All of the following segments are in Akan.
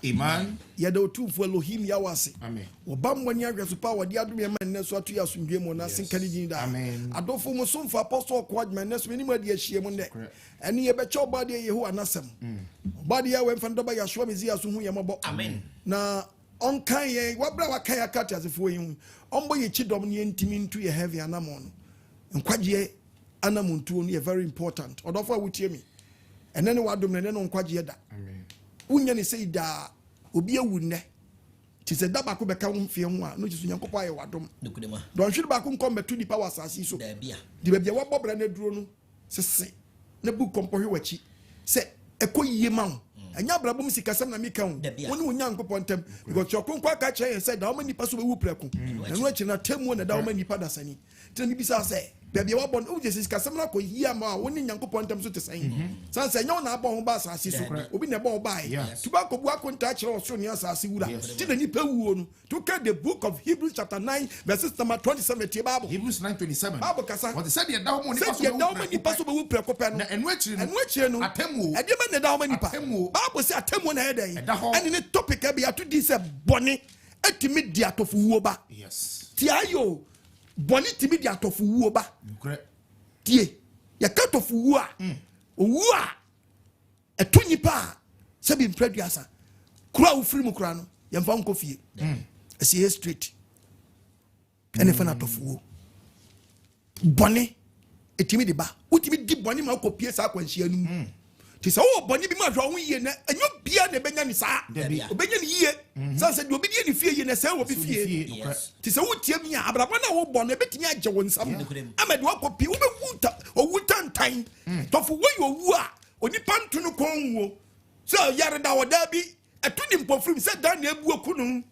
Amen. Yada two for Elohim Yawasi. Amen. Obamwania Grasupa, what the other man Neswa to Yasun on us in Canada. Amen. Atofowuo some for Apostle Quadman, Nes minimum dear Shemone. And ye bet your body who are Nasam. Body I went from the Bayashua Mizia Sumuyamabo. Amen. Now, on Kaya, what Brava Kaya cut as if we umbo ye chidominian timin to your heavy anamon. And Quadye Anamun to very important. Or offer would hear me. And then what do men on Quadyeda. Amen. Unyani say da obi awunne ti se da ba ko beka wonfie ho a no jisu nyankopɔ aye wadom don hwe ba ko nkom betu ni power asase so da bia di ba bia wabobra na duro no sese na bu kompo hwe wachi se ekoyie ma ho anya brabom sikasam na meka ho woni wo nyankopɔ ntem because your konko aka che say da wo nipa so be wu preko na no achi na temu na da wo nipa dasani ti ni bisa say bia wabon o Jesus sikasam na ko hia ma woni nyankopɔ ntem so te san san say nya na abɔ ho ba asase so obi na bɔ ba tuba ko bu akonta kire so ni asase wura ti na nipa wuo no to read the book of Hebrews chapter 9 verses number 27 ti Bible Hebrews 9:27 Bible kasa what said the da ho nipa so be wu preko pe no na enu achire no atemu e de ma na da ho nipa Bible say atemu na hedan and in the topic e be ato di say bone atimi di Atofowuo ba yes ti ayo bone timi di Atofowuo ba tie ya Atofowuo a owu a eto nipa se bi mpraduasa kura wo firi mu kura no ye mfa nko fie esi street ene fa na Atofowuo bone etimi di ba utimi di bone ma ko pie sa kwanhia nu ti se wo bone bi ma hwa ho yie na enyo bia na benya ni sa obenya ni yie san se di obi di ni fie yie na se wo bi fie ti se wo tie mi a abrabo na wo bone betimi agye wo nsam amede wo kopi wo be wuta owu tantan tofo wo yo wu a oni pantu no konwo so yare da wo da bi etu ni mpofrim se dan na ebu okunu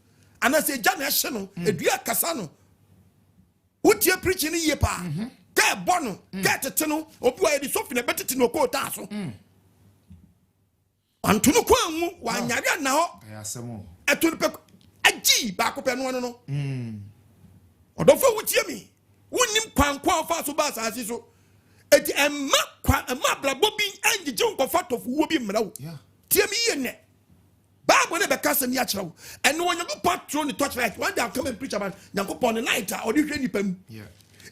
ana se gya na ehye no edua kasa no wo tie preaching yie pa ka bono ka tete no obi wa yedi sofi na betete no ko ta so antunu ko anwu wa nyare na ho ayasemo etunu pe agi ba ko pe no no odofo wutie mi wonim kwankwa fa so ba asase so eti emma blabo bi angije nkofa Atofowuo bi mrawo tie mi ye ne Bible ne be kasa ni akirawo eno wonyago patron ni touch right one day I'll come and preach about nyankopon the night or the hwe nipa mu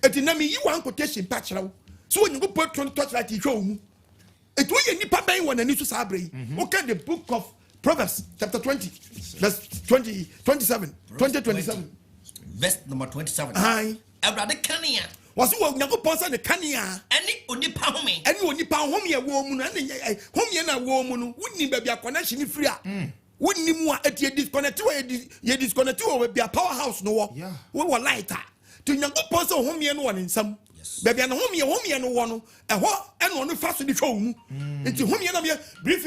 eti na mi yi one quotation pa akirawo so wonyago patron touch right hwe mu eti wo ye nipa ben wona ni so sabre okay the book of Proverbs chapter 20 verse 27 verse number 27 Ebrade kania was wo nyankopon sa ne kania ani onipa home e wo mu na ne home na wo mu no wonni ba bia connection free a wonni mu a eti disconnect ye disconnect wo bia powerhouse no wo lighter to nyankopon sa home no won nsam ba bia na home no wo no eho eno no fa so di hwa mu eti home na me breathe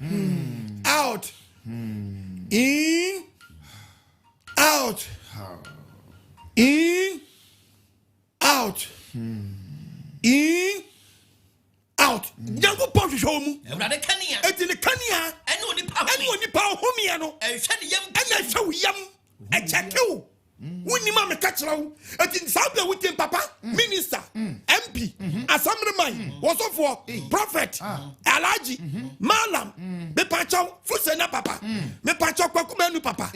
in out in out in out in out nyango pon hwe mu Ebrade kania eti ne kania eni onipa homia no ehwe ne yam ena hwe wo yam e chekewo woni ma me ka kirawo eti sabia wutin papa minister MP assemblyman wosofo prophet alaji malam me pachaw fusena papa me pachaw kwakumanu papa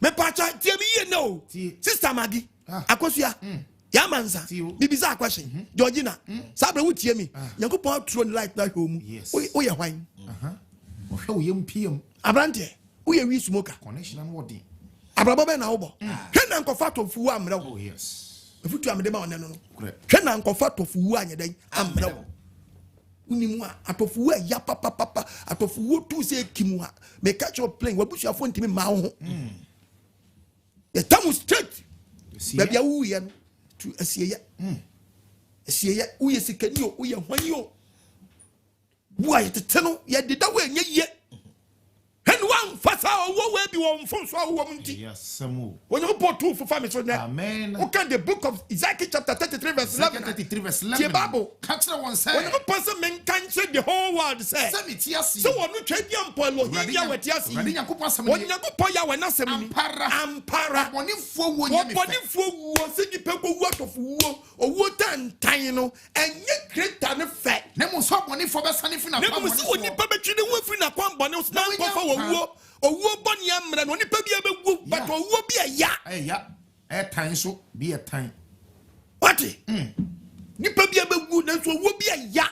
me pachaw tie mi ye no sister magi akosua yamanza bibiza question Georgina sabra wutie mi nyankopon throne light na home wo ye hwan wo hwe wo yem piem abrante wo ye wi smoker connection na wodi abrabo be na wo bo hwe na nkofa Atofowuo amra wo efutu amede ma oneno no hwe na nkofa Atofowuo anyedan amra wo unimu a Atofowuo ya papa Atofowuo tu se kimu ha me catch up playing wabusuafo ntimi ma ho ye tamu straight babia wu ye no tu asiye wo ye sikani o wo ye hwani o wo aye tete no ye deda wo enye ye hen wan fasa wo we bi wo mfonso wo mnti yasemo wonyo potu fu family so na amen okay the book of Ezekiel chapter 33 verse 11 the Bible catch one say wonyo person men can say the whole world say so wonu twedi ampo Elohim ya wetiasi wonyo po ya wena sem ni ampara bonifo wo nyame wo se di pe ko wu Atofowuo owu tantan no enye greater ne fe ne mo so bonifo be sane fi na kwa mo se oni pa betwi ne wo fi na kwa bone so na kwa fa wo owo boni amra no nipa bi abegu but owo bi aya time so be a time what nipa bi abegu na so owo bi aya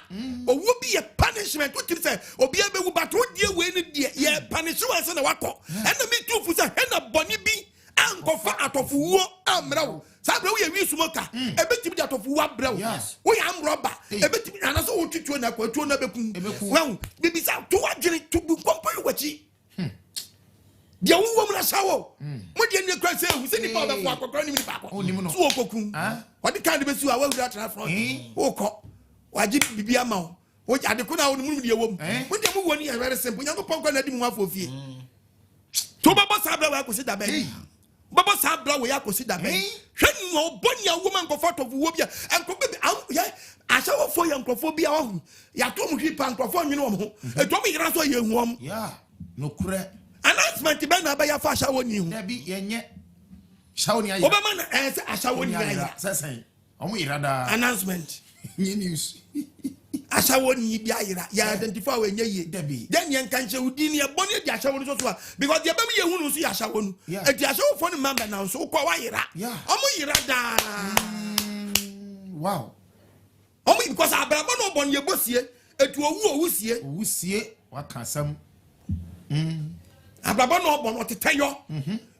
owo bi a punishment what you say obi abegu but wo die we ni die ye punish we say na wako and me too fu say na boni bi ankofa atofowuo amra wo sabra wo ye wi sumoka ebetimi di atofowuo abra wo wo ya amroba ebetimi na so wo twitwo na kwatwo na bekun wan bibi sa to wadwene to bu kompo yi wachi dia wo mu na sawo mo dia ni kra say hu se ni pa be fo akokra ni mi pa ko so wo kokun odi kan de besu a wa wura tra front wo ko waji bibi ama wo ade ko na wo mu die wo mo dia mo wo ni very simple nyango ponko na di mu afofie to baba sabra wa ko si da be baba sabra we akosi da ben hwe no boni a woman ko photo wo bia enko be ashawo fo ya nkrofo bia wo ya to mu hwi pa nkrofo nwene wo ho eto mu yira so ye huom no kure announcement be na ba ya fa ashawo ni hu na bi yenye shawo ni ayi obama na ashawo ni ayi sesen omu yira da announcement ni news ashawo ni bi ayira ya identify we nye ye then yen kan che udi ni e boni di ashawo no so because the bem ye hu no so ya ashawo no e di ashawo fo ni member na so ko wa yira omo yira da wow omo because abrabo no boni ye bosie etu owusie wa kasam abrabo no boni oteteyo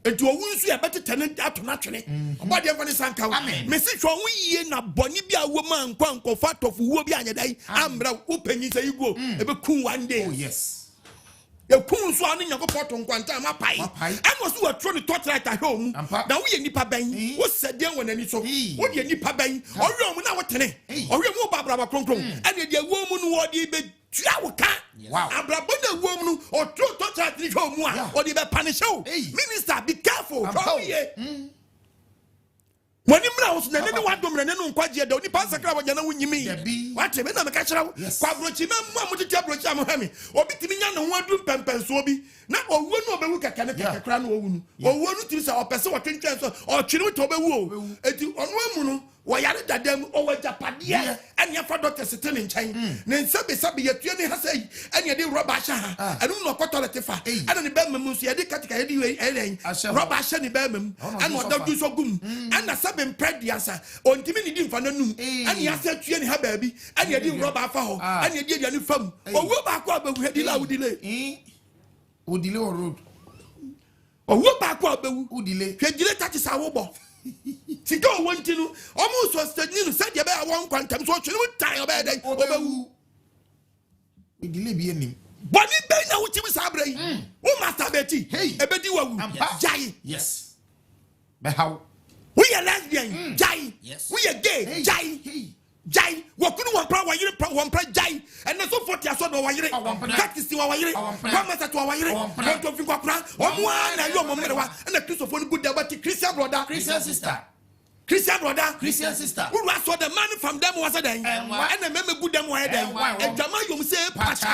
etu owunsu e betete ne atona twene obade enfo ne sanka me se hwo yie na boni bi awo man kwankọ fa Atofowuo bi anyedai amra upanyi se yigo e be kun one day oh yes e kun so anu nyakopo to nkwanta amapai eno so watro ne torchlight ahwe mu na wo ye nipa ban wo sede won ani so wo de nipa ban owe mu na wo tene owe mu babra ba kronkron ene de wo mu no wo de be tuawoka abrabo na wo mu no otro torchlight ni hwe mu a wo de be punish you minister be careful Wani mra wo na ne wadom ne no nkwaje da oni pasakra wo jana wunyimi wate me na me ka kira kwa brochi ma mu tete brochi am ha me obi timi nya no ho adum pempenso obi na owu no obewu kaka ne kakra na owu no owu no timi sa opese wo twentwen so o twiri to obewu o eti ono amu no wo yare dadam o wa japade anya fa doctor sitene nchen ne nsabe yatue ne ha sai anya de roba sha ha anu no kotole tefa ana ne ba mamu so yade katika yade we elen roba sha ne ba mamu ana oda du so gum ana sabe mprediasa ontimi ne di mfa nanum anya asa tue ne ha ba bi anya de roba afa ho anya de aduane fam owu ba ko abawu hedi la udile odile o road owu ba ko abawu udile hwegire tati sa wo bo sika o wonti no omo so stadini no said ye be awon kwantam so twene wo tan oba den obawu idile bi enim boni be na wo timi sa abrai wo masturbate ebedi wawu jai yes be how we are lesbian jai we are gay jai wakunu one pra jai and so 40 aso do wayire practice wa wayire pharmacy to wayire to fi kwakra omo na yo mo merewa na Christopher good about Christian brother Christian sister who was the man from them was a day and the member good them why and Jama you say pacha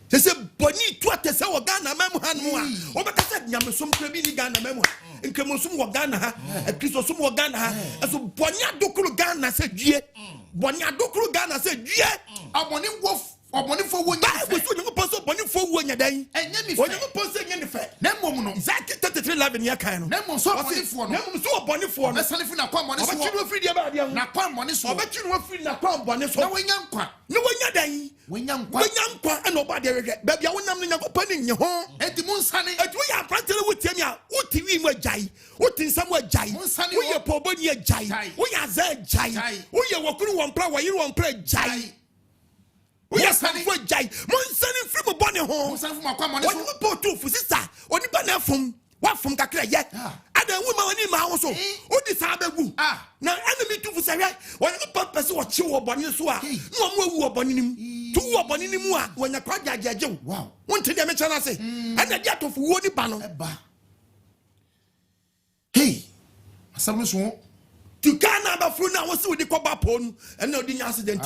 they say boni to te say Ghana memu hanmu o be ka say nyamsom kra bi ni Ghana memu nkemosum wo Ghana ha Christosum wo Ghana ha so boni adokuru Ghana say due boni adokuru Ghana say due aboni wo oboni fo wo nya fe so nyu poso boni fo wo nya dan enya mi fe onyu poso nya ni fe na mom no Zaki 33:11 ya kan no na mom so boni fo no na mom so boni fo no mesale fi na kwa moni so obechi free dia ba dia na kwa moni so obechi no free na kwa boni so na wenya nkwa na wenya dan wenya nkwa and oba de rege ba bia wonam no nyakopani nye ho enti munsane enti wo ya practice wo tiami a wo tiwi mu ajai wo tinsam ajai wo ye poboni ajai wo ya za ajai wo ye wakuru won pra wayire won pra ajai wo ya san fo ajai munsane free mo boni ho munsane fo makwa moni so wo po to fu sister oni ba na fom wa fom kakra ye ada wu ma woni ma ho so wo di sa bagu na enemy to fu sare wo ni purpose wo chi wo boni so a no mo wu wo boni nim tu wo boni nim a wo nya kwa jajaje wow won te de me chana se ana di Atofowuo ni ba no hey asam so tu kana ba fru na wo se wo di koba pon and na odi nya accident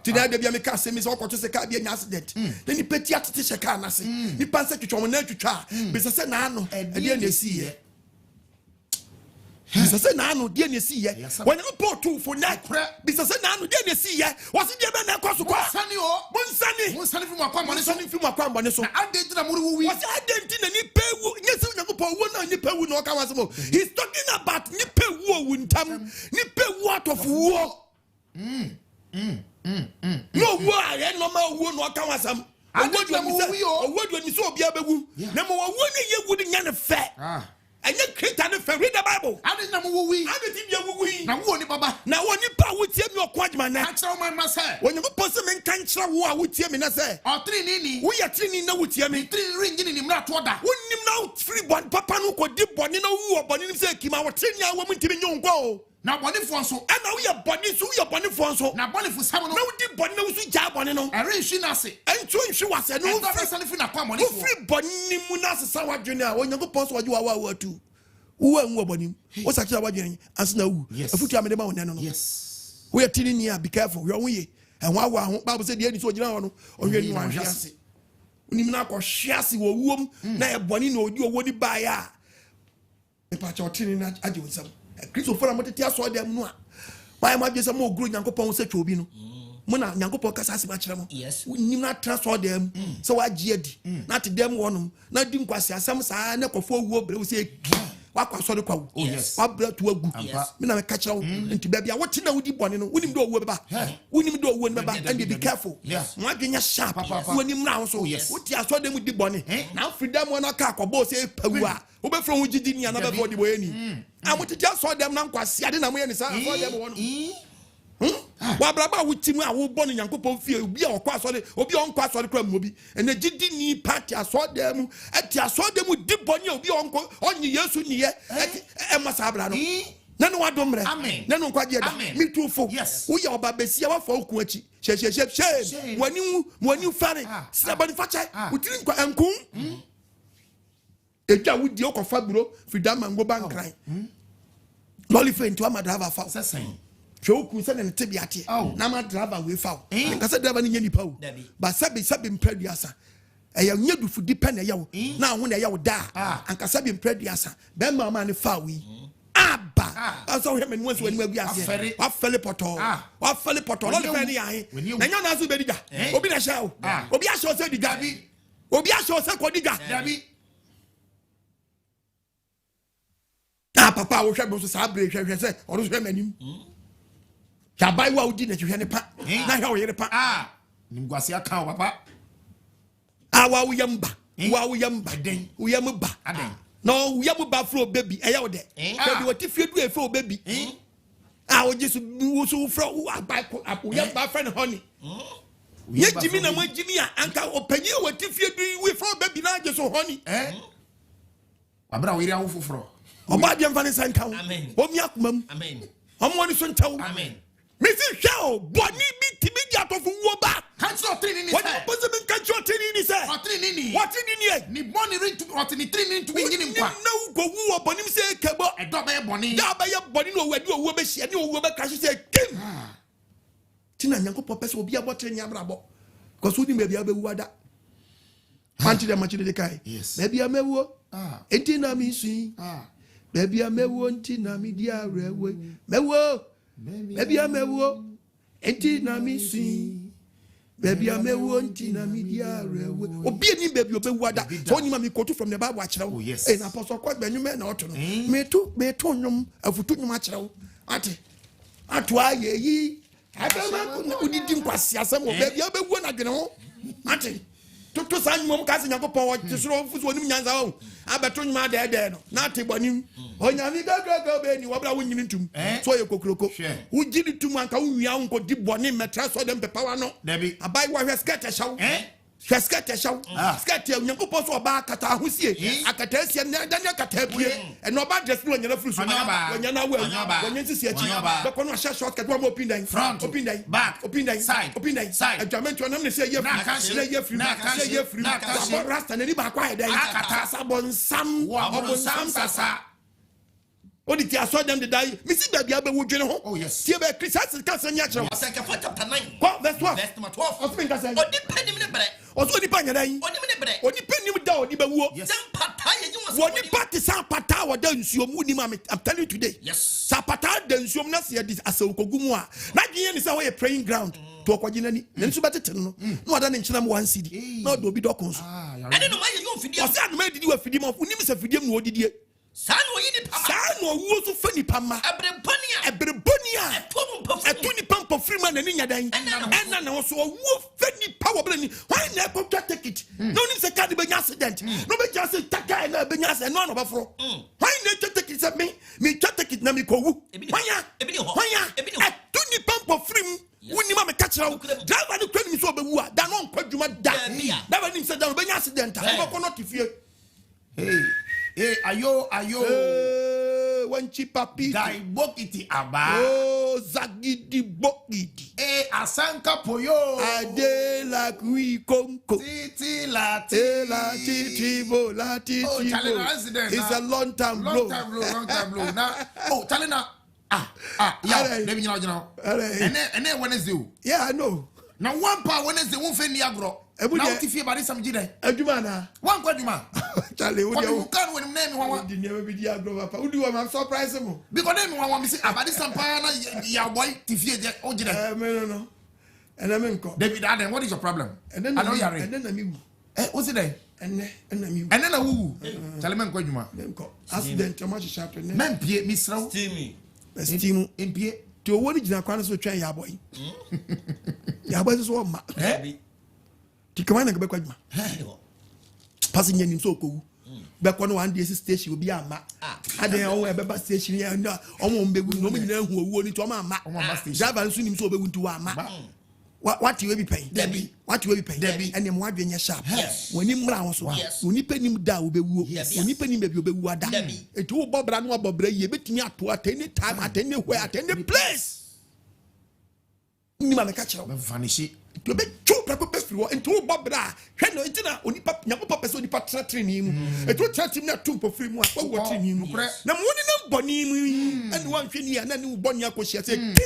today de bia me ka se mi so ko to se ka bia nya accident then ni peti atete she ka na se ni panse twetwo na twetwa be se na ano e de na esi ye be se na ano de na esi ye when you put two for na be se na ano de na esi ye was de be na kwaso kwa sani o monsani Monsani fi mo akwa mbone so. Monsani fi mo akwa mbone so. Na ade na muri wi. What's ade na nipa wu. Nyese Nyankopɔn wo na nipa wu na ɔka wasemo. He's talking about nipa wu wuntam. Nipa wu Atofowuo. No wo aye no ma wu na ɔka wasam. Owo do ni so obi abewu. Na mo wo ni ye wu ni nya ne fe. And you create an affair. Read the Bible. I didn't know we. I didn't know we. Now, one Baba. Now, one Nipa would tell me a quadman. That's how my master. When you post them in country, who would tell me, I say, or 3 nini. We are 3 nini, would tell me 3 ringing in him, not water. Wouldn't him now 3 1 Papa no could dip one in a woo, but him say, Kim, our 10 year woman to be young go. Now, Bonnie Fonso, and now we are Bonnie, so we are Bonnie Fonso. Now, Bonnie for someone no did Bonnie knows we job on no. I really she not say. And so she was a no free Bonnie Munas, Sawa Junior, when you go post what you are to. Who and what what's actually what you're as no. Yes. A foot no. Yes. We are telling you, be careful. You're we and why Bible said the end is what you know on your new chassis. When you knock or chassis or womb, now a bonny no, you would buy a patch or tin at Adjusam. A Christopher Motia saw them no. Why am I just a more good Yankopon set to be no? Mona Yankopo Casas Matcham. Yes. We need not transfer them. So I jeered. Not to them one. Not doing Quasia, some sign up for 4 wood, say. What saw the cow? Yes. What blood to a good. Me na catch out into baby. What you know with the bonnet? We need to do a we need to do one and be careful. Yes. What can you sharp? When you now so yes. What you saw them with the bonnet? Now freedom one a cock or boss say Pua. Over from which you didn't another body way. I want to just saw them now. I didn't know any sign for them one. Wabraba with Tumi, I will born in Yankopon field, be on quas or be on quas or the crumb movie, and the GD party. I saw them at I saw them with deep on you, be on years soon here at Masabrano. None one don't amen. None quite yet. Me too, folk. Yes, we are Babesia folk, which shame. When you find it, somebody fatcha, we didn't go and coon. A job with the Oka Fabro, Freedom and go bank crying. Lolly friend to a driver foul. Joku send and Tibiati. Oh, Nama driver we found. I said, never any pow. But Sabin Prediasa. A young new for depend a yow. Now when a yow die, and Casabin Prediasa, then my man foul. Abba, I saw him once when we are what Felipoto, what Felipoto, all the penny eye. When you know Bediga, Obina Shell, Obiasho said the Gabi, Obiasho said Codiga, Gabi. Ah, Papa was able to celebrate, or was remaining. Shabai wa udi na chihene pa na hwa yere pa nimguase aka papa awa uyamba den uyamba aden no uyamba fro baby eya wo de baby wati fiedu e fro baby wo jesu wo so fro abai uyamba friend honey ye jimi na mo jimi a anka opanyi wati fiedu we fro baby na jesu honey abra wo ire awo foforo oba de mfa ne sanka wo omi akomam amen omo ni so ntawo amen Missy Show, Bonnie beat Timi Atofowuo back. Can't you 3 nini? What possible can't you 3 nini say? What 3 nini? What in here? Ni Bonnie ring to what in 3 nini to be in him. No go who Bonnie say Kebo a dog by Bonnie. Da by Bonnie no we do a woman she and you will crash say Kim. Tina Yanko Popes will be about 10 yabrabo. Because we may be able to wada. Auntie the match the kai. Yes. Maybe I may wo. Etina mi sui. Maybe I may want tina media railway. Mewo. Baby I mewo enti na mi sui baby I mewo enti na mi dia rewe obi ani baby obewada so nyima mi quote from the Bible akira wo eh na apostle kwa benyume na oto no meto nyum afutu nyum akira wo ate ato aye yi abema na udidi nkwasi asem wo baby abewu na dwene ho ate to san nyum ka se Yakopon wo tisoro fuso onim nyanza wo abeto nyum ade no na ate bonim onyami gaga be ni wabra wonyini ntum so ye kokroko wugini tum anka wunwia wonko di bone metra so dem pepawa no abai wa hweskete shaw hweskete shaw skete Yakopon so ba kata ahosie akata asie na dania kata bue eno ba dress no nyana frusu wonyana wa wonyensi si achi be kono ahya short kata wa open dan front open dan back open dan side adjustment onam ne say ye free rasta na ni ba kwa dan akata sabon sam sasa. What did you saw them the die? Missy baby, I will join home. Oh, yes. See, Chris has a cancer natural. Verse 12. Of think I say, also the Panyaday, or depending with Dow, the Bawo. Yes, Pataya, what the party Sapata or done, you Munimam, I'm telling you today. yes, Sapata, then you must see this as a Kogumwa. Not the is away a praying ground. To a quadrinary, then Subateton, no other than Chinam one city, not do be docons. I don't know why you don't feed What made you a freedom of Unimis of freedom? What did you? San or was funny Pama, a Brebonia, a 20 pump of Freeman and Inyadan, and also a wolf funny power blending. Why never take it? No need a cannibal accident. Nobody just said Taka and Benas and none of a fro. Why never take it at me? Me take it Namiko. Why, a 20 pump of Freeman. When you mamma catch out, drive the criminals over who are done on Quadruma. Never need to be accident. I cannot if you. Hey, ayo. One cheaper piece. Dai bokiti aba. Oh, Zagidi bokiti. Asanka poyo. Ade la kui konko. Titi la titibo. Oh, Charlie, accident. It's a long time blow. Long time blow. Now, oh, Charlie, now. Yeah, let me know. And then Wednesday. Yeah, I know. Now, one part Wednesday won't find the agro. Now, if you buy some jide. Ajumana. One Quaduma. Charlie, what you can't win name one. Did never be the agro. Who do I'm surprised him? Because name one me say about this sampana ya boy tifie je ojide. No. And I mean, David Adam, what is your problem? And then I know you are. And then I'm what's it there? And then And then a woo. Tell me Quaduma. Accident, how much sharp. Men pie Miss Row. Steam in pie. To what is the Quanas to train your boy? Your boy is one. To come on and go back. Passing in so cool. Back one day station will be a map. I don't know where station here. No, I won't be with nobody who will to a map. Drive and soon him so be to a map. What you will be paying, Debbie? What you will be paying, Debbie? And then what in your shop? When him brown so when you pay him down, be when you pay him, be what Debbie. A two Bob Brano Bob Bray, you bet me at any time, at anywhere, at any place. You man catch up. Vanish. To be two people and two Bob Bra. Hello, it's not only papa so the patra training. It will chat him not two for free. What watching him? Now, one Bonnie and one Finia and then Bonia Cosia said,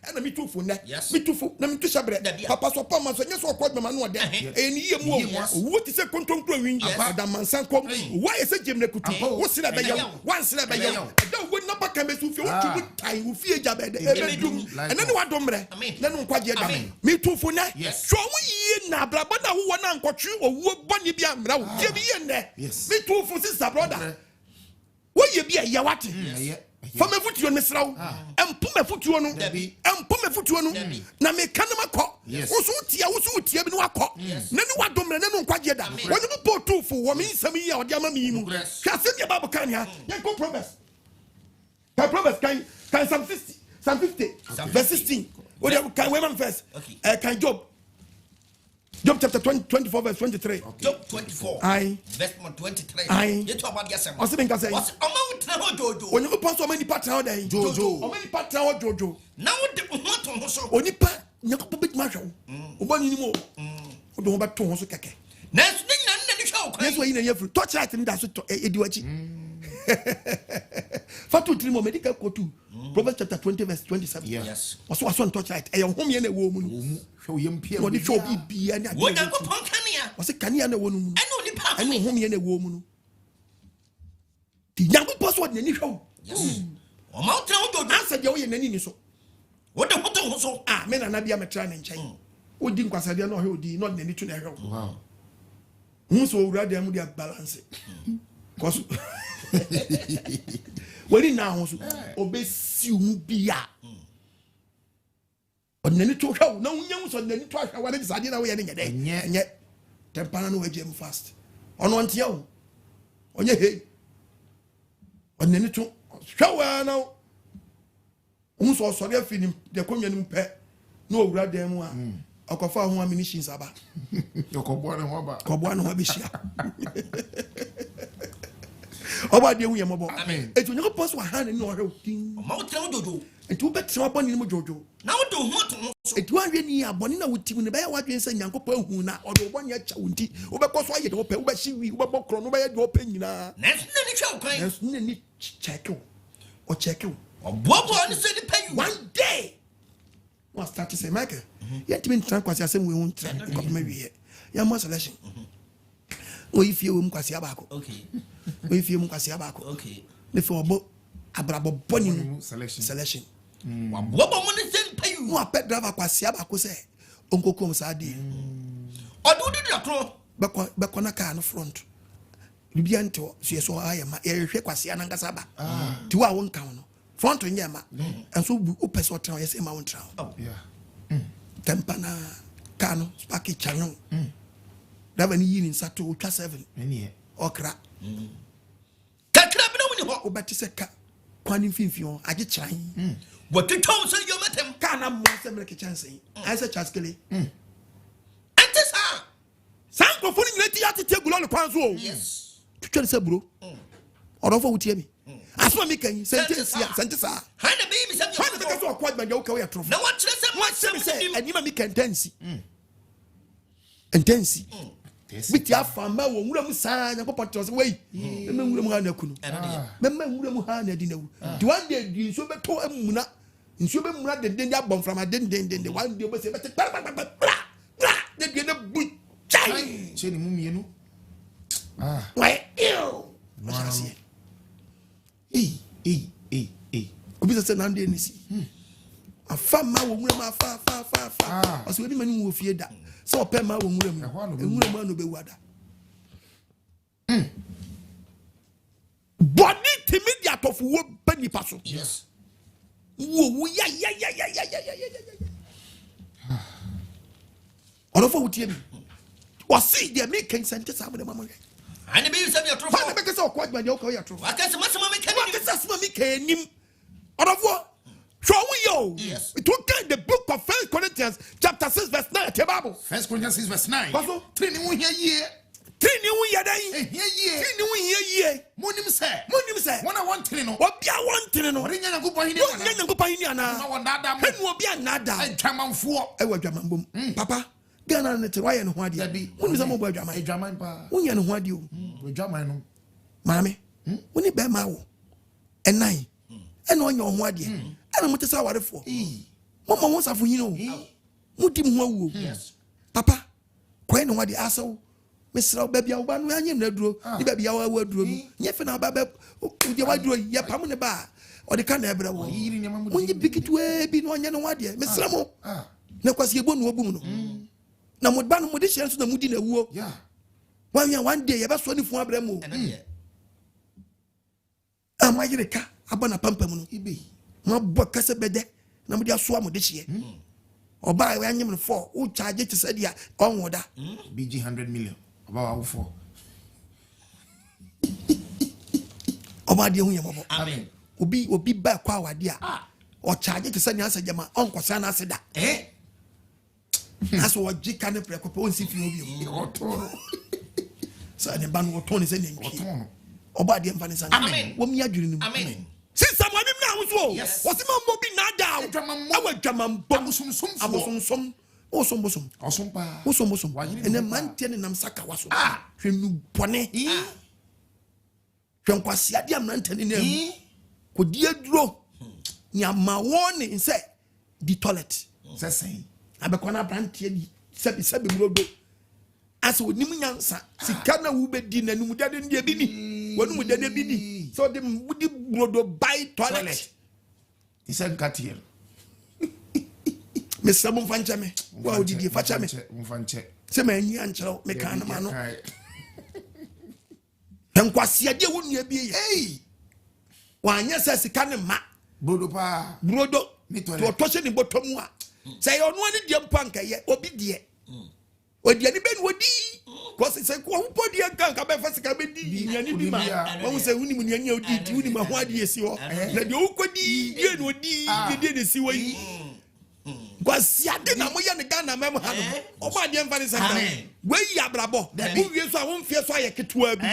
and me too for that. Yes, me too for them to Shabre. Papa so Pama, so yes, or quite Mamma there. And ye more. What is a control growing? Madame Mansanko. Why is a gym? What's it about? Once it about? Don't win up a campus with your time with fear job and then what don't then quite me too for that. Yes, so we na brabana who one uncle or what bunny be a brow. Give me in there. Yes, me too for sister brother. What you be a yawati? For my foot, you miss now, and put my foot you on, and put my foot you on. Now make Canama cock. Yes, also tia no cock. None what don't know quite yet. When you put two for women, some year or Yamami, can send your Baba Kanya, you go promise. Can promise can some 50, verse 16. Whatever can women first, can Job chapter 24 verse 23. Job 24. Aye. Verse 23. Aye. You talk about yourself. What's the thing I say? What's amount Jojo? When you pass so many parts out there, Jojo. How many parts out Jojo? Now what the what on so? Only part, you can put marshal. One anymore. We don't about two so keke. Next thing you show. That's why you have touch right and that's what Eduachi. Fatu 3 more medical code 2. Proverbs chapter 20 verse 27. Yes. Also was one touch right. A home in a woman. Show him Pierre. What show be and what Kania? Was a Kania and a woman. I know home in a woman. The young person in any show. Yes. Amount to answer your in any so. What the what so? Ah, men are not be a matron in China. Who didn't pass a no hoodie, not any to the help. Wow. Who's so rather than their balance? Because when in now, obey you be ya. On any to show, no news on any trash. What is I didn't know any day. And yet, Tempano gem fast. On one tier. On your head. On any to show now. Who's also there feeding the communion pet. No rather one. I can find one munitions about. Your Cobuan Wabishia. About the way mobile. It will not pass one hand in your thing. And two bets upon him, Jojo. Now don't want to. It won't be near Bonina with Tim in the Bay, what you say, Yanko Puna, or the 1 year chaunty, or because I get open, but she will walk on over your opinion. There's no need check you or check you. Or what one said to pay you 1 day. What start to say, Michael? Yet been tranquil as we won't try maybe here. ya mo selection o ifie wo mkwasi abako Okay. o ifie mu kwasi abako Okay. ne fe obo abrabo boni mu selection Wabo mo ne sempa mo apɛ driver kwasi abako sɛ onkokom sa di Odu di akro. bɛkɔ na car no front bibia nto so yeso ayema yɛhwɛ kwasi anankasa ba ti wa won kan no front nyɛ ma enso bu opɛ so tra yɛsɛ ma won tra yeah tempa na car no spark chanyon driver ni yini nsato otwa 7 any okra Kakra bi na woni ho. obɛte sɛ ka kwani mfimfio agye kyran Wotetom so yo matem. car na mo sɛ mleke chance ai sɛ chaskele Ante sa. sanko foni nyina ti atete gulo le kwan so o Yes. twetwe sɛ bro ɔdɔfo wutie mi asoma mi kan sente sa Hana be mi hwan na bɛka sɛ ɔkɔ adwuma deɛ wokɛ woyɛ trofo Na what chese mo sɛ asem ni. anima mi kan intensi biti afa ma wo nwura mu saa nyankopɔn tɛ sɛ wei mɛma nwura mu ha na aku no mɛma nwura mu ha na adi na wu di one day di nsuo bɛtɔ amuna nsuo bɛmuna denden de abɔ mframa denden one day bɛsɛ bɛtɛ bra de die na bu chai che ni mu mienu wai ew mashasi obi sɛ na ndɛ nisi afa ma wo nwura mu afa ɔsɛ obi ma ni wo fie da sɛ ɔpɛ ma wo nwura mu ano bɛwu ada bɔne timi de atɔfowuo ba nipa so Yes. wo ya ɔdɔfo wotie mi ɔse deɛ meka nsɛnte saa mode mamahwɛ Hana be mi sem ya fa trofo. na bɛkɛ sɛ ɔkɔ adwuma deɛ wokɔ woyɛ atoro Wakase masema me kan. wakɛ sɛ asoma meka anim ɔdɔfoɔ hwɛ wo yɛ o Yes. it will get the book of 1 Corinthians chapter 6 verse 9 te Bible 1 Corinthians 6 verse 9 Paso. three ni mu hia yie tini wo yɛ dɛn ehia yie tini wo yɛ monim sɛ wona won three no obi a wɔntene no ɔre nya nyankopɔn hini wo nya nyankopɔn hini ana na won dada mo henu obi anada adwamanfoɔ ɛwɔ adwamambom papa Ghana ne te wayɛ ne ho adeɛ Dabi. woni sɛ mobɔ adwaman adwaman pa wonyɛ ne ho adeɛ o adwaman no maame woni bɛrima wo ɛnan ɛna ɔnyɛ wo ho adeɛ ɛna mote sɛ awarefoɔ moma ho safo hini o modi mo ho awuo papa kɔɛ ne ho adeɛ asɛw mesrɛ wo baabi a woba no anyɛ no aduro ne baabi a woawo aduro no nyɛ fe na wobɛbɛ deɛ woaduro yi yɛpam ne ba a ɔde ka na ɛbrɛ wo yiri nyama mu monye bikitwaa bi na ɔnyɛ ne ho adeɛ mesrɛ mo na kwasi yɛbɔ no wɔbum no na moba no mode hyɛ nso na mudi na wuo yeah wanwea one day yɛbɛsoa ne fu abrɛ mu a moayere ka abɔ na pampa mu no ibe moabɔ kɛsɛ bɛdɛ na mode asoa mode hyeɛ ɔbaa wɔanyem no fɔ wo charge te sɛ deɛ ɔnwo da BG 100 million about awofo ɔbaa deɛ ho yɛ mɔbɔ Amen. obi ba kɔ awade a ɔkyagye te sɛ nea asɛ gyama ɔnkɔsa no ase da na sɛ ɔgye ka ne prɛkɔ pɛ ɔnsi fie obi ɔtoro sɛ ne ba no wɔtɔn ne sɛ nantwie ɔtoro ɔbaa deɛ mfa ne sa Amen. wɔmi adwene no mu Amen. sisa mo abim na ahosuo Yes. wɔsi ma mbɔ bi na ada Adwamammɔ. ɛwɔ adwamammɔ abosomsomfoɔ abosomsom wosom ɔsompa wosom Wanyere ɛnɛ ne ho manteɛ ne nam saka waso Ah. hwɛ nu bɔne hwɛ nkwasiade a mmerantɛ ne nam kɔdi aduro nyama wɔn ne sɛ di toilet sɛ sɛn abɛkɔ no aberanteɛ di sɛbi murodo asɛ onim nyansa sika na wobɛdi nanom dade no deɛ bi ni wanom dade bi ni sɛ ɔde wodi murodo by toilet isɛ nkateɛ mesrɛ mo mfa nkyɛ me wa wodidie fa kyɛ me mfa nkyɛ sɛ maanyi ankyerɛw meka no ma no nkwasiadeɛ wo nnua bi yɛ wanyɛ sɛ sika ne ma brodo pa burodo Me to toilet. ɔtɔ hyɛ ne bɔtɔ mu a sɛ yɛ ɔno ani deɛ mpo ankɛyɛ obi deɛ ɔduane bɛ ne wɔdi kɔsi sɛ wɔn pɔ deɛ nka nka bɛfa sika bɛdi nnuane bi ma wɔn sɛ wunim nnuane a odi ti wunim aho adeɛ esi hɔ na deɛ wokɔ di deɛ na odi deɛ na esi hɔ yi kwasi ade na mo yɛ ne Ghana mɛm ha no ɔmo adeɛ mfa ne sɛ nka wɔyi abrabɔ wowie so a wɔn fie so ayɛ ketewa bi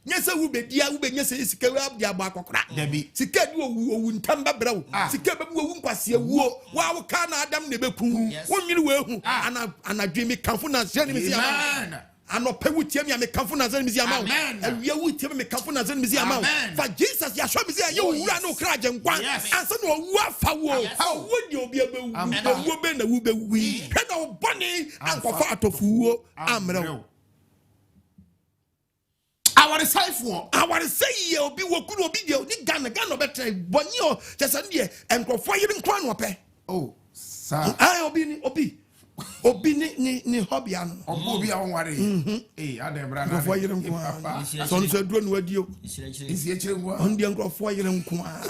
nyɛ sɛ wobɛdia wobɛnyɛ sɛ sika wode abɔ akɔkora Dabi. sika de owu ntam bɛbrɛ wo sika bɛbi wowu nkwaseɛ wuo wa woka na adam na ɛbɛku wonwene wɔahu anadwe me kamfo na nhyɛ ne me sɛ Amen. anope wutie me kamfo na zan mi zi ama awia wutie me kamfo na zan mi zi ama fa Jesus ya show me zi ye wura no kra agyenkwa ansa no wu afa wo wodi obi abewu wo be na wu bewu hwe na wo boni ankofa atofowuo amre our saifo say obi wokuru obi de ni Ghana betre boni o chese ne enkrofo yiri nkwa no pe oh sa obi ni hobby ano obi a wonware adebra na enkrofo yiri nkwa so no duro no adio isi echire ngwa ondi enkrofo yiri nkwa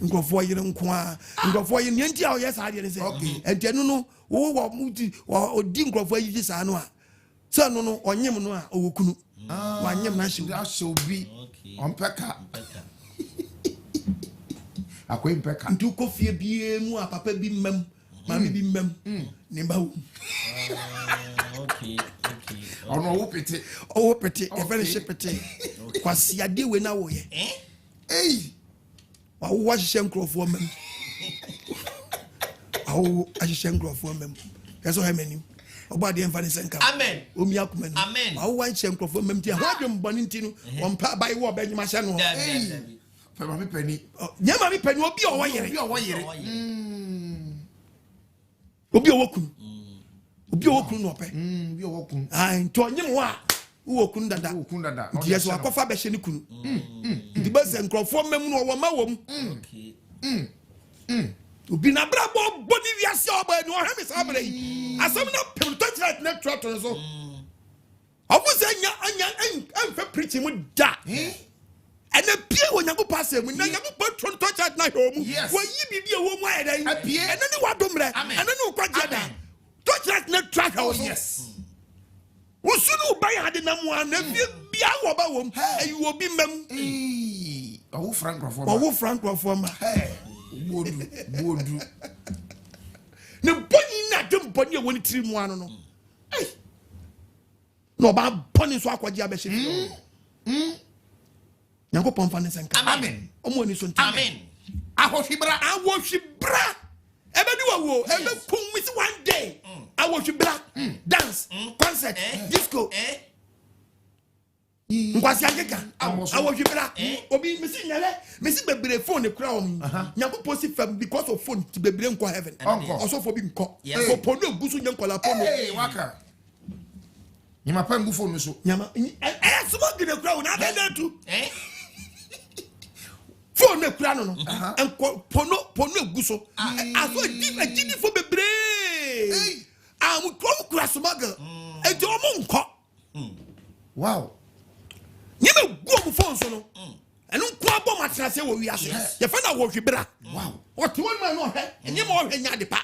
enkrofo yiri nkwa enkrofo yiri ni ntia o yes ade ne se enti enu no wo muti odi enkrofo yiri sa no a so no onyem no a owokunu wanyem na show bi ompeka akwai mpeka ntu ko fie bie mu a papa bi mmam mami bi mmam ne ba wo okay ono wo pete e fere she pete kwasi ade we na wo ye wa wo hye nkrofo mam awo ahye nkrofo mam yeso he manim oba de mfa senka amen omi akoma ni amen awo wan hye nkrofo mam ti ho adwem boni ntinu ompa bai wo ba nyima hye no Pema mi peni nyama mi peni obi o wo yere obi o wokun no pe obi o wokun nto nyem wo a wo kun dada ndi yeso akofa be hye ni kunu ndi ba se nkrofo mam no wo ma wom obi na brabo boni wiase oba ni o ha mi sa bra yi asem na pem to church na trotto so obu se anya enfa preach mu da and a pie when you go pass him, na you go to touch at night home. When you be a woman, and then you want to and then you quite touch at net track house. Yes. What should you buy had in one? If you be our home, and you will be mem. Oh, Frank Reformer. Hey, would. No, bunny not them bunny when it's in one. No, about bunny so aqua jabesh. Yango pomfane senka amen omo ni so amen ahohwibra ebe di wo ebe kum with one day ahohwibra dance concert disco nkwasi ageka ahohwibra obi mesi bebre phone kura om yango posi fam because of phone ti bebre nko heaven also for bi nko so pono gusu nyankola pono waka nyama pa ngu phone so nyama sumo gine kura na be tu phone kura no enko pono eguso aso gidi fo bebre am kura smuggle e je omo nko wow nyeme go mu phone so no enu nko abo matrase wo wiase ye fa na wo hwebra wow o ti won ma no hwe enye mo hwe nya de pa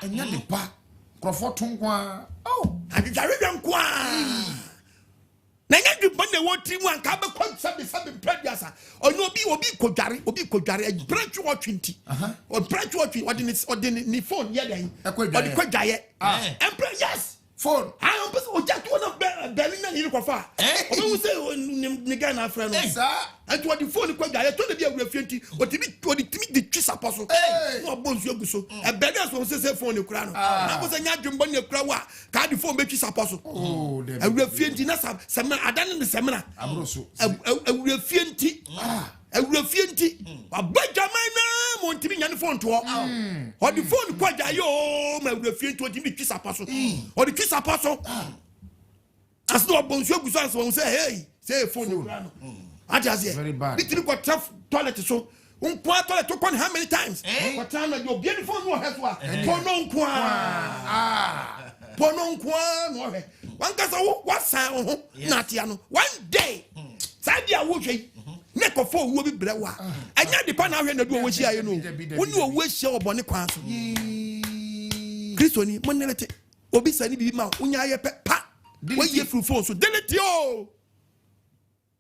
krofo tonkwa adijare hwe nko na nya du bane wo ti mu anka be sabe prediasa ono obi kodware branch wo twinti o branch wo twin odi ni phone ye den odi kodwaye yes phone am person o jack one of Berlin na ni kofa o be say ni guy na friend no and what the phone kodwaye to na bi awurafie odi timi di twisa poso no bonzu aguso e be dey so say phone kura no na bo say nya dwumbo ne kura wa ka di phone be twisa poso awurafie nti na semna adan ne semna abroso awurafie nti abajaman na mo ntimi nya ne phone to o di phone kodwaye o ma awurafie nti odi mi twisa poso o di twisa poso as no bonzu aguso as won say say phone kura no ajazie bitiri ko tough toilet so unkwa toilet to kon how many times what time you beautiful no heswa pono nkwa no he wan kasa wo wasan ho na tia no one day sadia wo hwe ne ko fo wo bi brewa anya de pa na hwe na du wo hia ye no woni wo hia obone kwan so Kristo ni monelete obi sani bibi ma unya ye pa wo ye fru phone so delete o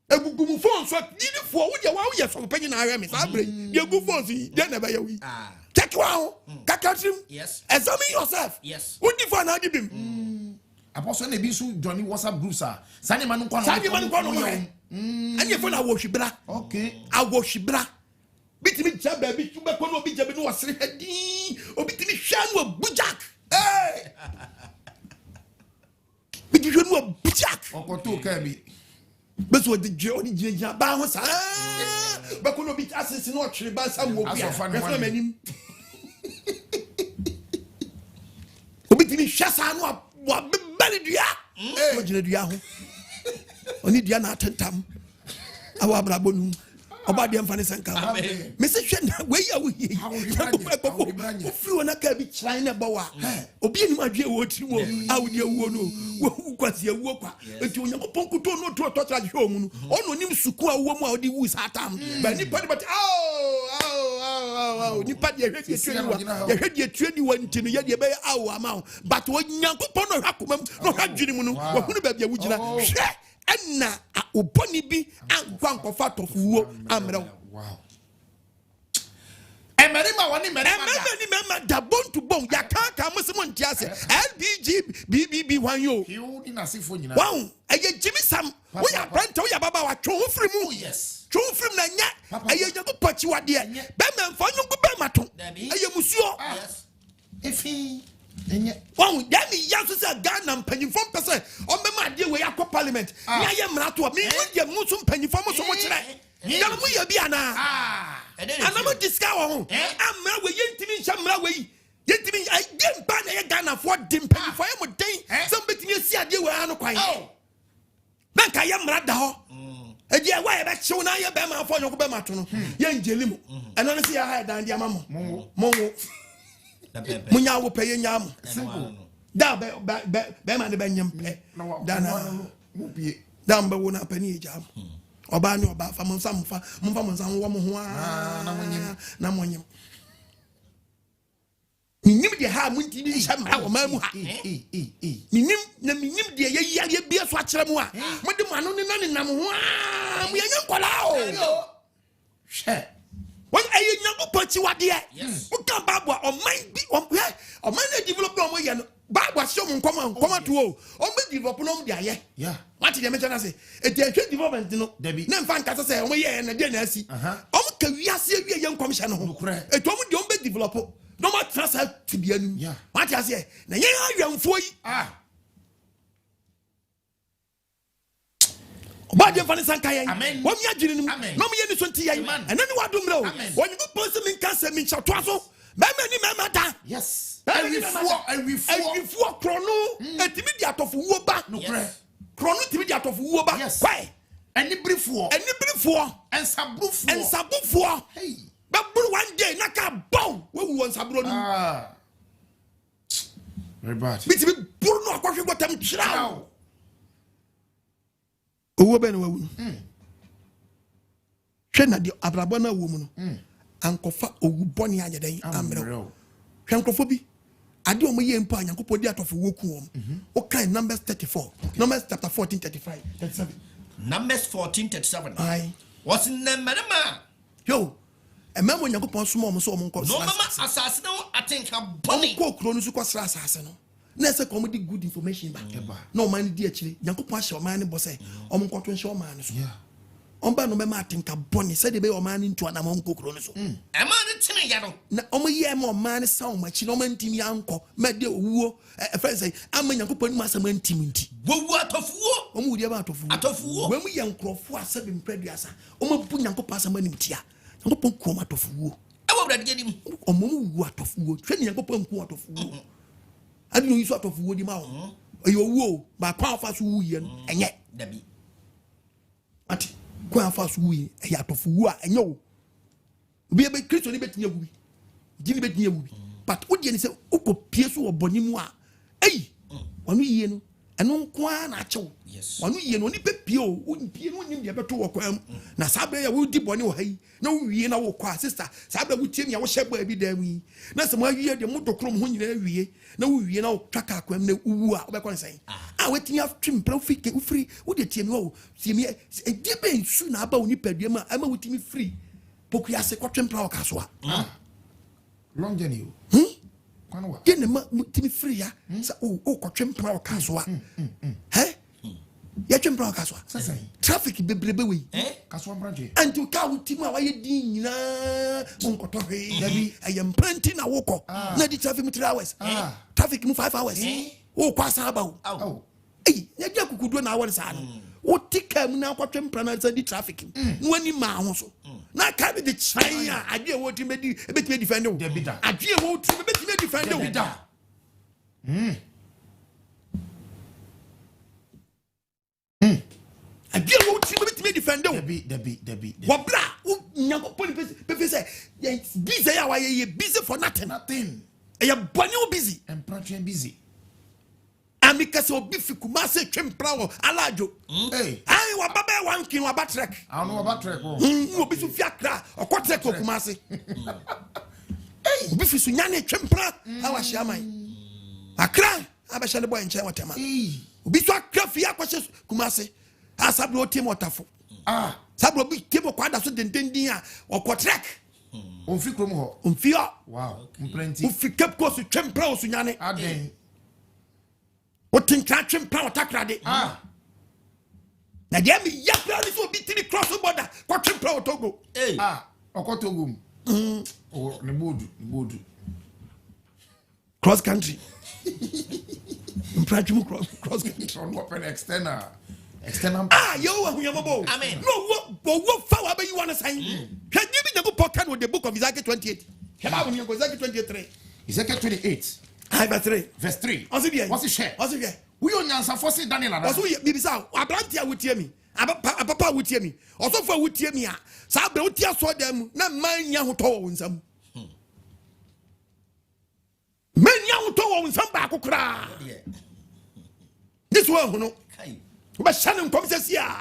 egugumu phone so didi fo wo ye wa wo ye so panyi na ahwe me sa bre ye gu phone so de na ba ye wi check wow kakatrim yes examine yourself yes wo di fa na di bim apostle na bi so johnny whatsapp group sa sani manu kwa no anye fo na wo hwibra okay awo hwibra bitimi cha ba bi tu be ko no bi je bi no wasre hadi obitimi hwa no abujak you know Jack or to Kirby. But what the Johnny Jia Bounce, but could not be assassin or tree by some will be a fan. Obitini Shasano, what belly do ya? Only Diana Tentam, our Brabon. About the Amfanis and Kama. Mr. Shen, where are we? Flew on a cabby China Boa. Obin, my dear, what you want, how you want who was your worker. But you know, Ponkuto no to a total home. Only Sukua woman or the Woos Hatam. But Nippon, but Nippon, you heard your 21 to the Yabay hour amount. But when young Pono Hakum, no Hajimunu, or who be a witch. Enna uponi bi agwanko fato fuwo amro. Wow. Emerima woni merima da bone to bone ya kan musimo ntiase LBG BBB wan yo. Hiu ni nasifo nyina. Wow, eye Jimmy Sam, we ya branta we ya baba wa twon firi mu. Yes. Twon firi na nya eye nyago pachi wade e. Be memfa nyungu be mato. Eye musuo. Yes. Efi Wow, then he has to say Ghana penny from person. On the man, dear way up parliament. I am not to me, you Muslim penny from so much. Now we are Biana. And I'm a discover. I'm not with Yentimi Shamra way. Yentimi, I didn't ban a Ghana for dim penny for him a day. Somebody you see a dear way on a quiet. Bank I am Radaho. A dear way back show now your Bama for your Bama. Young Jelimu. And honestly, I had down the Mamma. Momo. Munya will pay yam. Da be man the benyam pay. Dana down by 1 penny jam. Or ban your bath from some Mumfam woman who are Namoyam. Minim de ha munti di sham ha o mamu ha. Minim de ye bia so akere mu a. Mo de manu ne nam ho a. Mo yan kola o. She when I young punch what dear, who can Babwa or mind be on where or man develop no way and Babwa show come on to all. Or be develop no dia. Yeah. What did you mention? I say, a development, no, Debbie. None fan can say, oh, yeah, and then I see. Can we see a young commissioner? A Tom don't be develop. No more trust her to be a new. Yeah. What I say, now young for But you find some kind. Amen. What you doing? Amen. No me any twenty years. And then what do know? When you go person in cancer, me shall twaso. Many mama. Yes. Every four chrono. And timid Atofowuo ba. No pray. Chrono timid Atofowuo ba. Yes. Why? Any brief for. And sabu for. Hey. But one day, naka bow. When we want sabu. Very bad. But we put no question what them chow. Owo be no wawu hwe na de abrabona wo mu no ankofa owu boni agyedan amre hwe ankofo bi ade o moye mpa Nyankopɔn di Atofowuo ku wom o kan Numbers 34 Numbers chapter 14:35 37 Numbers 14:37 ai what's in the madama yo ememo Nyankopɔn so mo so mo nko no mama asase no atenka boni ko kro no su ko sra asase no na se ko mo di good information ba no man di akire Nyankopɔn ahye o man ne bo se o mo nko to nhye o man ne so on ba no be ma atenka boni se de be o man ntu ana mo nko kro no so e ma ne tene ya no na o mo ye ma o man ne sa o ma chi no man ntimi anko ma de owuo e friend say ama Nyankopɔn ma sa man ntimi nti wowu Atofowuo o mo wudi ba Atofowuo we mu ye nkrofo asa be mpraduasa o ma bu Nyankopɔn asa ma nimtia Nyankopɔn ku o ma Atofowuo e wo brade nim o mo wu Atofowuo hwe ni Nyankopɔn ku Atofowuo I don't use Atofowuo di ma o you wo ba kwa fa so wu ye no enye dabi ati kwa fa so wu ye Atofowuo a enye o bi be Kristo ni betinye wu bi di ni betinye wu bi but wo die ni se ukopie so wo boni mu a ei wonu yie no eno nko na achew wonu yie no ni pepie o onpie no nim de beto wo kwa am na sabre ya wo di boni wo hai na wo wie na wo kwa sister sabre wo tie ya wo hye bi da mu na se mo awie de mo dokrom ho nyina awie na wo wie na wo twaka akwam na uwu a wo be kon sen a wetini atwempra fike ufri wo de tie mi wo tie mi e die be nsu na aba oni padua ma ama wotimi free pokuya se kwatwempra wo kaso a long journey Kwanwa ye ne ma timi free ya sa o kwatwempra wo kaso a he ya twempra wo kaso a traffic bebrebe we kaso branche anti ka wotimi a waye din nyina mo nkoto hwe dabi ayam plenty na woko na di traffic 3 hours traffic mu 5 hours o kwasa aba o Hey, you could do now. What take him now? What the traffic? When you mouse. Now can't be the China. I dear what you may defend. I dear what you may defend. I dear what you may defend. What bra? Busy for nothing. You are busy. And busy. Because of Biffy Kumase Chimprow, Alajo. Hey, I want Baba one king or batrack. I don't know about track. You be Fiacra or Quatrack of Kumase. Hey, Biffy Sunyani Chimpra, I was Shamai. I cry, I shall boy in Chawatama. Be so crafty, Kumase. I sablo Timotafo. Sablo big table quite a certain dindia or Quatrack. Umfia. Wow, plenty. If kept close to Chimpro Sunyani. Ade. What in catching power takrade? Now, there be Yapra is will be to the cross border. What Chimpro Togo? Okotogum. Or Nebudu. Cross country. Cross country. On open external. You are Yamabo. Amen. No, what power you want to say? Can you be the good podcast with the book of Ezekiel 28? Ezekiel 23. Ezekiel 28. Verse 3. What's it share? We on answer for Daniel. Also, Bibisa, Abrantia would hear me. Papa would hear me. Also, for would hear me. Sabotia saw them, not mine young tones. Men young tones, some back will cry. This one, no. But Shannon comes as ya.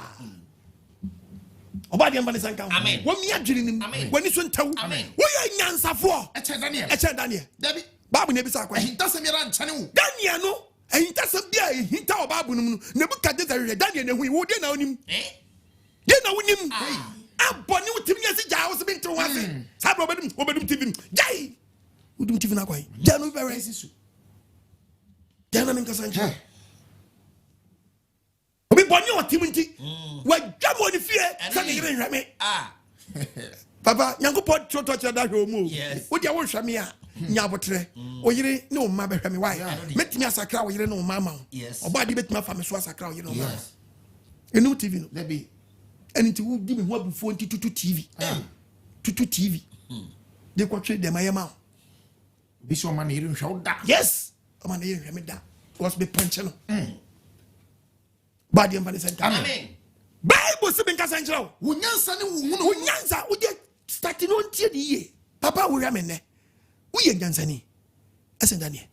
Obadian Vanisanka. Amen. When me are drilling him, when it's one town. Amen. We are answer for. Daniel. Debbie. Babu Nebisa. He doesn't mean channel. Daniel, no. And he doesn't be a hint of Babu. Nebuchadnezzar, Daniel, and we would know him. You know him. I'm born with him as I was been to one. Sabroban, Obadum TV. Jay. Who don't even know why. Janu Beres. Janu Casancha. We born you Timothy. What jam on the fear? Something Remy. Papa, Yanko Pot to touch that home. Yes. What you want from me? Nyabotre. O yire no ma behwe me why? Met me asakra o yire no mama. Yes. Obadi bet me fa me so asakra o yire no mama. Yes. Enu TV no. There be. And it will give me what before tutu TV. Tutu TV. They ko trade them ayema. Bishop man here show that. Yes. O man here me da. Was be punch no. Badi am fa center. Amen. Bible se ben kasanjira. Wo nyansa ne Wo nyansa wo je starting on tie di ye. Papa wo ya me ne. Wo ye nyansa ni. Esen Daniel.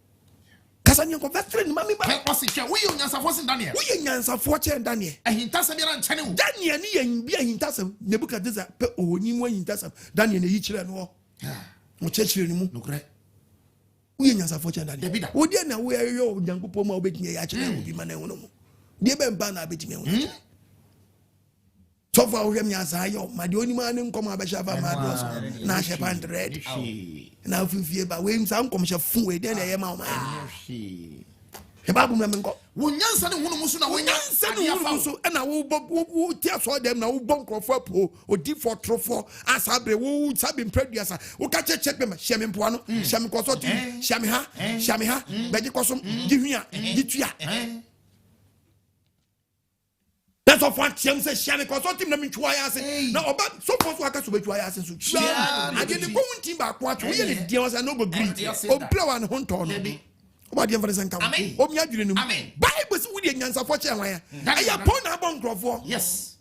Kasanya ko veteran mami ba. What's it? We on nyansa for Daniel. Wo ye nyansa for che Daniel. Ahintasa biara channel. Daniel ni ye bi ahintasa Nebukadnezar pe oni mu ahintasa Daniel na yi kire no. Mo chechire ni mu. Nokre. Wo ye nyansa for che Daniel. Wo dia na wo yo Nyankopon ma obetime ya kire wo bi ma na ho no. Die be mba na betime ho. So far, we have Yasayo, my only man in Koma Bashava Madras, Nasha Pandred. Now, if you fear by Williams, I'm coming to fool, then I am out. Babu Mamango. When Yansan and Musuna, when Yansan and I will tell them now, bunk of Fopo or deep for Trofo, as Sabre, who have been previous. Who catch a check them, Shamin Puano, Shamin Cosoti, Shamiha, Bedicosum, Divia, Ditia. That's of what Shem says, Shannon consulting them into why I say, no, but so far, I can't wait why I say, I didn't go in team back what really deals and no agree. Oh, blow and hunt on me. What the emphasize come? Oh, me, I didn't know. Bible with the answer for China. I upon a bunk of yes.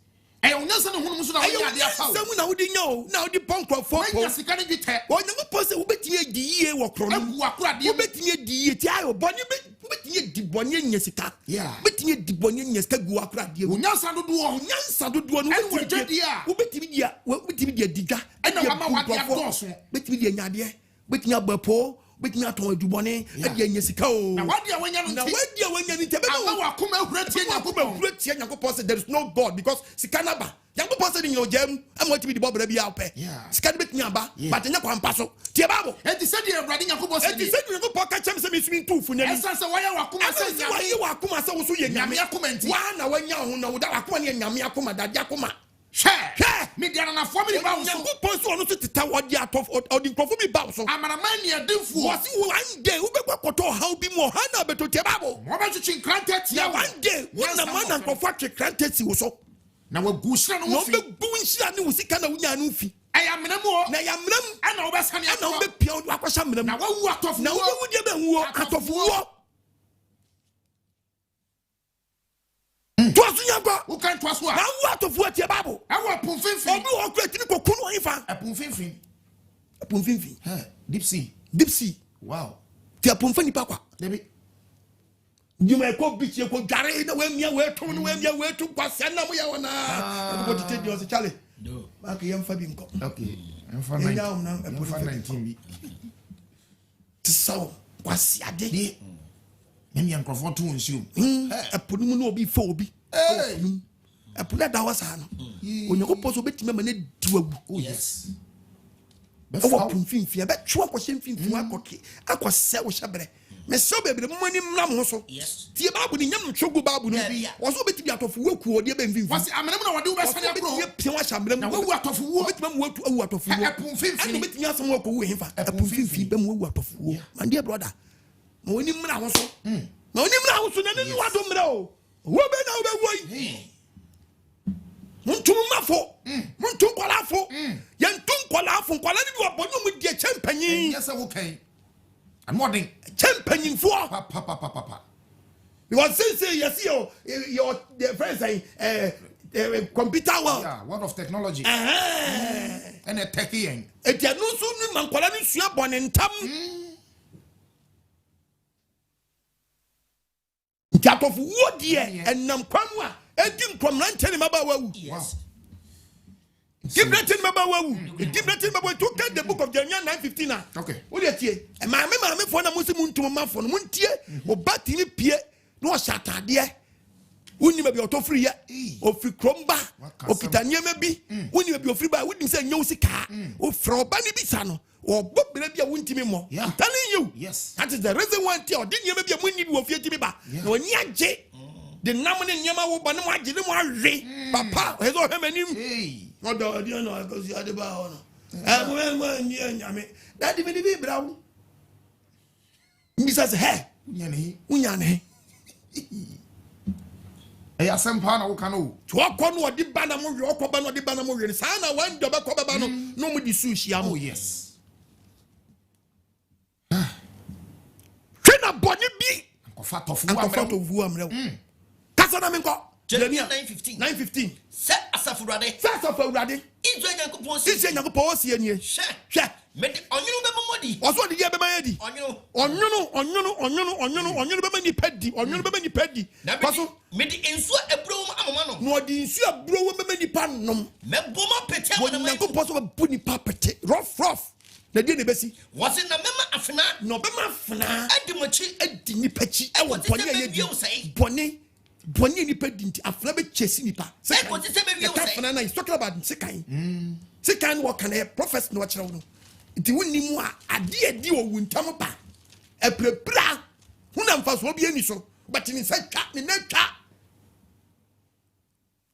I don't know someone who didn't know. Now the bunk of four. Yes, you can't get or no person who bet me the year walk from you bet me the year, but you bet me the Bonian Yesica. Yeah, bet me the Bonian Yeska Guacra. You Nansa do one who bet me the digger. I know what I have bet me the Nadia, bet me a Bapo. But not all do one, and Yesica. Now, what do you when you there is no God because Sikanaba. Young person in your gem, I'm going to be the Bob Rabbi Alpe. Scan bit Nyamba, but in your Pampaso. Tiababo, and the city of Radin Yakubo said, the second pocket champs between two for Nelson. Why you are Kuma so Yamia comment? One, when you know that Aquanian Yamia Kuma, that Yakuma. Share. me dia na fo me ba wo so Nyankopɔn so ono so teta wodi atof odi nkrofo bi ba wo so amanaman ne adinfo wasi one day wo be kwakoto how bi mo ha na betote babo mo ba twetwe krante tia one day wona man na nkrofo atwe krante ti wo so na wagu hira no no fi be bu nhira ne wo sika na wunya no fi ayamenamo na yamram ana wo besane ana wo be pia wo akwasha mram na wawu Atofowuo na wo wu de be huo Atofowuo Twasu nyagba wo kan twaso a na wo Atofowuo tie babo e wo ponfimfin obi wo kweti ni kokunu wo ifa ponfimfin deep sea wow ti aponfa nipa kwa debi Juma ko bichi ko dware na wamia wetum na wamia wetum kwase na mo ya wona ko tete di o se chale no ba ke yamfa bi nko okay emfa 19 bi tsawo kwase ade ni nyam yankrofo to nsuo eponu mu na obi fa obi eponu da wasa no onyakopo so betima ma na diwagu oh yes ewo punfinfin e be twa ko hemfinfin akoke akose wo hyebre me so bebre mo ni mram ho so yes tie babu ni nyam twogu babu no wo so betimi Atofowuo ku odi e be mfinfin wasi amenam na wode wo besane abro ye pia wa hyamram na wawu Atofowuo betimi mu atu awu Atofowuo ponfimfin betimi asem wo ko wo hefa ponfinfin be mu awu Atofowuo my dear brother ma woni mra ho so na woni mra ho so na ni wado mra o wo be na wo be woi Muntum mafo muntum kwalafo yentum kwalafo kwala ni bi obonu mu die champanyin yes wo kan amodin champanyin fo papa you want say yes your the friends say computer world yeah world of technology and a techie en etia no so ni man kwala ni sua bone ntam Atofowuo die enam kwamu a edim komrante ni maba wawu yes Gibraltar maba wawu Gibraltar maba to get the book of Jeremiah 9:15 na okay wo de tie maame fo na mo se muntum mafo no muntie obati ni pie no o shatade woni ma bi otofri ye ofi kromba okitanie ma bi woni ma bi ofri ba woni se nyew sika o froba ni bi sa no o bobere bi a wontimi mo telling you yes that is the reason why tie o de nyema bi a monni bi wo fie timi ba na oni age the namne nyema wo ba ne mo age ne mo awe papa hezo hemanim odo odi no akosi ade ba ho no mo nyame that me bi brawo Mrs. Hey unyane e asempa na wo kan o to akọ no odi ba na mo hwe okọ ba no odi ba na mo hwe sa na wan do ba kọ ba no no mo di su hia mo yes twena boni bi kofa Atofowuo amre kasa na me nko Jeremiah 9:15 se asafurade Israel Nyankopɔn si anie hwɛ mede onyunu be momodi oso de be ma yedi onyunu be ma ni padi paso mede ensu abro amama no no odi nsu abro wo be ma ni pa nom meboma pete amana Nyankopɔn so bu ni pa pete rough na die ne besi wase na mema afena no be ma afena adimochi adi ni pachi e wo boni ayedi boni ni pedi nti afena be chesi ni pa se ko se be wi o say afena na is talking about sekan wo kan e prophet no kire wo no nti wonni mu a ade adi o wuntam pa eprepra huna mfa so obi ani so but ni se twa ni na twa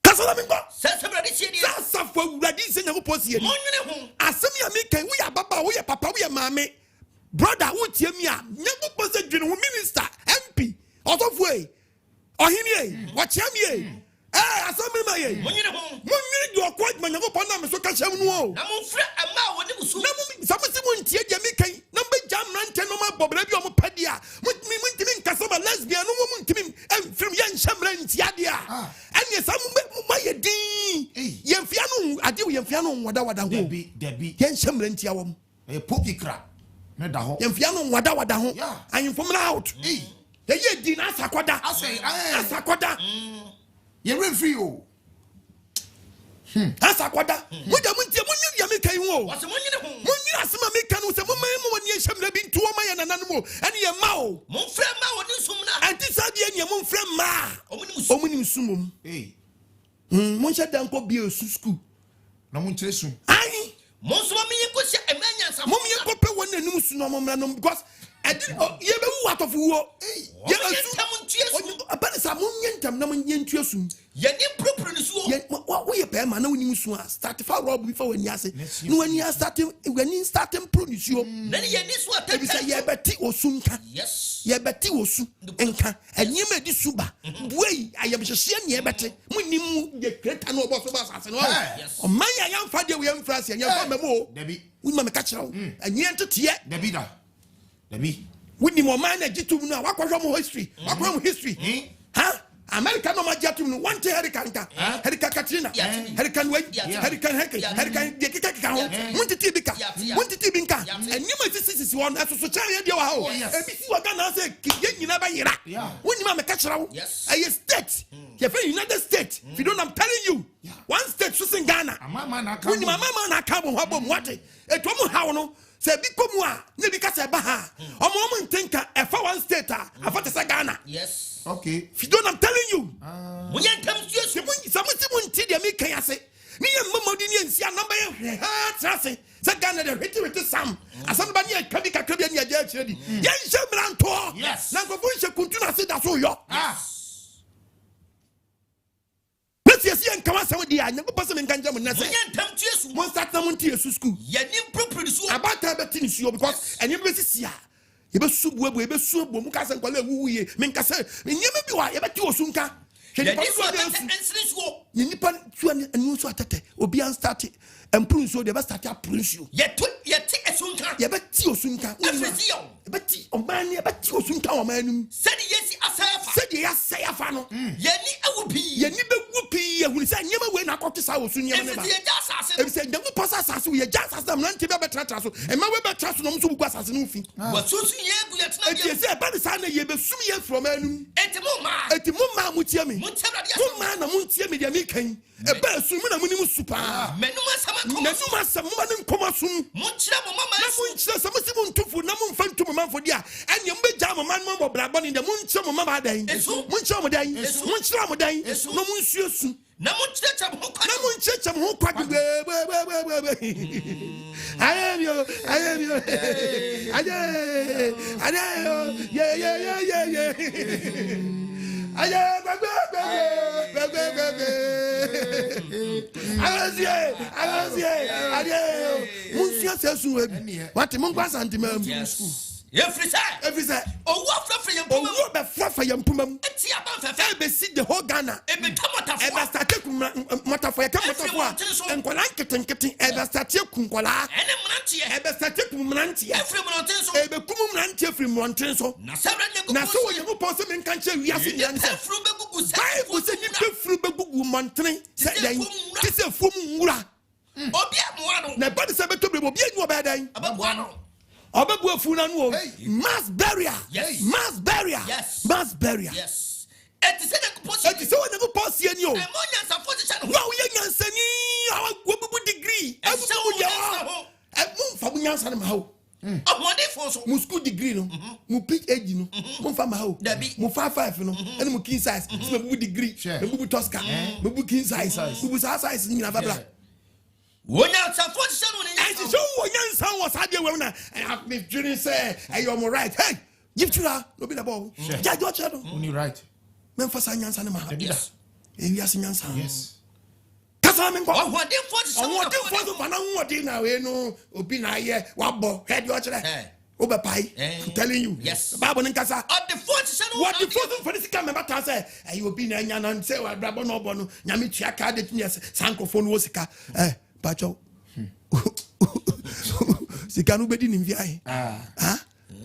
kasala mi ko se brade sie die sa fo wurade se Nyankopɔn sie ni monyene ho asem ya mi kan wo ya baba wo ya papa wo ya maame brother wo tie mi a Nyankopɔn se dwene wo minister MP Atofowuo ohini wachia mi asemi ma ye monyine do ko adma Nyankopɔn na me so ka hyam no o na momfra ama woni musu na samsi mo ntie dia mi kan na be jam nante no ma bobra bi o mo padi a muntimi nkasa ba lesbian no mo muntimi emfrim ye nhyamra ntia dia anye sam ma ye din ye mfia no ade ye mfia no wada ho debi ye nhyamra ntia wo pokikra me da ho ye mfia no wada ho anyfom na out ye din asakoda asakoda ye referee o asakoda moja muntie munyi ya mekan wo wase monyene ho munyi asema mekan wo se mo ma woni ehwamra bi nto ma ye nananu mo ene ye ma o momfra ma woni sumna anti sabe ene mo mfra ma omuni sumum mon sha dan ko bi esu school na mon kire su ai mon so ma ye ko sha emanya sa mo ye ko pe won nanum su no mo mra no because ye be wu Atofowuo ye asu abani nsa mo nyentam na mo nyentua sum yɛni propro ni so wo ye pe ma na woni musu a start fa rob bi fa wani ase no wani starting pro ni suo na yɛni so e bi say ye beti osu nka yes ye beti osu nka anyima di suba buei ayebhyehyɛ ne ye beti munim ye kreta no obo so ba asase no o man ya yamfa de we yamfra se yamfa memo Dabi woni ma me ka kyerɛw anyia ntete Dabi da Dabi woni mo man na gitum no akɔhwɛ mo history akɔhwɛ mo history ha America no majatum no one day Hurricane Katrina Hurricane Wade Hurricane Henry Hurricane Dekika Muntiti Bika Muntiti Binka and you might see one as a channel dia wa ebisi wa Ghana say kiye nyina ba yira woni ma me ka kyerɛw a state you feel United States if you don't I'm telling you one state so in Ghana woni mama na ka bo habo mwate eto mu hawo no say bi komu a ne bi ka say ba ha omo ntenka e fa one state a afa te say Ghana yes okay if you don't I'm telling you munyantam susu samuti de me kan ase me yam mamodi ne nsia number ye ha trase say Ghana de hiti sam asan ba ne ka bi kakra bi ne agya akire di ye nhyɛ mranto na nkofo nhyɛ kuntu na se da so yo yes yen kama sam di anya ko pese me nkanja mo na se munyantam susu mo start na mo ntie su school yɛni propro ni so abata beti ni suo because enye be sisi a yebe su buebu yebe su bo mu ka se nkwala wuye me nka se nyeme bi wa yebe ti osu nka yɛni so ensiri so ni nipa su anu so atete obi an start improve so de be start approve so yɛti esu nka yebe ti osu nka afrisi yo yebe ti omani yebe ti osu nka o manum sɛde yɛsi asafa sɛde yɛsɛ afa no yɛni awupi yɛni be wupi ehunu sɛ nyema we na akɔte sa osu nyema ne ba ebi sɛ nyamu pasa asase we ja asase na nti be betratra so e ma we betra so no so bugu asase no fi wasusu yegu yɛtena eti sɛ ba de sa na yebe sum yɛ from anum eti mo ma mu tie me mo ma na mu tie me de me kan e ba sum na mu ni mu supa menuma sama mo ma ne nkoma sum mo kyerɛ mo mama na mo nkyerɛ sɛ mo si mo ntufu na mo mfa ntumu manfo dia ɛnyɛ mo be ja mo man mo brabɔ ni de mo nkyerɛ mo mama dan mo nkyerɛ mo dan mo nkyerɛ mo dan no mo nsuo su na mo kyerɛ mo kwa na mo nkyerɛ mo kwa be I am yo Monsieur Sessu, what among us and every say, oh, what for your pumum, see the whole Ghana, ever started Matafoya, and Kolanketin, ever started Kunkola, ever started Munanti, ever Kumunanti from Montenso. Now, so you post them in country, we are seeing I was a little fruit Montane, said they, this is a Fumura. Na body sabe to be no bad day. Obabu funanu mass barrier. Yes. Mass barrier. Yes. Mass barrier. Yes. Eti se wona go post ye ni o. Mo nyansa fo teacher no. Wa wo nyansa ni awu degree. Awu ya. Mo fa nyansa na ma ho. Omode fo so. Mo school degree no. Mo PhD no. Mo fa ma ho. Mo 5 no. Ene mo king size. So mo degree. Me bu Tosca. Me bu king size. Me bu size ni na babla. Wonya safo teacher no ni. I so wonya nsan was ade we na. I have me dreaming say you are right. Hey, give to her. No be the ball. Ja do cha no. You right. Men fa sa nyansa na ma. Yes. Ewi as nyansa. Yes. Kasa men ko. Wode fo teacher. Wode fo so fa na wode na we no obi na ye wabo. Head you chere. Obe pai. I'm telling you. Yes. Bible nkasa. The fo teacher no. What the fo for this come matter say you obi na nya na say wa brabo no obo no. Nyame tua ka de tumi sankofo no sika. Pacho. Sika no bedi nim viai.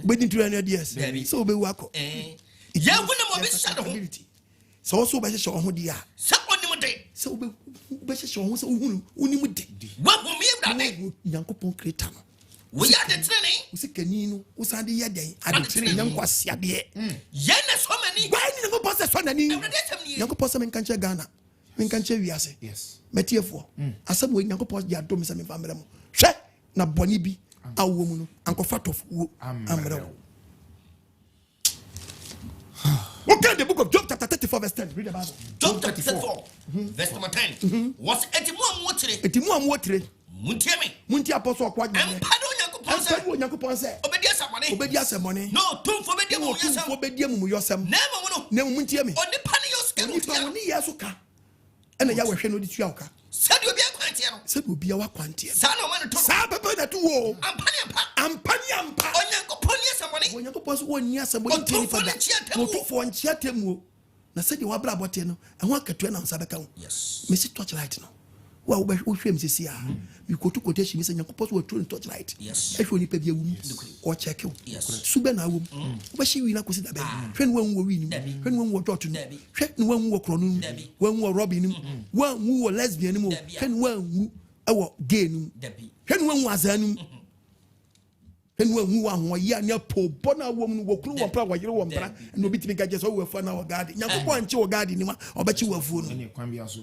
Bedi 200 years. So be wako. Ya wona mo be shado ho. So also be shado ho dia. Sa onim de. So be shado ho so uhunu unim de. Wa ho me bra de. Yankopon creator no. We ya de trene. Usikani no usande ye den ade trene nyankwase de. Ye na so mani. Why ni go post so nani? Yankopon se men kanche Ghana. Men kanche wiase. Yes. Metiefo. Asem we Yankopon dia dom se men famere mo. Hwe na boni bi awo mu no ankofa Atofowuo amre wo. Okay, the book of Job chapter 34 verse 10. Read the Bible. Job chapter 34 verse number 10. Was etimu amwotire. Etimu amwotire. Muntie me. Muntie apostle kwa Empado Nyankopon. say. Nyankopɔn say. Obedience money. Obedience money. No, too for obedience mo yasam. For obedience mo yasam. Never no. Ntie me. Oni pani yo skenu. Oni yeso ka. Ena ya wehwe no di tua ka. Said you be a quantia no. Said obi a wa quantia. Sa no man to. Sa baba na to wo. Ampani ampa. Onyankopɔn yasam money. Onyankopɔn so woni asam money tiri fada. No to for nchia temu. Na said you wa bra bote no. Ehwa katua na nsa beka wo. Yes. Me si torch light no. Wa wo hwem sisi a. Me kotu quotation me say Nyankopɔn so wa torch light. Yes. Ehwe oni pa bia wu. O check wo. Yes. Sube na wo. Wo ba shi wi na kosi da be. Hwe no wan wo wi ni. Hwe no wan wo torch no. Hwe no wan wo kro no. Wan wo robin ni. Wan wo lesbian ni mo. Hwe no wan wo ewo gay ni. Hwe no wan wo azan ni. Hwe no wan wo ahwo ya ne po bona wo mu wo kru wo pra wo yire wo mbra na obi timi ga je so wo afa na wo gadi. Nyankopɔn anche wo gadi ni ma obachi wo afuo no. Ne kwan bia so.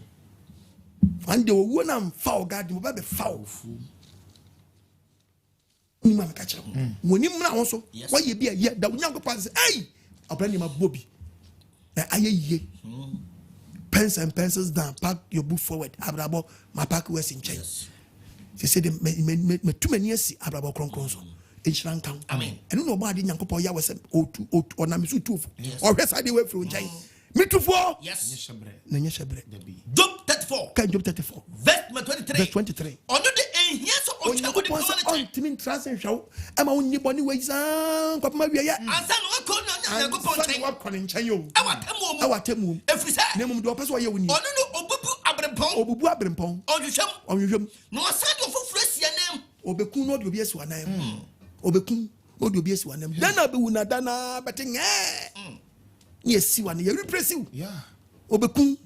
And the one I'm foul God, you be foul. You man catch him. When you also, why you be a year that young pass, hey, I'll bring him a bobby. I ye pens and pencils down, pack your book forward. Abrabo, my pack was in chains. They said, me too many years, Abrabo Cronconso. In Sri Lanka. Amen. And nobody, Uncle Poya was or Namisu too, or rest I went through chains. Me too for yes. Nanyashabre. Job 34. Can Job 34. Verse 23. Verse 23. On the yes on the Timin Transit show. I'm only bonny ways. Papa Maria. And son, what calling Chayo? Our Temu. If we say, Name do pass why you win. Oh, no, Abrempong, Obu Abrempong. or you shall, or you no, I said you for fresh your name. Obekun not be as one name. Obekun, what will be as one name. Then I'll be una dana, but yes, see one, you repress you. Yeah. Obekun.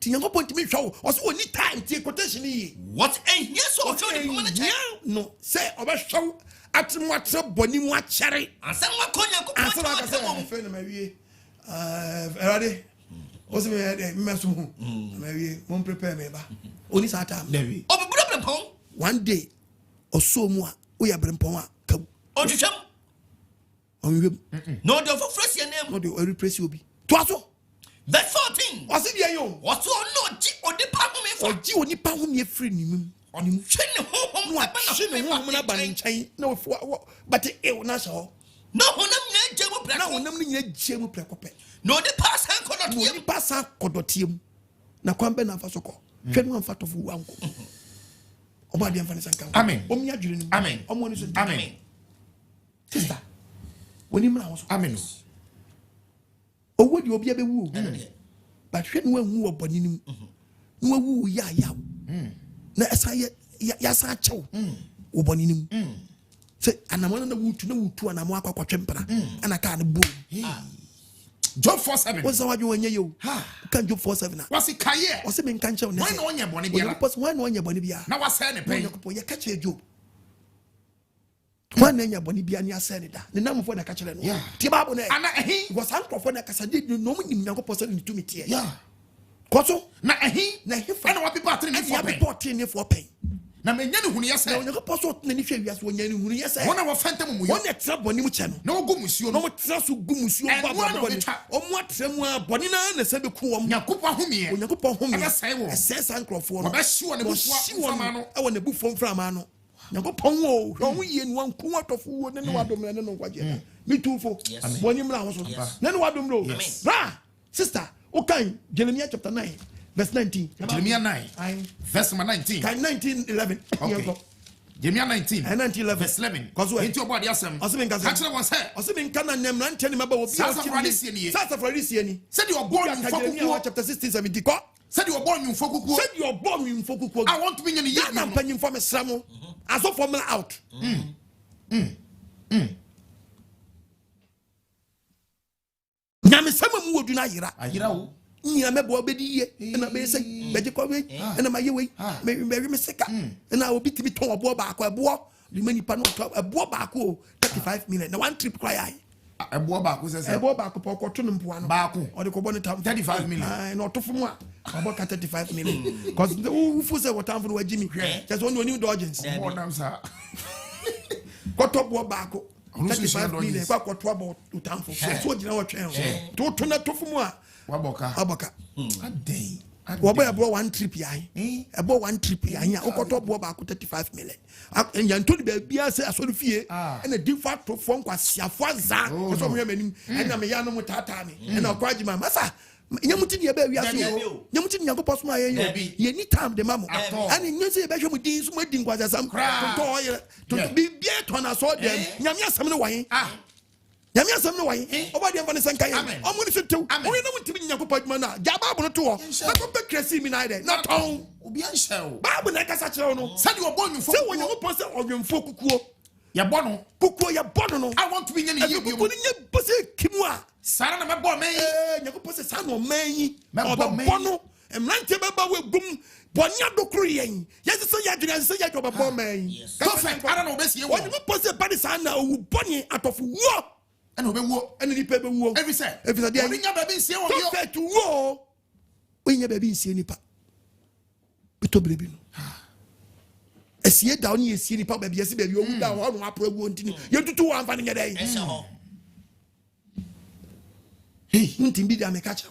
Tinyankopɔn timi show. Also only time take quotation yi. What a yes or no. Say oba show atmwatre boni mu achere. Ansa wa konya ko ansa wa kase fe na mawie. Erade. Osi me meso hu. Mawie, mon prepare me ba. Oni sa time. David. Obebura brempon. One day oso mu a oya brempon a ka. Odwetwam. No, the fresh your name. No, the repress you be. Twaso. Verse 14. What's it here, yo? What's all no G or the Pahu or G or Nipa me free him? On him, no, but it not so. No, no, the pass hand pass out Codotium. Na kwambe na fasoko. Fenu an fat of wanko. Oba di amfani sanka. Amen. Omi adwene. Amen. Omo ni so. Amen. Sister. Woni mra wo. Amen. Owo di obi abewu. But hwe no anwu oboni nim. No awu ya na esa ya sa chew. Oboni nim. Say anamona na wutu anamo akwakwa mpra. Ana ka na bo. Job 4:7. What's what you wenye yo? Can Job 4:7. What's it kaye? O se me nka nche o na. Why no onye boni bia? Why no onye boni bia? Na wasa ne pen. Ya ka che Job. Why no onye boni bia ni ase ne da. Ne namfo na ka kire no. Ti Bible na. Ana ehi. Was ankofo na kasa di no mu nim Nyankopɔ se ni tumi tie. Yeah. Koso na ehi. Na ehi fa. Ana wa people atene ne for pen. Ya people atene ne for pen. Na me nya ne hunu yese. Na Nyankopɔ so na ni hwe wiase wo nya ne hunu yese. Wona wo fanta mu yo. Wona tra boni mu che no. Na wo gu musuo no. Na wo tra so gu musuo ba boni. Omo atra mu a boni na se be ku om. Nyankopɔ homie. Nyankopɔ homie. Ana sai wo. Ese san krofo no. Ba hye wona bufu fama no. E wona bufu fama no. Nyankopɔ wo. Wo yie no anku Atofowuo ne no wadom ne no nkwaje. Me tufo. Boni mra ho so. Ne no wadom ro. Bra. Sister, okay, Jeremiah chapter 9. Verse 19. Jeremiah 9. Verse 19. 19:11. Okay. Jeremiah 19. 19:11. Verse 11. Into about the assembly. Catch one say. Osimi nka na nemra nteni maba obi. Sasa Farisi ni. Said you are born in Jeremiah chapter 16:70. Ko. Said you are born in Fokukuo. Said you are born in Fokukuo. I want to be in the year. Na panyin for me sramo. Aso formula out. Nyame sama mu odu na yira. Ayira wo. Nya mebo obedi ye na be say beje ko we na maye we me seka na obi tibi ton obo ba ko ebo the many pa no ebo ba ko 35 million na one trip cry ai ebo ba ko se ebo ba ko poko to no mpoa no ba ko o de ko boni tam 35 million na otofo mu a abo ka 35 million cause who fu say what time for wajimi just one new dodgers more nam sa ko to bo ba ko 35 million ko to about utamfo so jina wo twen to na tofo mu a Waboka. Aboka. Adey. Waba bro one trip yae. Abo one trip yae. Okoto bo ba 35 million. And Yantoni baby say asori fie and a different perform kwa siafaza. So me manim and na me ya no mutata me. And AGYEMANG masa nyamuti ne ba wiase o. Nyamuti nyankopɔ so aye ye ni time de mamo. And nyese be hwe mu din so madin kwasasam. To bibia to na so dem. Nyame asam ne wan. Yami asem no why obadi amfa ne sanka ye omo ne setew omo na mutimi nyankopɔ adwuma na ja baabu no to ho na ko be kresi mi na ide na ton obi anhyew baabu na kasa kyerɛ no sɛ de obonwufo sɛ wonyankopɔ sɛ odwemfo kukuo ya bono kukuo ya bono no I want to be nyane ye bi kukuo nye pose kimu a sara na mebɔ man yi nyankopɔ sɛ sa no man yi mebɔ bono emrante beba we gum bonya dokuru yen yesi sɛ ya dwene sɛ ya dwobɔ man yi perfect ara na obesie wo wonyankopɔ sɛ badi sa na owu bɔne Atofowuo and obewo and the paper wo every say every day oninya baby nsie wo yo perfect wo onya baby nsie nipa beto brebi no esie da oni esie nipa baby ese baby owu da ho no apro wo ntini ye tutu wo amfa ne nyedai ese ho hey ntimbi da me ka cha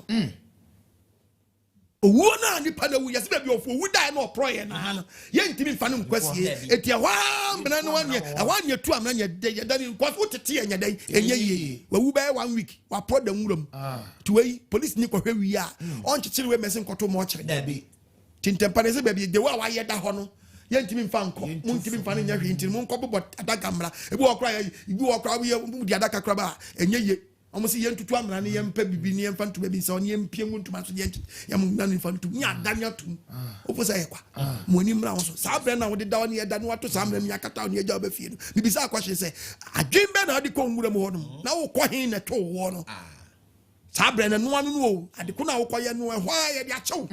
owu na nipa na wu yesi baby ofo owu da na opro ye na no ye ntimi mfa ne nkwasie etia wa mbena no anye tu amna nye de dani nkwaso tete ye nyedai enye ye wu ba 1 week wa pro da nwuram tuwei police ni kohwe wi a on chichiri we mesen koto mo chire da bi tintempa ne se baby de wa ye da ho no ye ntimi mfa nko mu ntimi mfa ne nya hwe ntimi mu nko bobo adaga mra ebi wo kra we di adaga kra ba enye ye almost yen tutu amra ne yempa bibi ne yemfa ntu baby se on yempie ntuma so ye yam na ne fa ntu nya adanya tum opo sa ye kwa mo ni mra wo so sa bre na wo de da wo ne da ne wato sa mra nya kata wo ne ja ba fie no bibi sa akwa hye se adwembe na ade ko nwura mu ho no na wo kɔ hin na to wo no sabre na no anu no ade ko na wo kɔ ye no hwa ye de achew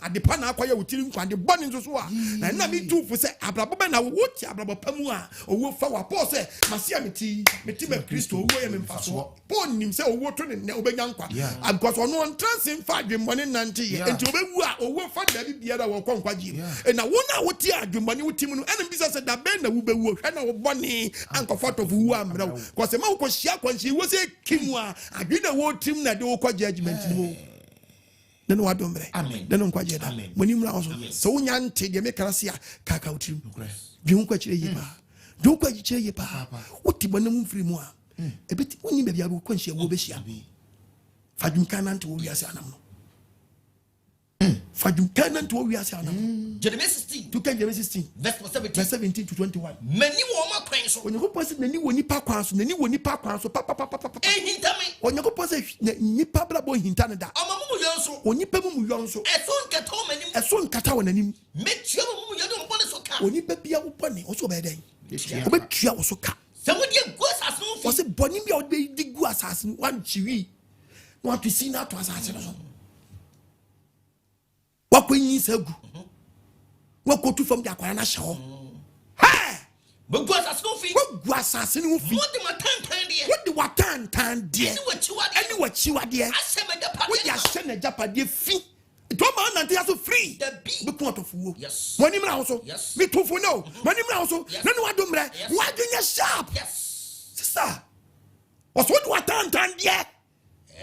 ade pa na akɔ ye wotiri nkwa de bɔ ne nso so a na mi tu fu se abrabo be na wo ti abrabo pamu a owo fa wa Paul se masia meti be Kristo owo ye me mfa so Paul nim se owo to ne obenya nkwa because ono ntrasin fa adwemmɔne nante ye enti obewu a owo fa da bi biara wo kɔ nkwa ji na wo na wo ti adwemmɔne wo tim no ɛna bisa se da be na wo bewu hwɛ na wo bɔne ankɔfa Atofowuo amra wo because ma wo kɔ hia kwanhyi wo se kimu a adwena wo tim na de okwa judgment no neno wadombre neno nkwa jeda moni mra oso so wonya nte de me karase a kaka utirim dwun kwa kire yipa dwun kwa kire yipa wotibana mu mfiri mu a ebiti wonyi bia bia ko nhia wo behia fadwun kana nte wo wiase anam no fadwun kana nte wo wiase anam Genesis 16 to Genesis 16 verse 17 to 21 mani wo ma kwan so onye ko pose nani woni pa kwan so nani woni pa kwan so pa ehintame onye ko pose nipa brabo hinta ne da amamu yo so onipa mu yo nso eso nkata wo nanim metua mu yo do mbone so ka onipa bia wo bone wo so be den obetua wo so ka se wo de gu asase no wo se bone bia wo de gu asase no wan chiwi no atisi na to asase no so wa kwenyi sagu wa kotu fam de akwara na hye ho ha bo gu asase no fi wo gu asase no fi wo de matantan de wo de watantan de ani wa chiwade asema da pa wo ya hye na japade fi to ma na ntia so free be ko Atofowuo moni mra ho so me tofo no moni mra ho so na no wadomre wadwenya sharp sister was what watantan de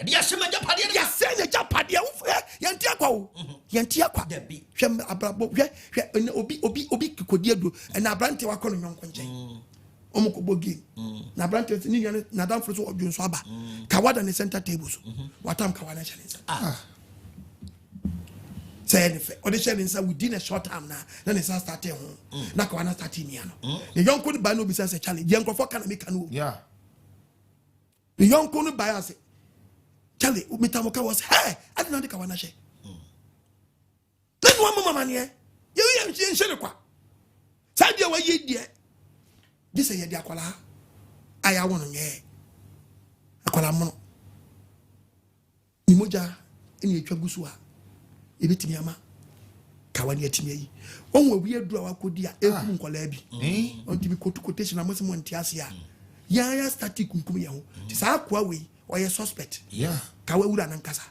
dia asema japade ya senya japade wo frɛ yantia kwa wo yantia kwa hwem abrabo hwe obi kikodi adu na abrante wa kono nyonko nkyɛn omuko bogi na abrante ni nyane na dan fro so odwun so aba kawada ne center table so watam kawana challenge say ne fe odi challenge within a short time na ne start ho na kawana start ni ano ne yonko ni ba no bi say challenge yankofo kana me kanu yeah ne yonko ni ba ya say Charlie, umitamoka was hey, I didn't know the kawanashe. Then one mama near you am she kwa. Sadia wa ye die. This a ye dia kwala. Aya wono nye. Akwala mono. Ni moja eni etwa gusu a. Ebetimi ama. Kawani etimi yi. Onwo wi adura wa kodi a eku nkola bi. Onti bi kotu quotation amose mo ntiase a. Ya static kunkum ye ho. Ti sa akwa we or a suspect. Yeah. Kawe ura nankasa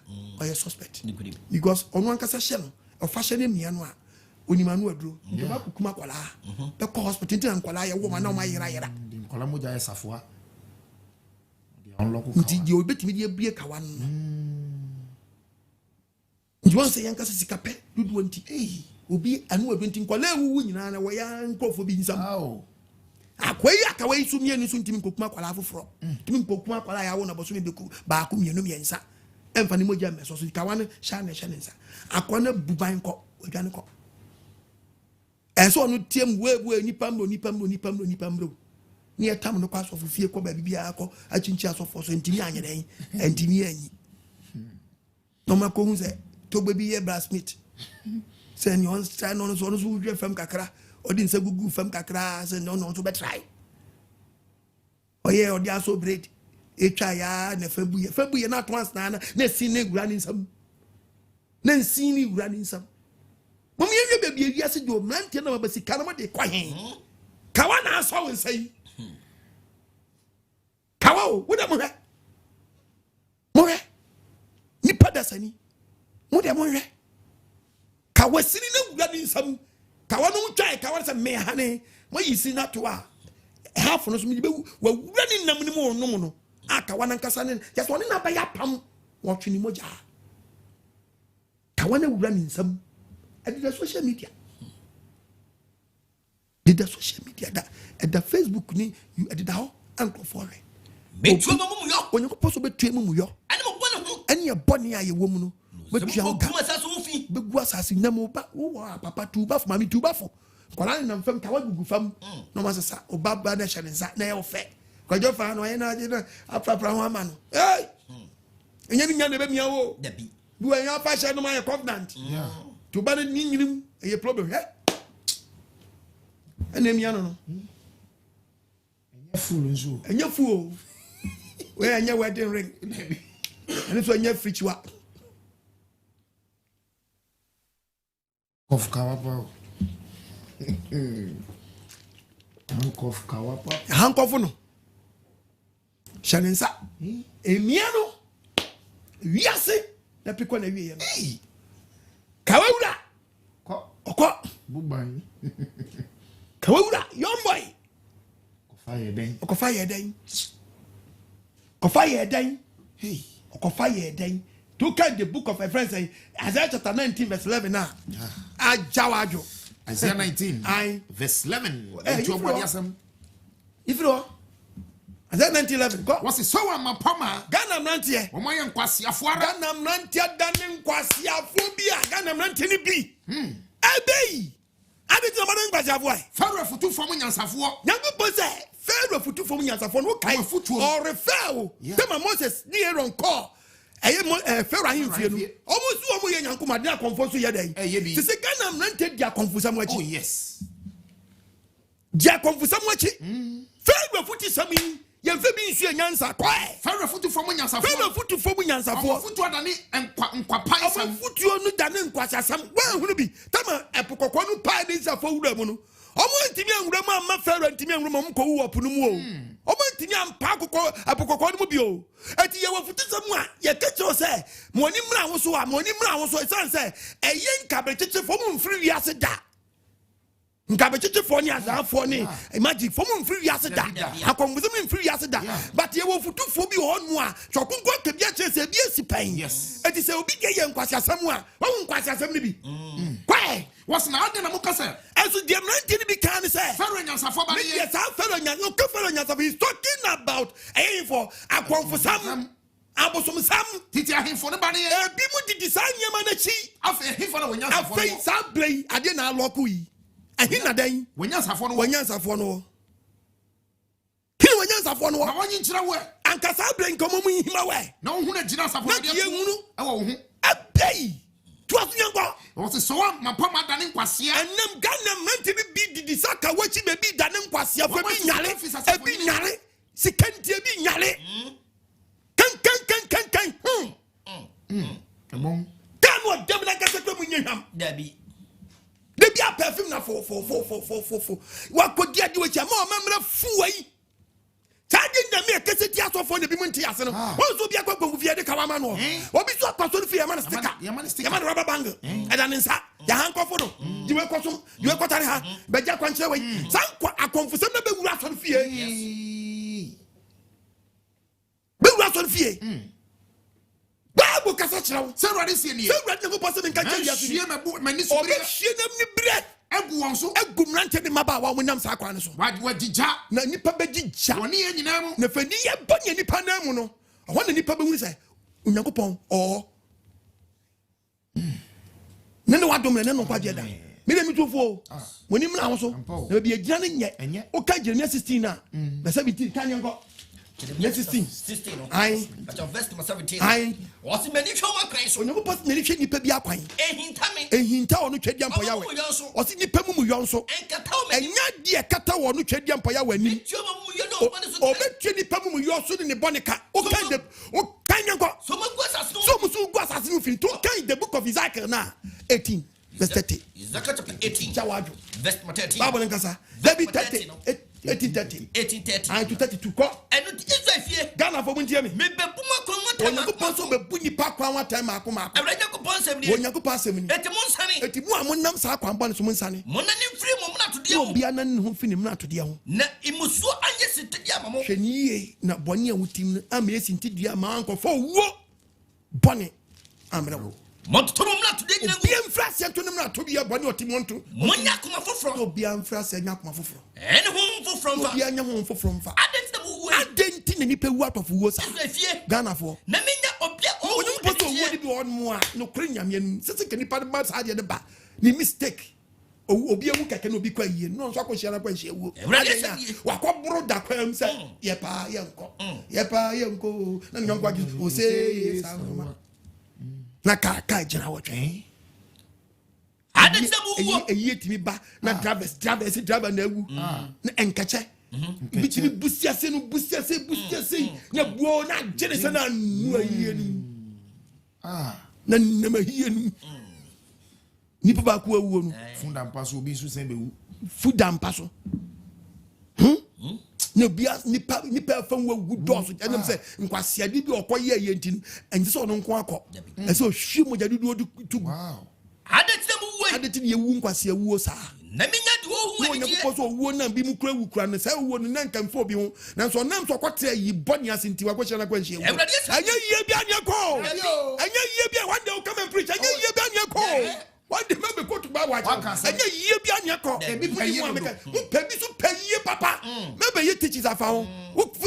or a suspect. Because on one kasa shell or fashion him yanwa. Unimanu adro. Njoba kukuma kwala. Beko hospital and kwala ya woman na ma yira yira. Nkola moja ya safua. Di unlock. Nti di obetimi di ebie kawan. Nti nti won say yanka sika pe dudu anti obi anu adunti nkwala ewu nyina na wo ya nkofo bi nsam akwai akawai su mienu su ntimi kokuma kwala afoforo ntimi kokuma kwala ya wo na boso me beku ba ko mienu miensa emfa ni moja meso so kawane sha ne nsa akwana buban ko odwane ko eso onu tiem webu nipa mro ni etam no kwaso fofie ko ba bibia ko achinchi asofo so ntimi anyeden ntimi anyi no mako hu se to baby ye Brasmith se ni on try no so hwe fam kakra odi nsa gugu fam kakra se no so be try oye odi aso bread etwa ya na fabuye na twans na si ne gura ni nsam na nsi ni gura ni nsam mom ye baby awiase do mante na ba sika na de kwa hen kawa na aso nsai kawa wo da mo hwe nipa dasani mo de mo hwe kawa sini na gura ni nsam kawa no twa kawa se me hane mo yisi na to a half no so mi be wa wura ni nam ni mo no akawa na nkasa ne just one na ba ya pam wo twini moja kawa na wura ni nsam adida social media da Facebook ni adida ho anko for re betu mo mu yo onye ko poso betu mu yo ani mo bone ho ani e bone aye wo mu no betu ho kuma sa so fi begu asasi na mo ba wo papa tu ba fo mami tu ba fo kwala ni na fam kawa gugu fam no ma sasa o baba na hye nsa na ye ofe kwajo fa no ye na age na afrafra ho ama no hey enye ni nya na be mia wo dabi du en afa hye no ma ye covenant tu ba ni nyirim e problem he ene mia no enye full we enye wedding ring ene so enye frichwa of kawapa of kawapa hankofu no shanensa emia no wiase na piko na wiye no kawawura oko buban kawawura young boy Okofire den hey okofire den to can the book of my friends say Isaiah chapter 19 verse 11 now ajawajo Isaiah 19 verse 11 if you Isaiah 19:11 go what's so am pama Ghana mrantie o moyen kwasiafo ara Ghana mrantie danen kwasiafo bi a Ghana mrantie ni bi ebei abiti na madan kwasiafo ai Pharaoh futu fom nyansafo nyankopɔ sɛ Pharaoh futu fom nyansafo no kai or refer tema Moses ni Aaron call Pharaoh ahimfie no almost omo ye nyankomade akonfo so ye den se se Ghana mrantie dia konfusa mo achi oh yes dia konfusa mo achi Pharaoh futu sami ye mfe bi nsu nyansa kwa Pharaoh futu fom nyansafo Pharaoh futu fom nyansafo futu adani nkwapan sam futu onu dane nkwasasam wa hunu bi tama epokokɔ no pa ni nsafo wura mu no omo ntimi anwura mu amma Pharaoh ntimi anwura mu ko wu opu no mu o omo ntimi ampa apokokɔ no mu bi o eti ye wo futu sam a ye kecho se mo ni mra wo so esan se eye nkabecheche fo mu mfiri wiase da nkabecheche fo ni azafo ni imagine fo mu mfiri wiase da akonfuzo mu mfiri wiase da but ye wo futu fo bi ho no a chokunko kebia chese bi esipan eti se obi ge ye nkwasiasam a wo nkwasiasam ni bi kwai what's na ade na mukasa esu de mranti ni bi kan se Pharaoh nyansafo ba ye yes Pharaoh nyansafo he's talking about for akonfusam abosom sam titi ahimfo ne ba ne ebi mu didi sa nyema na chi afa ahimfo na wonyansafo afa sa blei ade na aloku yi ahin na dan wonyansafo no kini wonyansafo no na wonyi nkyira we ankasa blei nkomo mu hima we na wo hu na gyina safo na ye hunu e wo hu abei tu asu nyango what's so am pama dane nkwasia enem Ghana mranti bi didi saka wachi bebi dane nkwasia fo bi nyare sikantie bi nyare kan emon dan wo dem na kasa to mu nyam dabi debi a perfume na fo wa ko dia di we cha ma mamra fuwai tadi na me kese ti asofo ne bi mu nti ase no won so bi akwa fie de kawama no obi so akwaso no fie ma na sticker ya ma rubber band eda ne nsa ya hankofo no di we kosom di we kotare ha be ja kwanche we san akonfusam na be wura so fie be wura so fie ba Bible kasa chirawo. Say what is here. Say what you pass me kan chiri asu. Shie me bu mani so. Obi hie nam ni bre. Egu won so. Egu mrante ni maba wa wonam sa akwa ne so. Wa jija. Na nipa be jija. Woni ye nyina mu. Na fani ye banya nipa na mu no. Ho na nipa be hu say Onyankopon nene wa dom ne no kwa jeda. Me dem tufo. Woni mna ho so. Na be agina ne nye. O ka Jeremiah 16 na. Na 17 kan yenko. Jeremiah 16. Aye. But your verse 17. Aye. What's many choma Christ? Onyankopon ne hwe nipa bi akwan. Ehinta ono twadi ampa yawe. Osi nipa mu yonso. Enya de kata wo no twadi ampa yawe anim. Obetwe nipa mu yonso ne boneka. O kan de o kan yenko. So musu gu asase no fin to kan the book of Ezekiel na 18 verse 30. Ezekiel chapter 18. Chawaju. Verse 13. Bible nkasa. David 30. 18:30. I to 32 ko. And Israel fear. Ghana for muntie me. Me be buma kon Onyankopon so be bu nipa kwan wa time akoma. Onyankopon sem ni. Onyankopon asem ni. Eti mon sane. Eti mu amonam sa kwan bon so mun sane. Mon na ni free mo na to de ho. Obi anan ho fini mu na to de ho. Na imusu anye sitedi amamo. Hweniye na bone a wutim am yesinti dua ma ankofo wo. Bone amra wo. Monto mo na to de nyina. Obi amfrase to na to bia bone otimonto. Monya kuma foforo. Obi amfrase nya kuma foforo. Ene ho foforo mfa. Obi anya ho foforo mfa. Adenti na nipa wu Atofowuo sa. Ghana for. Na menya obi o woni poto wo di bi on mo a no kre nyame anu. Sese ke nipa ba sa de ba. Ni mistake. Obi awu keke na obi kwa yie. No so akohia na kwa hia wu. Wa kwa bro da kwa am se ye pa ye nko. Ye pa ye nko. Na nyonkwa ji o se sa ma. Na ka jina wo twen. Adenti mu wo. Eyi timi ba na driver na awu. Na enkache. Bitini busiase no busiase na buo na jene se na nu aye ni na nama hie ni nipa ba ko awu no funda mpaso obi su sen be wu funda mpaso no bia nipa fa wu doso enam se nkwasiade bi okoye aye ntin enje se ono nko akọ ese ohwie mo jade do tu wow adeti ye wu nkwase wu sa na menya de wo hu ani je ko so wu na bi mu kura wu kura ne sa wu no na nkamfo bi ho na so nam so kwatre yi boni asenti wa kwhye na kwhye wu anya yie bi anya ko anya yie bi one day come and preach anya yie bi anya ko one day maybe go to ba wa anya yie bi anya ko ebi payi mu pebi so payi papa maybe ye teachers afa ho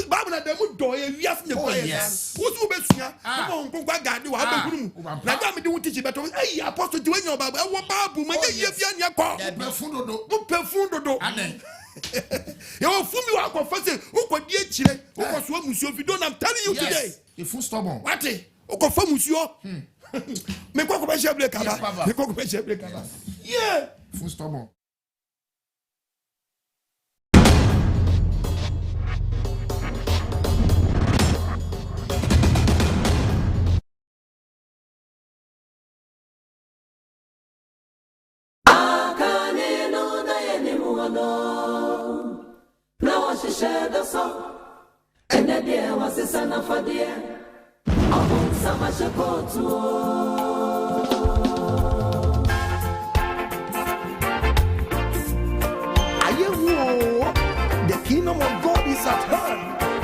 Bible na dem do ye wiase ne ko wo so be sua mo nko kwa gade wa be hunu mu na da me de wo teach beto eh apostle ti wanya Bible e wo Bible ma ye yie bi anya ko perfum dodo amen you fool me wa ko fase wo ko die chire wo ko so musuo fi don't I'm telling you today if full stubborn what wo ko fa musuo me ko be shebre kaba me ko be shebre kaba yeah full stubborn Share the song, and the dear was a son of a dear. Among some I shall go to. The kingdom of God is at hand.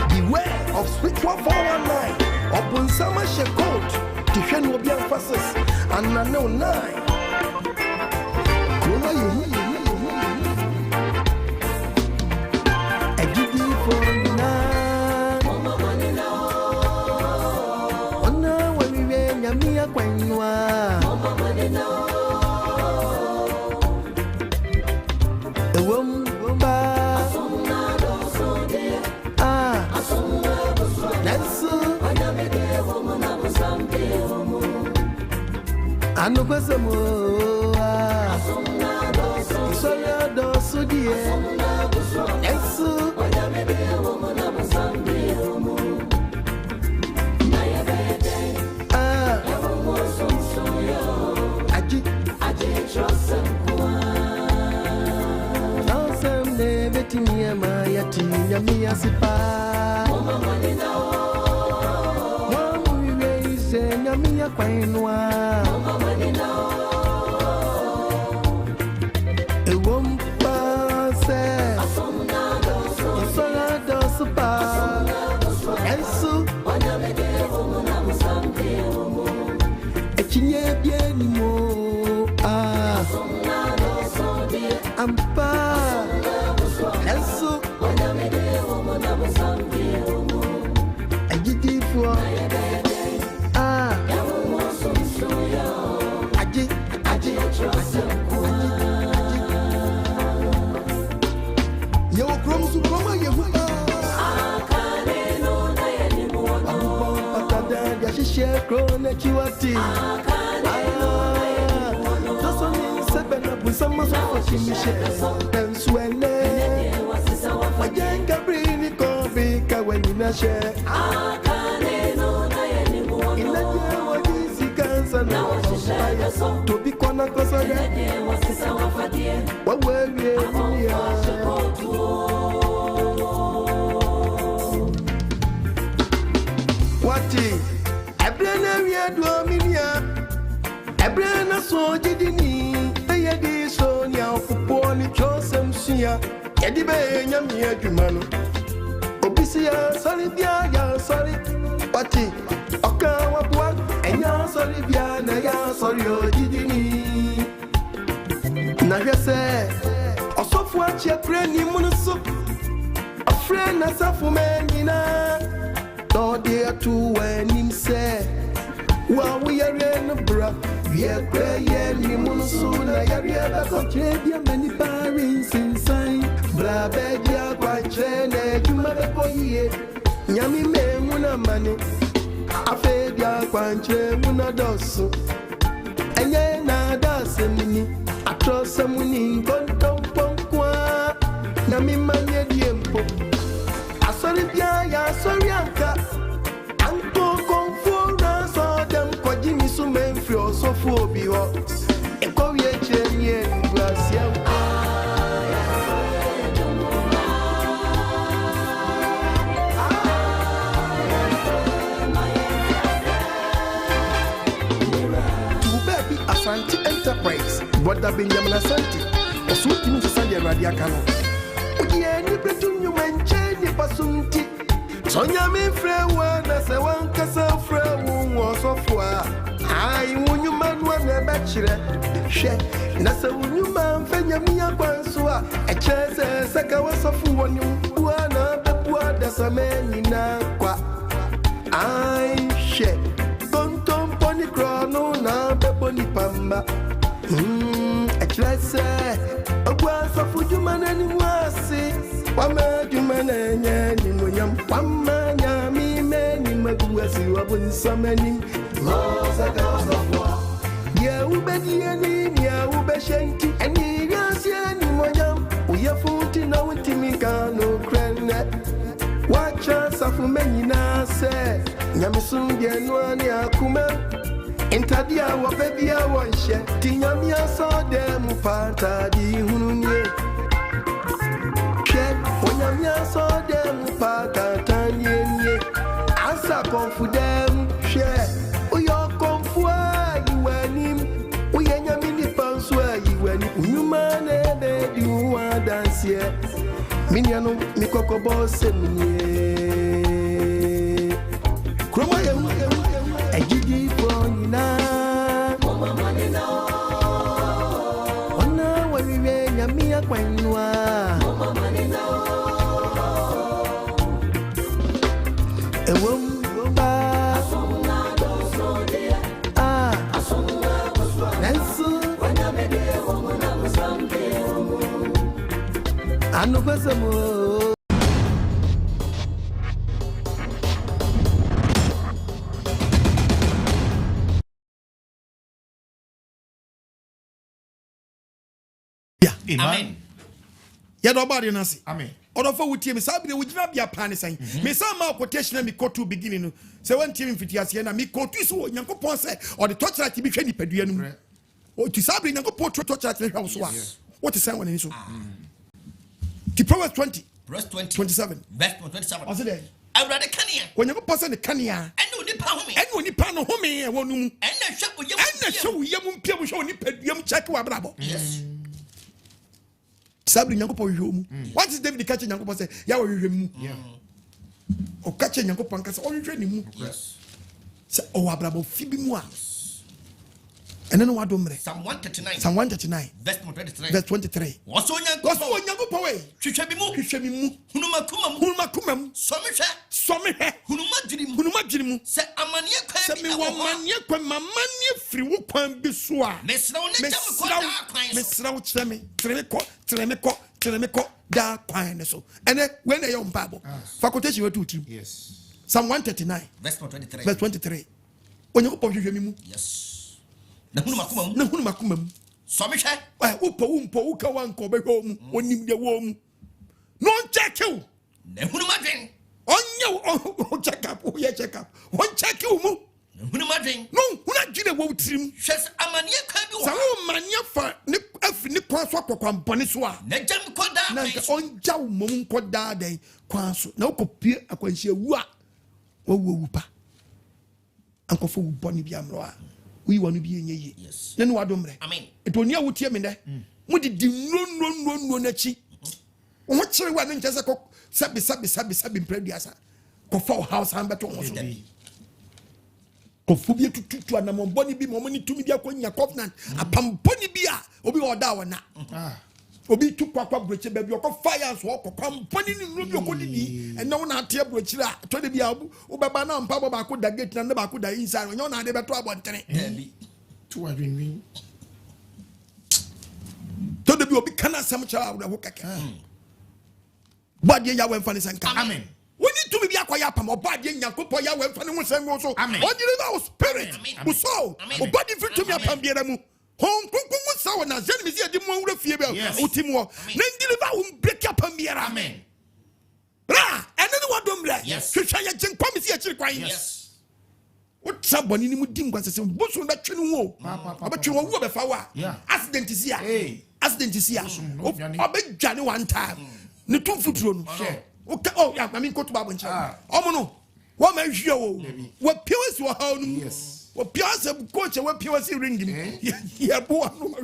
Beware of spiritual 419. Upon some I shall go to Shen will be emphasis and I know 9. Anu kwasamo Isola do sudie Yesu Mia sipa Mama manina Mama we say Nyamia kwainwa Mama manina E wom passe Asomna doso Isola doso pa Yesu Wanyamede womu na musambi womu Wati. That's on the seven with some of Michelle. Then swell. I can't bring it coffee when you share. In the year, what is the cancer now? To be connected, what were we? Wati, I blame every Dominia. I blame a soldier, they are the Sonia for Pony Joseph Sia. Eddie Bay, Yamia Jumano. Obisia, sorry, ya, sorry. Wati, Okawa, and ya, sorry, Biana, ya, sorry, Didini. Naga say, or so watch your friend in Munusu. A friend as a woman, no dear to when him say, while we are in a bra, we are praying in Munusu, I have a country, many parents inside. Bla bedia kwa chene jumaba koye nyami me muna mane afedia kwa chene muna dosu enye na dase mini atrosa muni kontomponkwa nyami manye diempo asori bia ya asori anka anto konfora so dem kwa jimi su memfri osofu obi ho ekowie chenye ngwasia Asante Enterprise, Brother Benjamin Asante, or something to Sunday Radiacano. Udia ni Breton, you mention the Pasunti. Sonia me friend, as a one castle friend was of war. I won you man one a bachelor. She, Nasa won you man, Fenamia Quansua, a chance as a was of one you, one of the poor, that's a man in Aqua. I share. Chrono na beboni pamba. Actually say, a glass of food you man and wasi. Wama you man and yam. Wama me many maguasi wabun so many. Laws a cause of war. Ya ubedi and ya ubeshanti and yes yani moyam. We are 40 now with Timicano cranet. Watch us of many na say. Yamisun Yanuani Akuma. Intadia wa baby I want share. Tinyamia saw them panta di hunye. Check when Yamia saw them panta tanye. Answer confu them share. Uyo confu you when him. Uyanya mini panswa you when you man ebe you want dance here. Miniano mikoko boss minye. Kroma Agidi for na Mama Manina Ona wariwe nyamia kwenwa Mama Manina Ewomba Asomna doso de Asomna doso Nansu Wanyamede womuna musamke Anubasamo Amen. Ya do body na se. Amen. Odofo wutie me sabi de wugina bia pane san. Me sa ma quotation me kotu beginning no. Se wan tie me fiti ase na me kotu so Nyankopon se or the torch light bi hwe ni padua no. O ti sabi Nyankopon torch light hwe so a. What is saying when so? The Proverbs 20 verse 20 27. verse 27. Ase de. Awurade kania. When Nyankopon se ne kania. Ene onipa home. Ene onipa no home e wonu mu. Ene hwe oyam. Ene hwe oyam mpia mu hwe onipa duam check wa brabo. Yes. Sabri Nyankopon hwe mu. What is David catch Nyankopon say ya wo hwe mu? Yeah. O catch Nyankopon kasa o hwe ni mu. Yes. Say o abrabo fibi mu a. Ene no wadomre. Psalm 139. Psalm 139 verse 23. verse 23. Waso Nyankopon we. Hwehwe mi mu. Hunuma kumam. So me hwe. So me hwe. Hunuma dwiri mu. Se amane kwan Se me wa mane kwan mamane firi wo kwan bi so a. Mesra wo ne jam kwan da kwan so. Mesra wo tere me ko da kwan ne so. Ene when na your Bible. Facultation we 2. Yes. Psalm 139 verse 23. verse 23. Onyankopɔn hwehwɛ me mu. Yes. Na hunu makuma mu. Na hunu makuma mu. So me hwɛ. Upo uka wanko bɛhwɛ mu. Onim de wo mu. No check you. Na hunu madwen. Onye check up. Check up. One check you mu. Na hunu madwen. No, huna gine wo trim. Hwɛ amaniye kwa bi wo. Sa wo mania fa ne afi ne kwan so akwampane so a. Na jam koda. Na onja wo mom koda den kwan so. Na okopie akwanhia wu a. Wo wu pa. Ankofo wu boni bi amro a. Wi wonu bi enye ye. Yes. Na ne wadomre. Amen. Etonia wotie me ne. Mo di no na chi. Wo kire wa ne nkyese ko sabi mpraduasa. Ko fa house am beto wo so. Ko fubie tutu anamon boni bi mo ni tumi dia ko nya covenant. Apam boni bi a obi oda wona. Obi tu kwa broche baby ko fire so ko pam ni no bi ko didi ena wona ate broche a to de bi a wo beba na mpa ba ko da gate na ba ko da inside onyo na de beto abontene to adwin to de bi obi kana sam cha wo kaka body ya we mfa ni sanka amen woni to bi akoya pam obade nyankopɔ ya we mfa ni ho sango so amen o deliver our spirit o soul o body fit to me pam biara mu hon kunkungu sawo na zeni misi edi mo wura fie be utimo na deliver we break up am biara amen bra ene ni wadom bla yes hwehwa ya gyen kwamisi ya kiri kwan yes what saboni ni mu dim kwasese boso na twene wo abetwe wo wo be fa wa accident is here accident is here obedwane one time ne tum futuro no okay oh ya mami ko to babo ncha omo no wo ma hwie wo wo piwes wo ha no yes wo piase coach wo piwes ring him ya bo no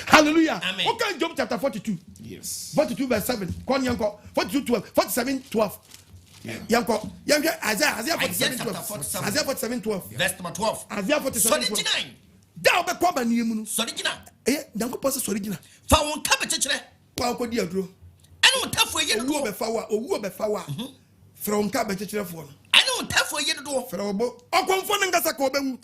hallelujah amen okay Job chapter 42 yes 42 verse 7 kon yanko 42 12 47 12 yanko Isaiah 47 12 Isaiah 47 12 verse number 12 Isaiah 47 12 da obekwa ba niemu no sorry gina yanko pose sorry gina fa won ka be kekere kwa ko di aduro ene won tafo ye do owu obefa wa from ka be kekere fo no ene won tafo ye do fra obo okonfo ne ngasa ka obewu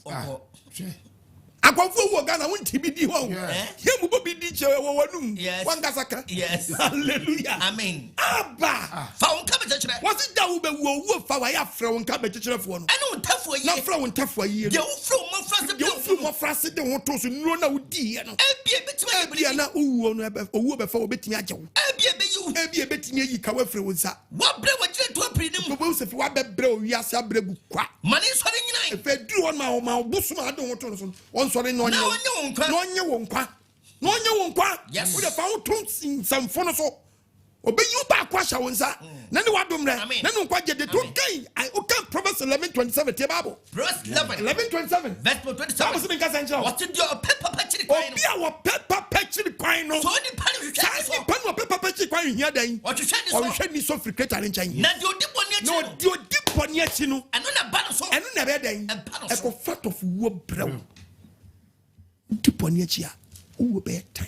akonfo wo Ghana won tibi di ho he mu bo bi di che wo wanum wan ngasa ka yes hallelujah amen aba fa won ka be kekere wasi da wo be wo fa wa ya fra won ka be kekere fo no ene won tafo ye na fra won tafo ye de wo fro mo fra se de wo fro mo fra se de ho to so nuro na wo di ye no ebie betima ye bia na owu no owu be fa wo betimi agye wo ebie betimi yi ka wa fra wo nsa wa bre wa gire to apiri nim bo se fi wa be bre o wiase abregu kwa mani sori nyina e fe duru won ma busuma ade ho to so won sori no onye won kwa yes wo de fa wo tun samfo no so obeyi ba kwa sha won sa na ne wadomre na ne kwa gye de to kai o kan Proverbs 11:27 te Bible Proverbs 11:27 verse 27 what in ka what did your pepper patch kwan no obi a wo pepper patch kwan no so ni pani hwehwe so pan wo pepper patch kwan hia dan o hwehwe ni so fricate ale nchen na de odi boni achi no de odi boni achi no eno na ba no so eno na be dan e ko fat of wo brew odi boni achi a wo be tan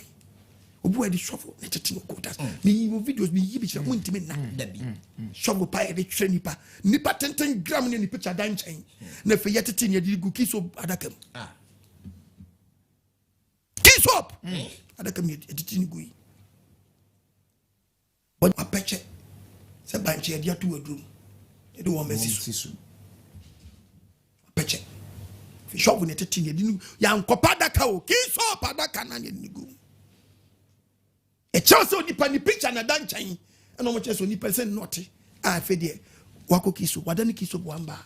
obu e di shovel na tete no quotas me videos me yibi chira muntimi na dabi shovel pa e di trenipa nipa 10 gram ne ni picture dan chen na fe yetete ne di gu kiso adakam kisop adakam ne tete ni gu yi bon apeche se banche e di atu adrum e do wo mesisu apeche fe shovel ne tete ne di ya nkopa adaka o kisop adaka na ne ni gu e chose nipa ni picture na dan chan e no mo chose nipa se not a fe de wako kiso wadani kiso boamba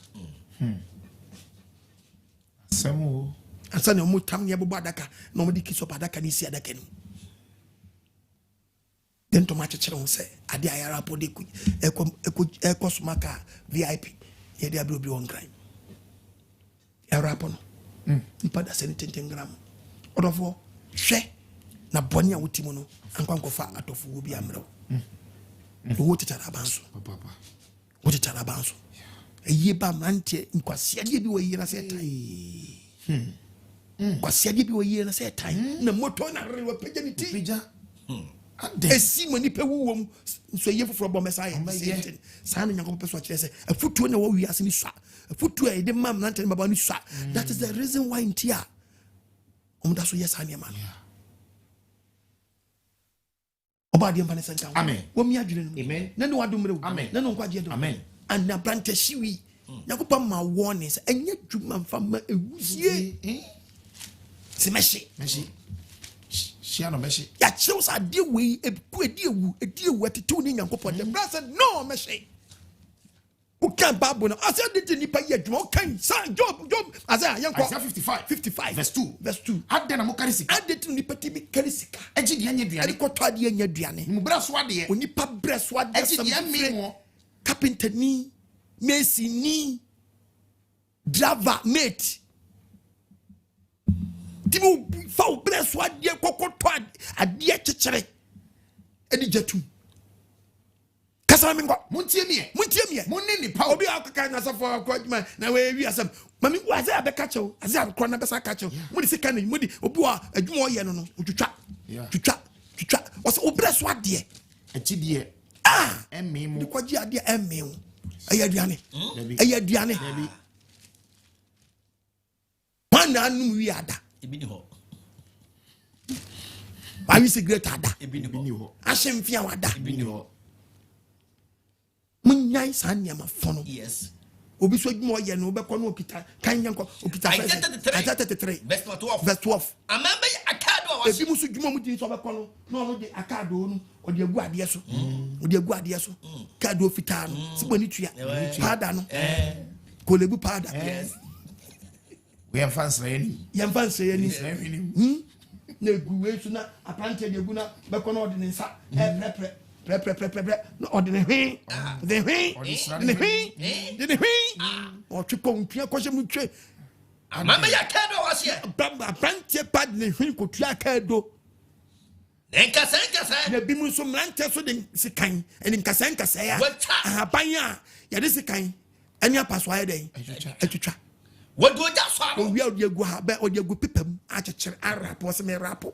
samu asa ne mo tam ne bobo adaka no mo di kiso adaka ni si adaka ni den to ma chechere ho se ade ayara po de eko sumaka VIP ye de abro bi on crime ayara po no nipa da se ni 10 gram odofo hwe na boni a wotimo no ankwankofa Atofowuo bi amrew wo titara banso papa wo titara banso eye ba mante nkwase de bi wo yira se tai kwase de bi wo yira se tai na moto na rewa pagya ni ti pagya esi mani pe wuwom so ye foforo bo mesaya sa na nyankopɔ pɛ so kyerɛ sɛ afutuo na wo wiase ni swa afutuo e de mam nante baba ni swa that is the reason why ntia omda so yes ania man obadi mpa ne sanka amen wo mi adwene no amen na ne wadomre wo amen na no nkwaje do amen and na brante shiwi Nyankopɔn ma warnings enye dwuma mfa ma ewusie simeshi shia no meshi ya chews ade we eku edi ewu atetu ni Nyankopɔn the brother said no meshi o kan Bible na asa de nipa ye dwuma o kan san job asa yanko Isaiah 55 verse 2 ade na mo kare sika ade ti nipa ti bi kare sika eji de anya duane ko to ade anya duane mu bra so ade o nipa bra so ade eji de ame carpenter ni mason ni driver mate timu fa o bra so ade kokoto ade kekere edi jatu kasa mingo muntie mie munni ni pa obi akaka na safo akwadma na we wi asem mami waze abeka chew aze akro na besa ka chew mudi sika na mudi obi wa adwuma oye no no twitwa wase obra so ade akidie emme mu dikwaji ade emme mu ayaduane mana anu wi ada ebi ni ho awi cigarette ada ebi ni ho ahemfia wada ebi ni ho munyai sanyama fono yes obi so adwuma oye no obekọ no okita kan yanko okita Isaiah 33 verse 12 amamba akado wa ebi musu dwuma mu di so obekọ no na no de akado no ode agu ade so kado fita no siboni tua pada no kolebu pada yes we am fans reni na egu we so na apante de egu na bekọ no ode ne nsa pre no ode ne hwe de hwe o twiko mpia ko mu twe amamba akado wa se apante pad ne hwe ko tua akado nkasa na bi mu so mrante so de sikan eni nkasa ya ahaban a ya de sikan eni apaso aye den atwitwa what do just so o wi odi egu ha ba odi egu pipam a chekere arapo se me rapo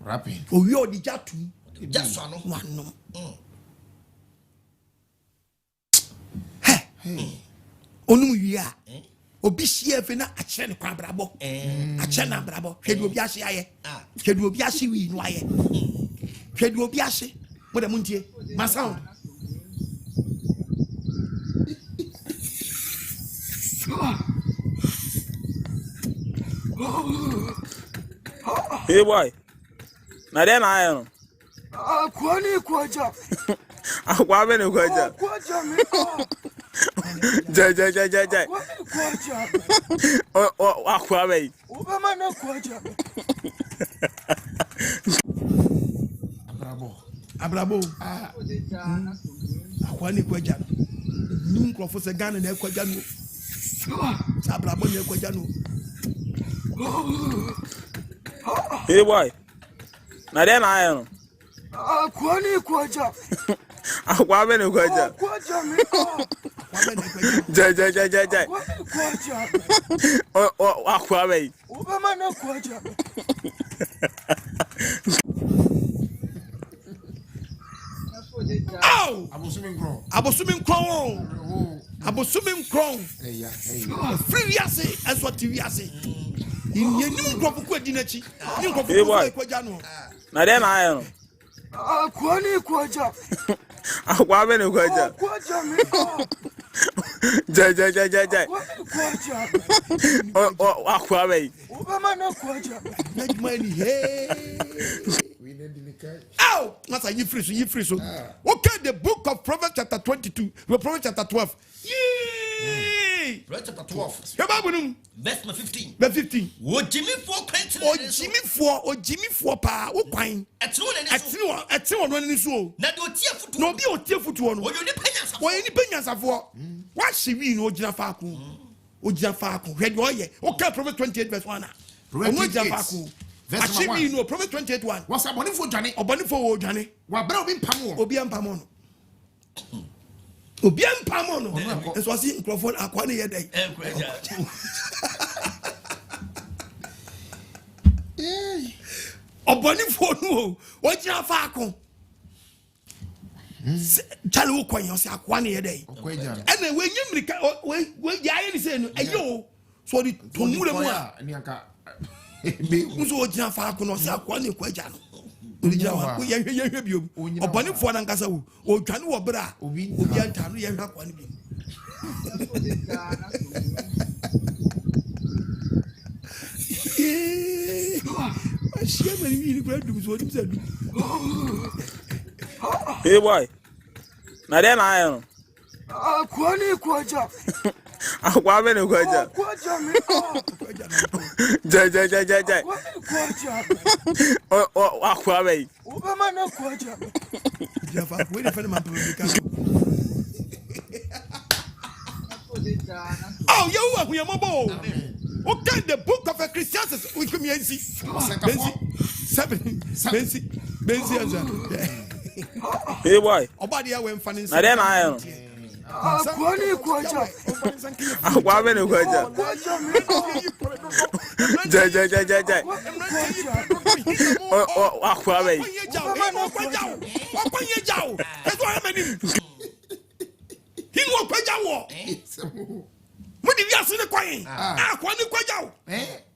rapping o wi odi jatu just so no wanom onum wi a obi hia fe na akere ne kwa brabo akere na brabo hwede obi ahye aye hwede obi ahye wi no aye hwede obi ahye mo da muntie ma sound hey boy na dem ayo Kwani kwaja. Akwa be ne kwaja. Kwaja me. Jai. Kwaja. Akwa be. Obama na kwaja. Abrabo. Akwa ni kwaja. Nim krofo se Ghana na kwaja no. Abrabo na kwaja no. Hey boy. Na dem ayo Kwani kwaja. Akwa be ne kwaja. Kwaja me. Jai. Kwaja. Akwa be. Obama na kwaja. Ow! Abosumin Kron. Free yase as what you yase. In your new crop of dinachi. You go for Quajano. Na dem ayo Kwani kwaja. Akwa be ne kwaja. Kwaja me. Jai. Kwaja. Akwa be. Obama na kwaja. Make money. Hey. Ow! That's a you free so. Okay, the book of Proverbs chapter 22, Proverbs chapter 12. Yay! Proverbs chapter 12 Your Bible verse 15 verse 15. wo Jimmy for quentin O Jimmy for pa wo kwan. Ati won no ni so. na do tie futu No bi o tie futu no. wo yo ni panya sa Wo ni penya safo. Wa hyewi no ogina faako. Ogina faako. Hwe de oye. Okay, Proverbs 28 verse 1. Proverbs 28 verse 1. No Proverbs 28 1. what's aboni fo dwane Obani fo wo dwane. wa bra obi mpam wo Obi ampamo no. Obi ampamo no. Eso asi microphone akwa ne yedai. Obani fo no. O jina faako. Chale wo kwan yo se akwa ne yedai. okwaja Ena we nyimrika we yaye ni se no ayo. So di tonmure mu a ni aka nso o jina faako no se akwa ne kwaja no. Ojina wa ko ye biom. Obani fo na nkasa wo. O dwane wo bra. Obi anta no ye hwa akwa ne bi. Hey boy. Na then I am. Kwani kwaja. Akwa be ne kwaja. Kwaja me. Jai. Kwaja. Oh, akwa be. Obama na kwaja. Jafa, we dey find man to oh, you are we mabo. Okay, the book of Ecclesiastes we come here see. Benzi. Hey boy. Obadi ya we mfani. Na then I am. Kwani kwaja. Akwa be ne kwaja. Jai. Oh, akwa be. Hingo kwaja wo. Mudi wi asene kwan. Akwa ni kwaja wo.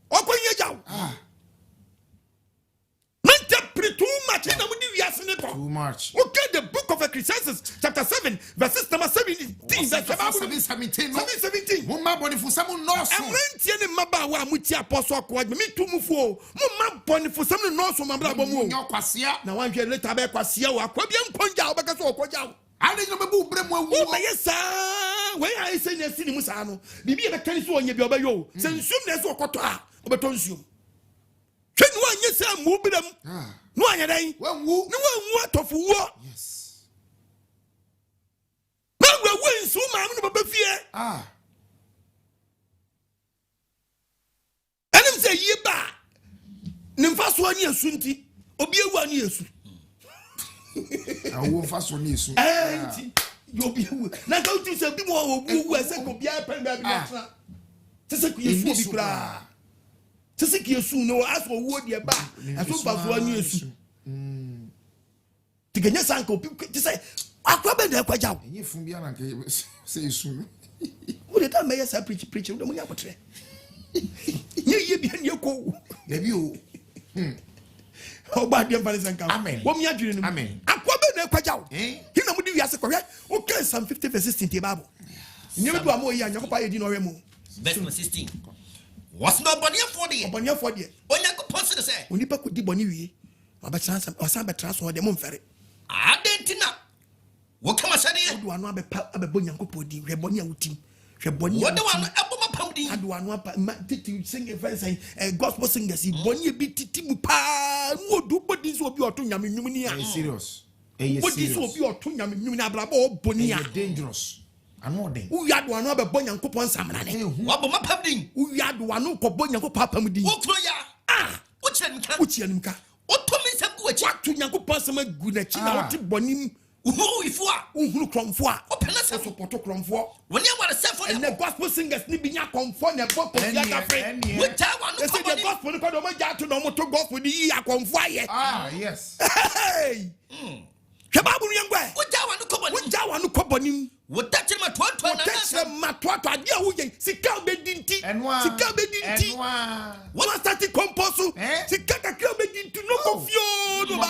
Okwanye jaw. Too much. Too much. Okay, the book of Ecclesiastes, chapter 7, verses number 17. 17. Mumma boni fu samu no so. Amrenti ne maba wa muti apostle kwad me tumufu. Mumma boni fu samu no so mabra bomu. Nyo kwasia. Na wan hwe later be kwasia wa kwabia nkonja obeka so okwaja. Ade no bebu bre mu awu. O yesa. We ai se ne sini musa no. Bibi e be kan so onye bi obayo. Se nsum na so okoto a, obeto nsum. Twen wa nye se mu bidam. No anya dai. Wanwu. No wanwu Atofowuo. Yes. Na we win so ma no baba fie. Enim se yiba. Nimfa so ani asunti. Obi ewu ani asu. Awu fa so ni asu. Enti. Yo bi ewu. Na ka uti se bi mo obu ese ko bia pen bia bi na. Sese ku yesu obi kura. Sese ki yesu no aso wo de ba. Aso ba so ani asu. Tiganya sanko ti say akwa be na kwaja. Enye fun bia na ke say asu. Wo de ta me yes preach wo de mo nya botre. Ye bia ne ko. Ya bi o. Oba de mfa sanka. Amen. Wo mi adwene no. Amen. Akwa be na kwaja wo. Hina mo di wiase kwhwe. Okay, Psalm 50 verse 16 the Bible. Nyame do amoyi anya ko pa ye di no hwe mo. Verse 16. What's no body for the Obanya for de. Onya ko post say. Onipa ko di boni wie. Obacha osan be traso de mo mfere. Adentina. Wo kama sade. Do anu abebo nyankopɔ di hwe boni a wutim. Hwe boni. Wo de wan aboma pam di. Adu anu apa titi sing a verse gospel singers boni bi titi mu pa no odu bodi so obi oto nyame nwum ni a. Serious. Bodi so obi oto nyame nwum ni abrabo boni a. Dangerous. Anu odin. Uyadu anu abebo nyankopɔ nsamra ne. Wo aboma pam di. Uyadu anu kɔbɔ nyankopɔ apam di. Wo kro ya. Wo chenka. Wo chianimka. O to me sem ku achi. Watu nyankopɔ sama gu na chi na wote bonim. Uhuru ifo a. Uhuru kromfo a. O pena se support kromfo. Woni aware se for And the gospel singers ni bi nya komfo na bo kofi agafre. Wo ta wa no They say the gospel ni ko do mo ja to no mo to gospel ni yi akomfo aye. Yes. Hey. Kebabu ni ngwe. Wo ja wa no ko boni. Wo ja wa no ko bonim. Wo ta chiri ma to na na. Wo ma to ade a wo ye sika be dinti. Sika be dinti. Wo na start composo. Sika kakra be dinti no kofio no ba.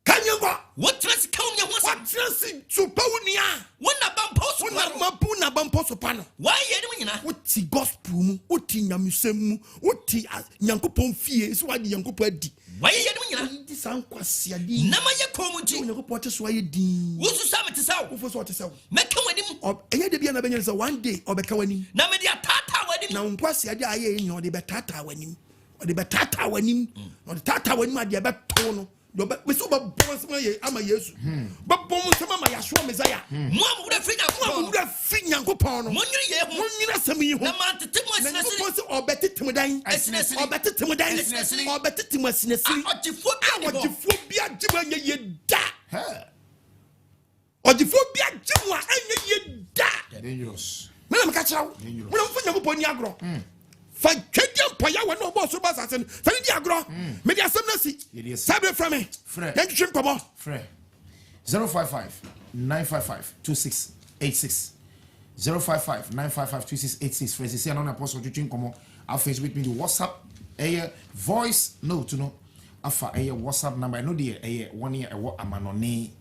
Kanyangwa. Wo trans ka unya ho sa. Trans super unia. Wo na bampo so. Wo na mapu na bampo so pa no. Wa ye ni nyina. Wo ti gospel mu, wo ti nyamesem mu, wo ti nyankopon fie, so wa di nyankopon adi. Wa ye ni nyina. Di san kwase adi. Na ma ye ko mu nti. Nyankopon te so aye din. Wo su sa me te sa wo. Wo fo so te sa wo. Me ka wanim. Enye de bia na benya say one day obeka wanim. Na me dia tata wanim. Na nkwase adi aye nya ode be tata wanim. Ode be tata wanim. Ode tata wanim ade be to no. We so ba boss ma ye ama Yesu. Ba bom so ma ya so Messiah. Mo am wura fi Nyankopon. Mo wura fi Nyankopon no. Mo nyiri ye ho. Mo nyina sam yi ho. Na ma tete mo Na asinasiri. Nyankopon se obetetem dan. Asinasiri. Obetetem dan. Asinasiri. Obetetem asinasiri. Ojifo bi bo. Ojifo bi agima nye ye da. Ojifo bi agima anye ye da. Dangerous. Me na me ka kirawo. Me na mfa Nyankopon ni agro. Fa twediam poya wa no bo so ba sasen. Fa ni agro. Me di asem na si. Sabe from me. Yan twim komo. Frère. 055-955-2686. 055-955-2686. Frère, c'est un apostle twim komo. Our Facebook media WhatsApp. Voice note no. Afa WhatsApp number no dey 1 year what amanone.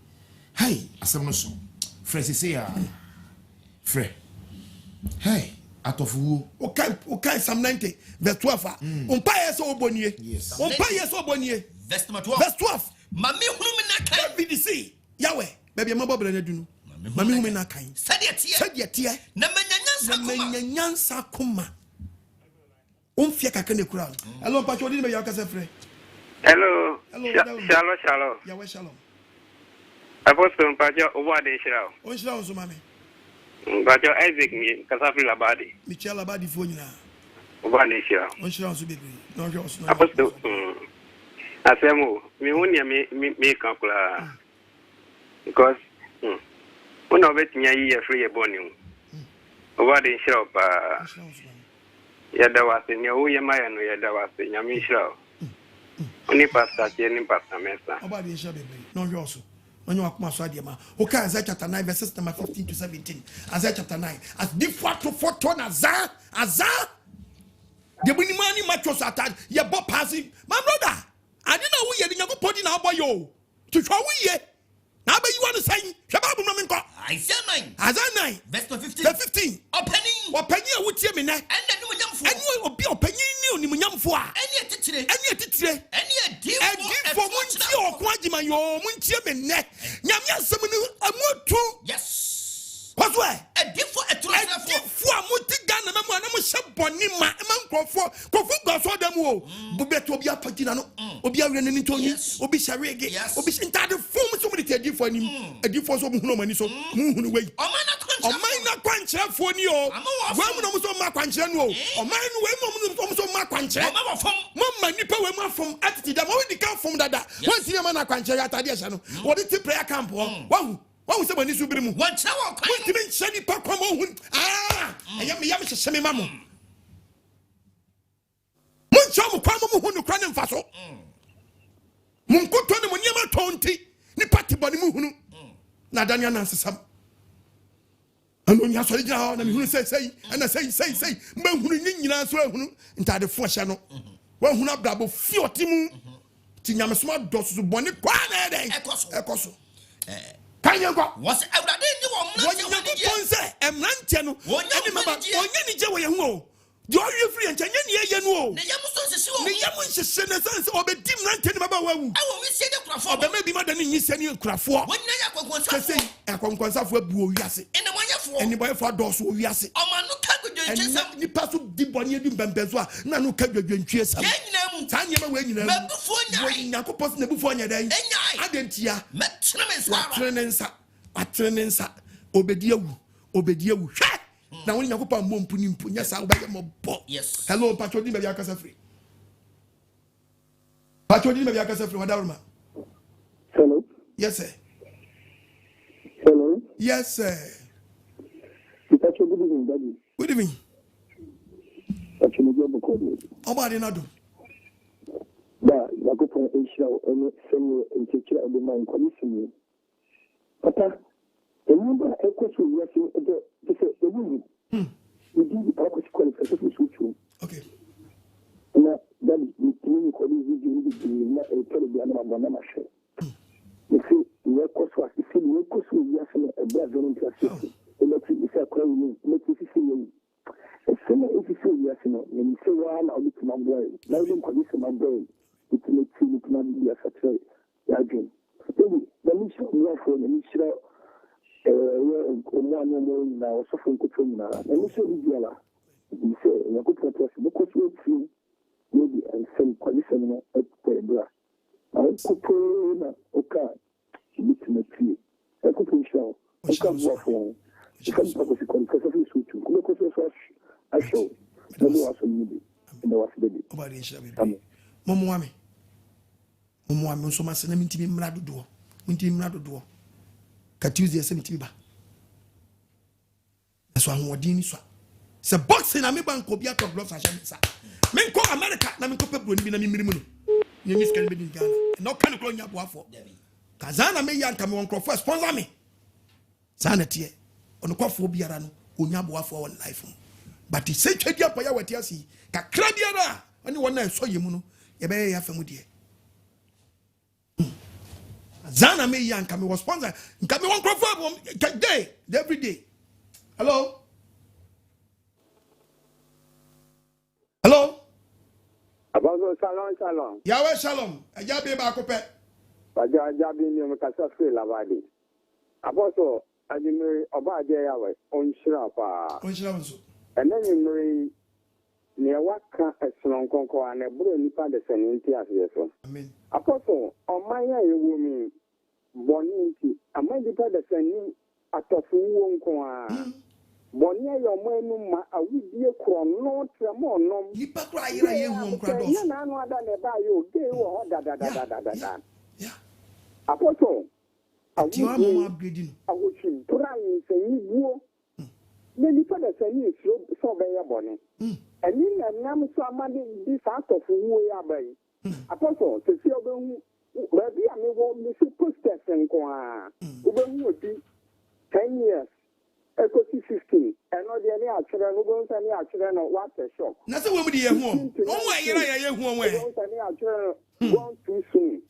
Hey, asem no so. Frère, c'est Frɛ. Hey, Atofowuo. Okay, Psalm 90 verse 12. Umpa yes obonie. Yes. Umpa yes obonie. Verse number 12. Verse 12. Mami hunu me na kan. BDC. Yahweh. Baby mama bra na dunu. Mami hunu me na kan. Sadia tie. Na manyanyansa kuma. Umfia kakane kura. Hello pacho di me yakasa frɛ. Hello. Shalom. Yahweh shalom. Apostle Pacho Obade Shirao. On shira on so mame. Pacho Isaac ni Kasafi Labadi. Michel Labadi fo nyina. Obade Shirao. On shira on so bebre. No hwe on. Apostle Asemo, me hunya me kankula. Because una obetnya yi free boni. Obade Shirao pa. Yada wase nya wo yema no yada wase nya me Shirao. Oni pastor ni pastor Mesa. Obade Shirao bebre. No hwe on. When you are okay, Isaiah chapter 9, verses number 15 to 17. Isaiah chapter 9. As different to 4 ton Azar. The money matches attached. Your Bob passing. My brother, I didn't know we had put in our boy. To show we ye. Now, you want to say, Shababu Nominko. Isaiah 9. Verse 15. 15. Opening. What penny would you mean? And you will be opening new Nimunyam for any titre. Any deal for Munchi or Quajima, your Munchi neck. Yamia Samunu, a more true. Yes. What's where? A deal for a true for Mutigan and I'm Shabonima, among Kofu saw them all. Bubet will be a patinano, Obia running to you, Obi Sharege, Obi entirely form somebody to a for him, a difference of no money so moon away. O mine na kwanche for ni o. Wa mu no so ma kwanche no. O mine we mu so ma kwanche. Mama nipa we ma from attitude da. Ma we di kan from dada. Won ti ma na kwanche ya tade hye no. Wo di ti prayer camp ho. Wa se mani su biri mu. Won che wo kwan. Won ti ben hye nipa kwa mo hu. Eya me hye me ma mo. Mun cha mo kwa mo hu no kwa ne mfa so. Mun koto ne mo nyema tonti. Nipa ti boni mu hunu. Na Daniel nansesam. Ano nya so gina na me hunu sei na sei mba hunu nyina so ahunu ntade fo hye no wa hunu abrabo fioti mu ti nyame so adoso boni kwa na den ekoso kanya kwa was awrade ni wo mna ti ponse emrante no ani maba onya ni je wo ye hu o di o ye free encha nya ni ye no o ne yamu so sese o ne yamu nhese ne sense obedi mrante ni baba wawu awo wi sie de kurafo obema bi ma da ni nyise ni kurafo wonna ya kwakwonsa kese akwankwansafo abu o wiase eni boy for doso o wiase omanu ka gudwentwesam ni paso di boni edu mbembezo a na no ka gudwentwesam nyina mu ta nyema we nyina mu befo nyai yakopos na befo nya dan adentia metre me nsa atrenensa obedi awu hwe na woni yakopa mbompu ni mpu nya sa wo ba mo bo yes hello patrol di me yakasa free wadawma hello yes sir hello yes sir patrol good evening daddy good evening patrol go boko obade na do da yakopa ensha ene senu enchekira ebe man komisini papa remember ekoso yasi ede se ewu we did our qualification for suchu okay na daddy ni ko di video na e tele bi na mabona ma hwe if we koso asisi we koso yasi na ebe azonu asisi electric is a crowd ni electric is you sema if you yasi no ni se wa na obi tuma boy na obi ko di se ma boy it me ti ni tuma bi asatre ya dream so the mission we are for the mission omwana mo na osofu nkutu na emi so bi ala bi se yakutu trust bo ko so ti maybe and some condition no ekwa akutu na oka bitmetie akutu show oka bo fo ikam ko si kon ko so tu ko so asho no mo aso ni bi na wasebe obade nsha be momo ame so masena mintimi mra dodo ka Tuesday se mintimi ba so ahwodin ni so se boxing na me banko bia to gloves ahye sa me ko America na me ko pebro ni bi na me mirimu no ni miss kan be din Ghana no kan ko nya boafo kazana me yanka me won crofo sponsor me sana tie ono kwafo biara no onya boafo won life but se twadi apaya wati asi kakra biara oni wona so yemu no ye be ya famu die zana me yanka me was sponsor nka me won crofo day every day Hello. Hello. Apostle Shalom. Yahweh Shalom. Ajabi ba kope. Ajabi ni mo kasa free lavadi. Apostle adimiri oba aje Yahweh onshira pa. Onshira nso. Ene nyimiri ne waka esonon konko ane bro nipa de seninti aseso. Amen. Apostle omanya yewu mi boni nti amadi pa de senin Atofowuo nko a. Boni ayo mo enu ma awudie kro no tremo nom. Nipa kra yira yehu nkra do. Ya na anu ada ne ba yo ge wo da. Yeah. Apostle Tiwa mo upgrading. Awuchi turai seyi buo. Ne nipa da seyi so be ye boni. Eni na nam so amade di sa Atofowuo ya bai. Apostle se fi obehu ba bi ami wo mi si posters nko a. Obehu odi 10 years. Ecosi 15. And no the children who go send your children what a shock. Nasa we di yehu. No wa yira ye yehu we. Go send your children gone too soon.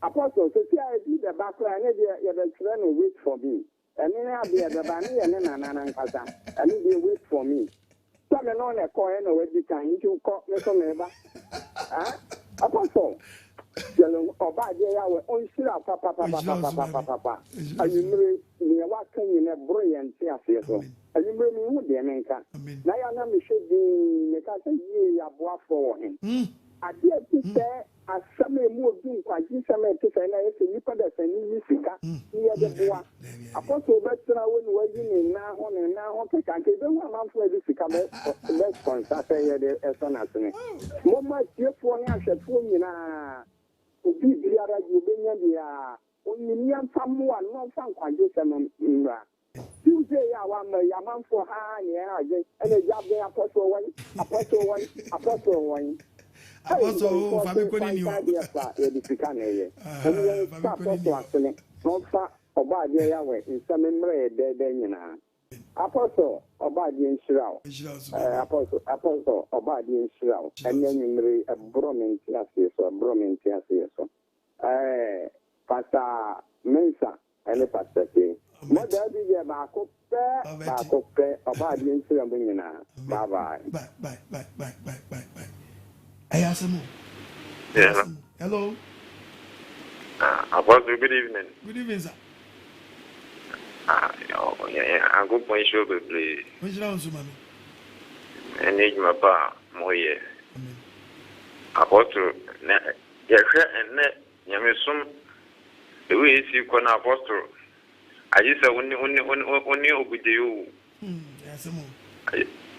Apostle, so see I did the background and the children wait for me. And then I be the bani and then an kasa. And they wait for me. So I know a coin or what you can you call me some neighbor. Apostle. Oba je ya we onshira papa ayimre ni wa kan ni na brilliant afi so ayimre mi hu de menka na ya na me hwedi me ka se yi ya boa for him ade ti se asame mu obi nkwaji same ti se na yesi nipa da se ni sika ni ya de boa apostle betra wo ni waji ni na ho ke kan ke be hu amanfo e sika be sponsor se ye de esona sene mo ma tie fo ni ahwefo nyina obi biara ji obenya bia onyimia mfamoa no mfa nkwaje sema mra tuesday ya wa ma ya manfo ha ne ya aje ene jabe apostle wani fami ko ni o ya difika na ye ene apostle asene no fa oba aje ya we nsame mra de nyina apostle oba aje nshirawo apostle oba aje nshirawo ene nyimre bromenti aseso Pastor Mensa and the Pastor King. Mother, be back up, about the incident. Bye. I ask him. Yeah. Hello. Apostle, good evening. Good evening, sir. I'm good point show, please. Which round, Sumami? I need my bar, Moye. Apostle, and Yamisum, the way you can apostle. I just say only with you.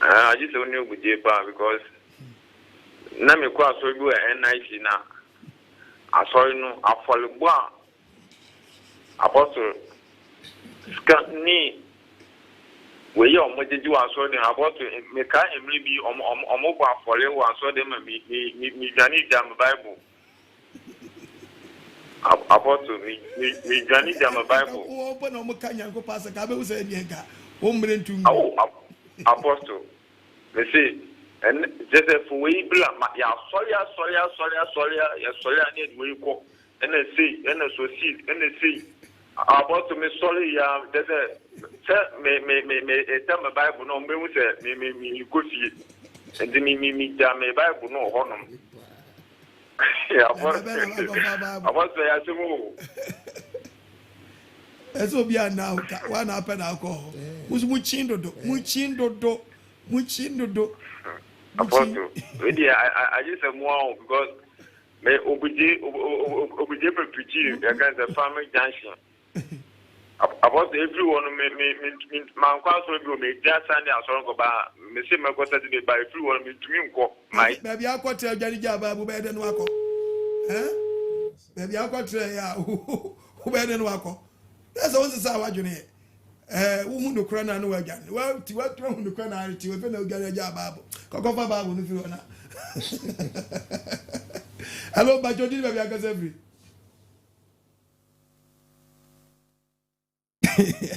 I just only with you because Nami Kwa so good and nice now. I saw you know, I follow one apostle. Scanny. We are what did you answer the apostle? Make I maybe on mobile for you answer them and me, Jam Bible. Apostle, me Johnny Jam Bible. Open on Mukanya go pass a cabo said Yenga. Woman to Apostle. They say, and Joseph Weebla, ya soya, need we go. And they say, and so see, and they say, Apostle, me sorry, there's a me tell my Bible, no, me go see it. And then me jam my Bible, no honor. Eso bia now one happen alcohol. Muchindo do. Apostle, really, I just am wow because me obije preaching against the family junction. Apostle, everyone me man kwa so bi me just Sunday aso go ba me say me go Saturday by everyone me to me nko my baby akwatre adwani jaba bu be de no akọ baby akwatre ya u be de no akọ esa won sisa wadwene wo hu no kra na no wadwane wa ti wa hu no kra na ti we fe na wadwane jaba bu kokofa ba bu no fi ona hello bajodi baby akasa free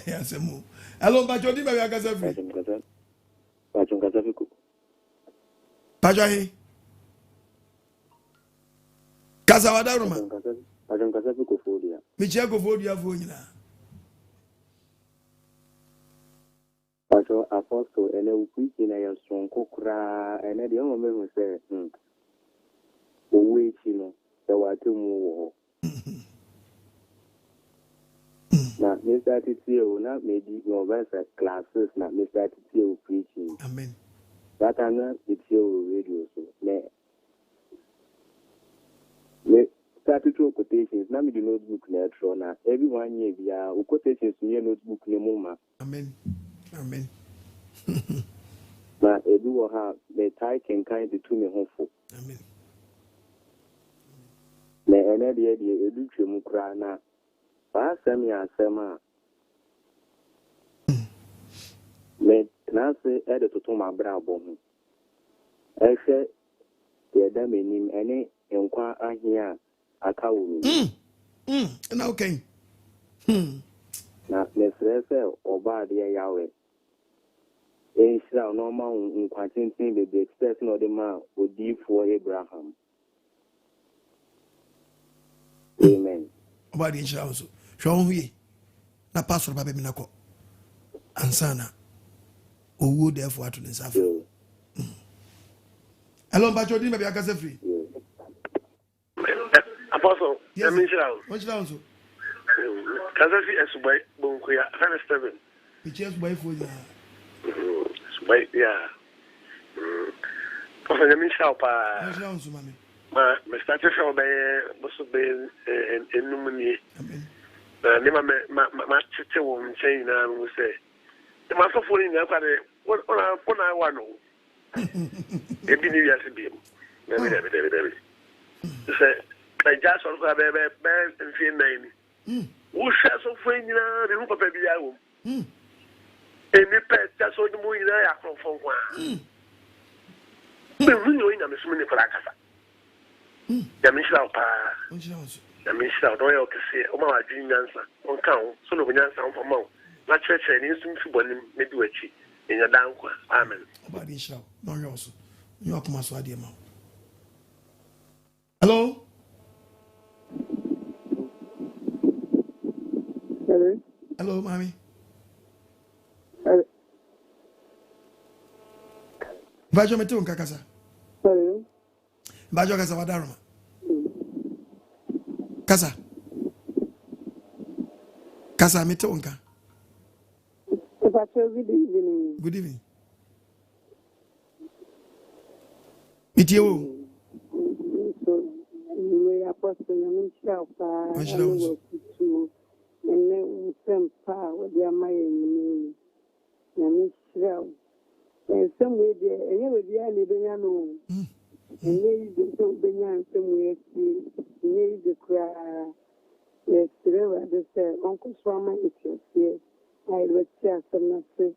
yes mo hello bajodi baby akasa free Bachungaza fiku. Pajahi. Kaza wadaruma. Bachungaza fiku fodia. Michia ko fodia fo nyina. Pacho apostle ene ukwiki na ya sonko kura ene de o me say owe chi no se wate mu wo na Mr. Titio na maybe no verse classes na Mr. Titio preaching. Amen. That ana Titio radio so me started to quotations na me the notebook na tro na everyone here bia quotations ni notebook ni mu ma. Amen. Amen. Na edu wo ha me tai can kind the Tumi hofo. Amen. Na ene de edu twemu kra na ba asem ya asem a me na se e de toto ma bra abo ho e hwe ye da menim ene enkwa ahia aka wo mi na okay na mesre se oba de yawe e shira no ma nkwa tintin be be express no de ma odifo Abraham. Amen. Oba de shira so hwe hu ye na pastor ba be mi nako ansana owo therefore to the safo. Hello Bacho din be akase free. Apostle, yes. What's down so? Kazafi esubay bonkuya kana 7. Piches boy for ya. Subay ya. Apostle Michel pa. What's down so mami? Me start to be boso be enumni. Amen. Ni ma tete wo nchen na mo say. The master for ni na kwade ona wa no. Ebi ni ya se bi. Baby. Say I just want to be and feel nine. Who shall so friend in the room of baby? And the pet just so the moon in a from one. The window in a swimming for Akasa. The Michel Pa. The Michel Doyle can say, oh, my dream answer. On count, so no one answer for mouth. Not church and instant to one maybe a cheat in your down. Amen. About this show. No, you also. You are coming to idea. Hello? Hello, mommy. Bajo mete unka kasa. Hello. Bajo kasa wadaruma. Kasa. Kasa mete unka. Good evening. Good evening. Meet you. So, we are posting and then some power with their mind. And some way there, and you will be a living and you don't be somewhere, you the cry. Yes, the say, Uncle Swama, it's yes. I will tell some say,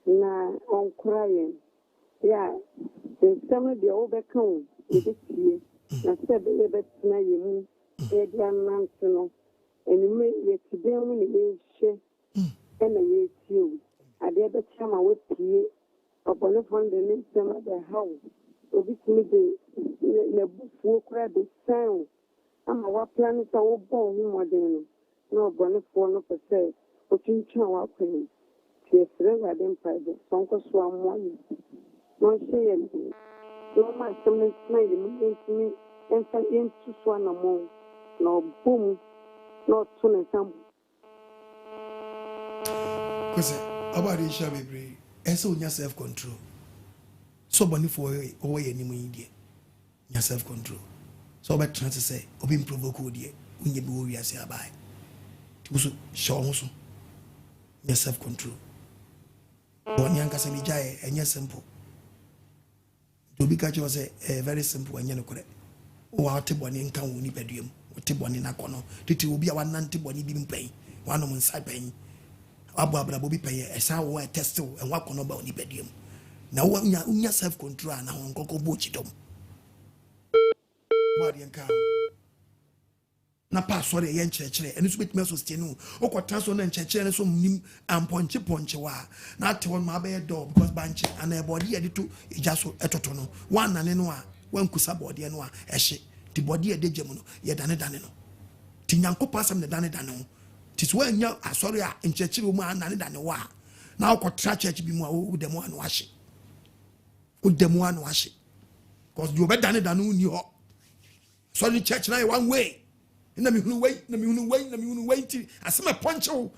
now I'm crying. Yeah, there's some of the overcome with it here. I said, the best now you move, a man, and you may get them when you share and I you. I did the time I would see upon the fund the name of the house. So this meeting, the book will cry the sound. I'm a planet all born more than no bonnet for no per se, but you can walk in. She is rather than private, some cost 1 morning. No shame. No, my family smiling into me and find into one or more. No boom. Not soon as some. Because about the issue, baby, and so your self control. So, bunny for away any media. Your self control. So, about trying to say, or being provoked, dear, when you go, we are say, bye. To show also your self control. One young Casamijay and you're simple. To be catch was a very simple and you're correct. Or I'll take one income when you bedroom. Tiboni na kono titi obi a wan tiboni bi mpay wan no nsai pan abo abra bo bi pay esa wo test wo en wakono ba oni bediem na wo nya self control na ho nkoko bo chidom wadi enka na password ye nchekere eni so betime so stenu okota so na nchekere so nim amponche wa na ate won ma be door because banche ana e body ye to ija so etoto no wan na ne no a wan kusa body no a ehye the body a dejemu no ye dane no ti nyanko pasam ne dane no ti so anya asori a nchechiri mu anane dane wa Now ko tra church bi mu a wo dem anu ahye. O dem anu ahye. Cause you better than uni ho. So the church now one way. Na me hunu way ti asema punch o.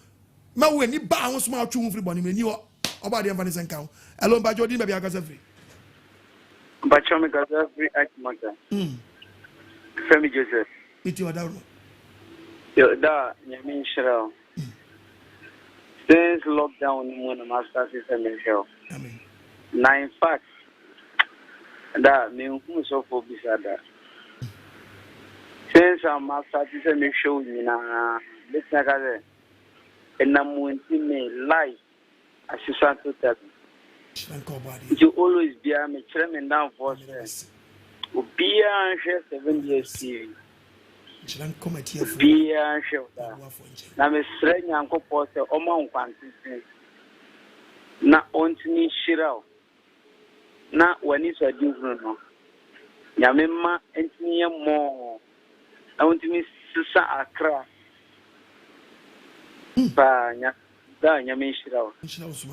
Ma we ni ba ho so ma atwu free boni me ni ho. Oba de emfa ne senka. Hello ba jodi be bi akasa free. Ba chome kasa free AGYEMANG. Femi Joseph. Iti wada. Yo da nyame nshira. Since lockdown when the master system is here. Amen. Now in fact that me who so for bisada. Since our master system is showing me na let's say that and I'm wanting me life as you start to tell me. You always be a me tremendous down for us. Be a share 7 years TV. Be a share that. Na me strength yanko poste oma unkwanti. Na ontini shirao. Na wani so adinfunu no. Nyame ma entini ye mo. Na ontini sisa akra. Ba nya da nyame shirao.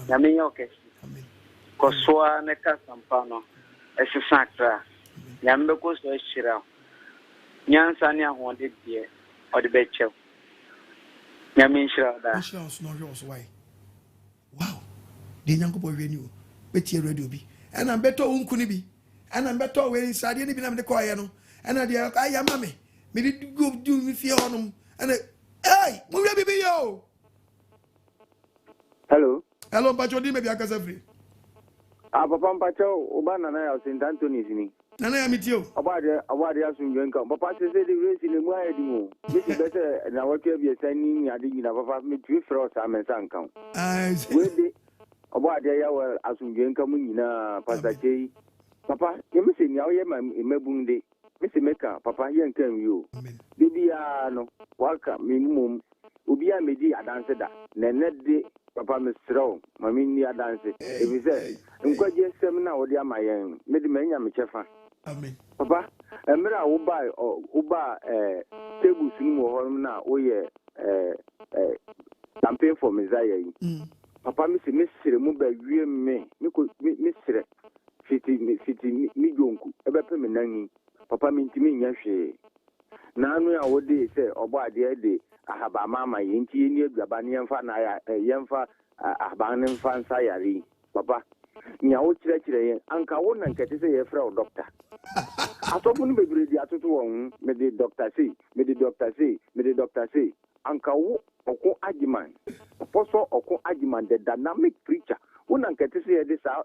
Nyame yoke. Koswa ne kasampa no. Esisa akra. Nyame ko so shirao. Nyansa ni ahonde die odi be chew. Nyame shirao da. Shirao so no hwe so why. Wow. De nyanko bo hwe ni o. Betie radio bi. And I'm better unkuni bi. And I'm better we sade ni bi na me ko aye no. And I dey ayama me. Me did go do me fear honum. And hey, mo we bi yo. Hello. Hello, Pacho di me bi akasa free. Papa Pacho oba na ya St. Anthony's ni. Nana ya mitio. Awade asunjwe nka. Papa se the race ni mu ayedi mu. Me ti bese na wotwe bi esani ade nyina papa me twi fro sa me sanka. We de Awade ya wa asunjwe nka mu nyina pasakei. Papa, you me se ni aye ma emabunde. Me se meka papa ye nka nwi bibia no waka me mum obi a medi adanse da. Na de papa me srew mami ni adanse. Ebi se nkwaje sem na wode amayen. Me de manya me chefa. Amen. Papa, emra uba table sunu ho na oye campaign for Messiah yi. Papa mi se mesire mu ba wie me sire fiti mi jonku ebe pe me nanyi. Papa mi ntimi nya hwe. Na anu a wode se obo ade de ahaba mama yi nti ni aduaba ne yemfa na yemfa ahaba ne mfa nsa yare. Papa nya wo kire yen anka wo na nkete se ye fra o doctor. Atopu ni bebre di atoto won me de doctor say anka wo oko AGYEMANG apostle oko AGYEMANG the dynamic preacher wo na nkete se ye de sa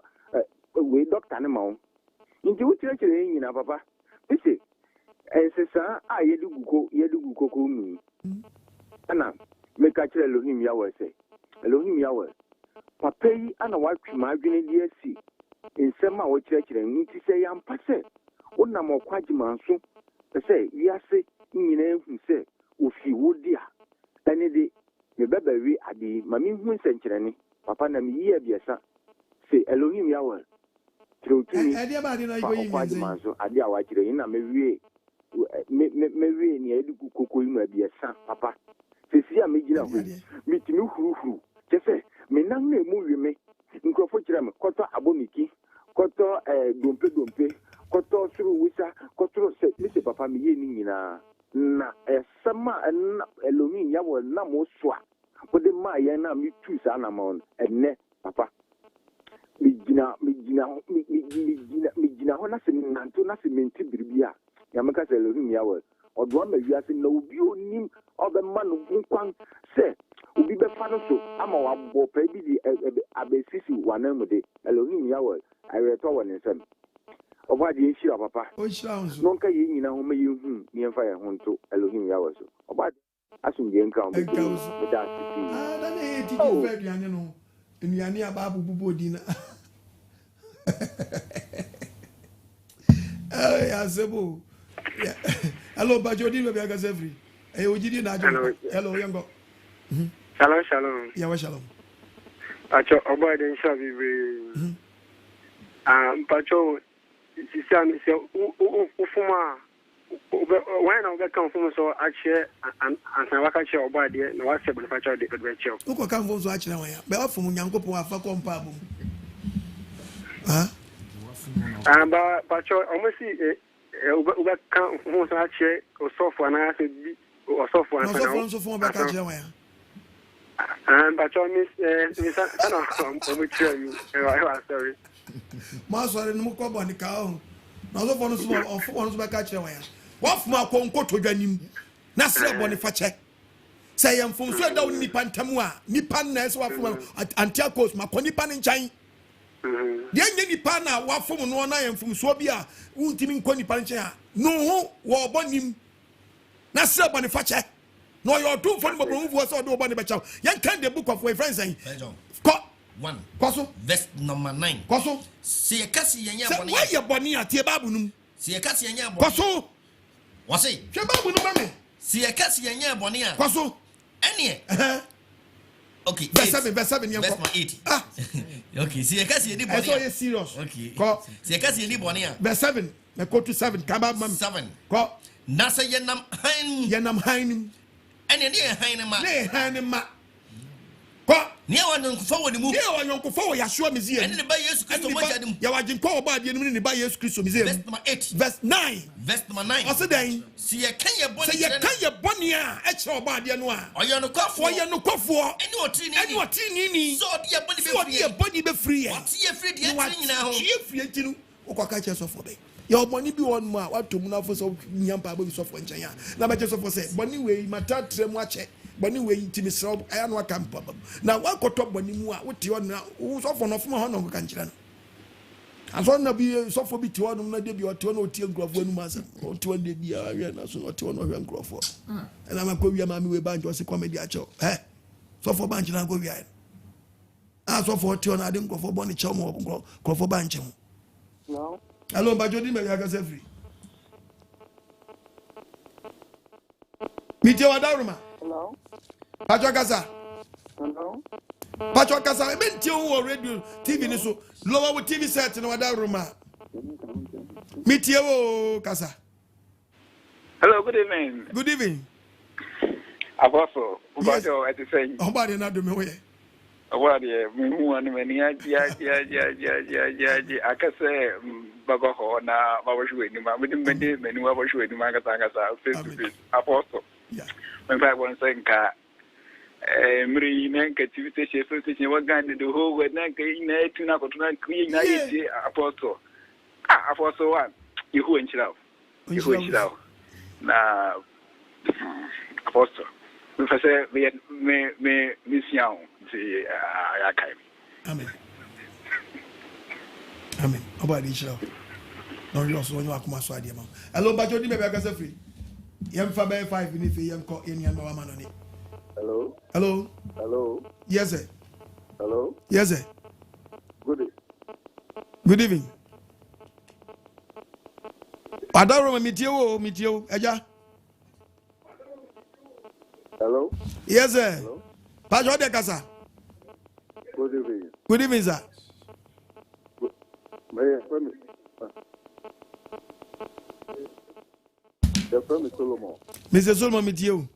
we doctor ne ma wo nti wo kire yen nyina papa bisi ensesa a ye du koko mu ana me ka kire Elohim yawe papa yi ana watwi ma adwene di asi nsema wo kire nti se yampa se wonam okwagyema so se wiase nyina ehu se ofi wodia ene de me bebawi ade mami hu nsenkyerene papa na me yi abiesa se Elohim yawe trotumi ade ba de na ibo yi mi so ade a wakire yin na me wie ni ade kokoko yi ma abiesa papa se si a me gina ho mitimi hurufuru se me nan na mu wi me nkrofo kire me koto aboniki koto dompe koto suru wisa koto se lise papa mi ye ni nyina na esama na Elohim yawo na mo so a bode ma ye na mi tu sa na ma enne papa mi gina ho na se nanto na se menti biribia ya meka se Elohim yawo odo ma wiase na obi onim obema no nkwan se obi be fa no so ama wa bo pa bi di abesisi wanamude Elohim yawo ayeto won nsem obadi enshira papa no nka ye nyina ho ma ye hu ni emfa ye ho nto Elohim yawo so obadi asumje nka o me da sisi da na eti ki fa aduane no enuane ababu bubodi na Azebo. Hello, Bajodi, we are every. Hey, Ojidi na ajo. Hello, yango. Shalom. Yeah, shalom. Acho obade nshabi we. Pacho sisi ami se ufuma when I come from so actually and I catch your body no what's the manufacturer the chill. Who come from so actually one ya? Be off from Nyankopo afa kompa bom. Huh? But you almost see we come from so actually or software na say or software na. No software be catch one ya. But you miss I'm with you. Sorry. Ma sorry no ko bo ni ka o. Na so for no so of one so be catch one ya. What from akonko to dwanim. Na sre bo ni fa che. Say yam from so da woni nipa ntamu a nipa na so wa from Antiakos ma ko nipa nchan. De anya nipa na wa from no na yam from so bi a untimi nko nipa nchan a no ho wo bonim. Na sre bo ni fa che. No your do for no bo move so do bo ni be chaw. Yan kan the book of my friends saying. Ko 1 Koso verse number 9 Koso se yakasi yanya boni why ye boni atie babu num se yakasi yanya boni Koso wase hwe babu num ba me se yakasi yanya boni a Koso ene okay verse 7 yan ko verse 8 okay se yakasi yedi boni so you serious okay ko se yakasi yedi boni a verse 7 me go to 7 kaba mam 7 ko na se yenam hain ene ne hain ma ko ne wankofo woni mu ne wankofo ya sure museum ene ne ba Yesu Kristo mo jadem ya wagin ko ba de ne ba Yesu Kristo museum verse number 8 verse 9 verse number 9 o se den se ye kan ye boni se ye kan ye boni a e che oba de no a oye no kofo eni otini ni so de ye boni be free e what ye free de nyina ho ye free ntinu o kwa ka che so for be your money be one more what to na for so nyampa be so for nchen ya na ba che so for say boni we mata tremu ache boni we ntimi sro aya no aka mpa na wa koto boni mu a wote on na so for no fuma ho no ka nchira no aso na bi so for bi te on na de bi ote on otie nkrofo anu masa ote on de bi a we na so ote on hwe nkrofo na ma ko wi ma mi we banjo se comedy acho so for banjo na ko wi a so for ote on ade nkrofo boni che mo nkrofo banjo no hello bajodi me ya se free Mite wadaruma. Hello. Pacho Kasa. Hello. Pacho Kasa. Menti o radio TV ni so. Lower with TV set na wadaruma. Mite o Kasa. Hello, good evening. Good evening. Apostle, Ubajo at the same. Obadi na do me we. Obadi, me hu an many akase bago na bawashwe ni ma mede menu bawashwe ni ma kasa face to face. Apostle. Yeah. When I want say nka mri na activity chef station wa gande the whole way na kai na tuna ko tuna kwi na yi Apostle. Apostle one. Ihu enchirao. Na Apostle. Me say me mission ti ayakai. Amen. Amen. Obadi chiro. No you also you akuma so ade ma. Hello bajo di me be akasa free. Yem fa by 5 ni fe yem ko eni amba wa manoni. Hello. Hello. Hello. Yes sir. Hello. Yes sir. Good evening. Adaro mitio eja. Hello. Yes sir. Hello. Bajo de kasa. Good evening. Good evening sir. Your friend is Solomon. Mr. Solomon mitio.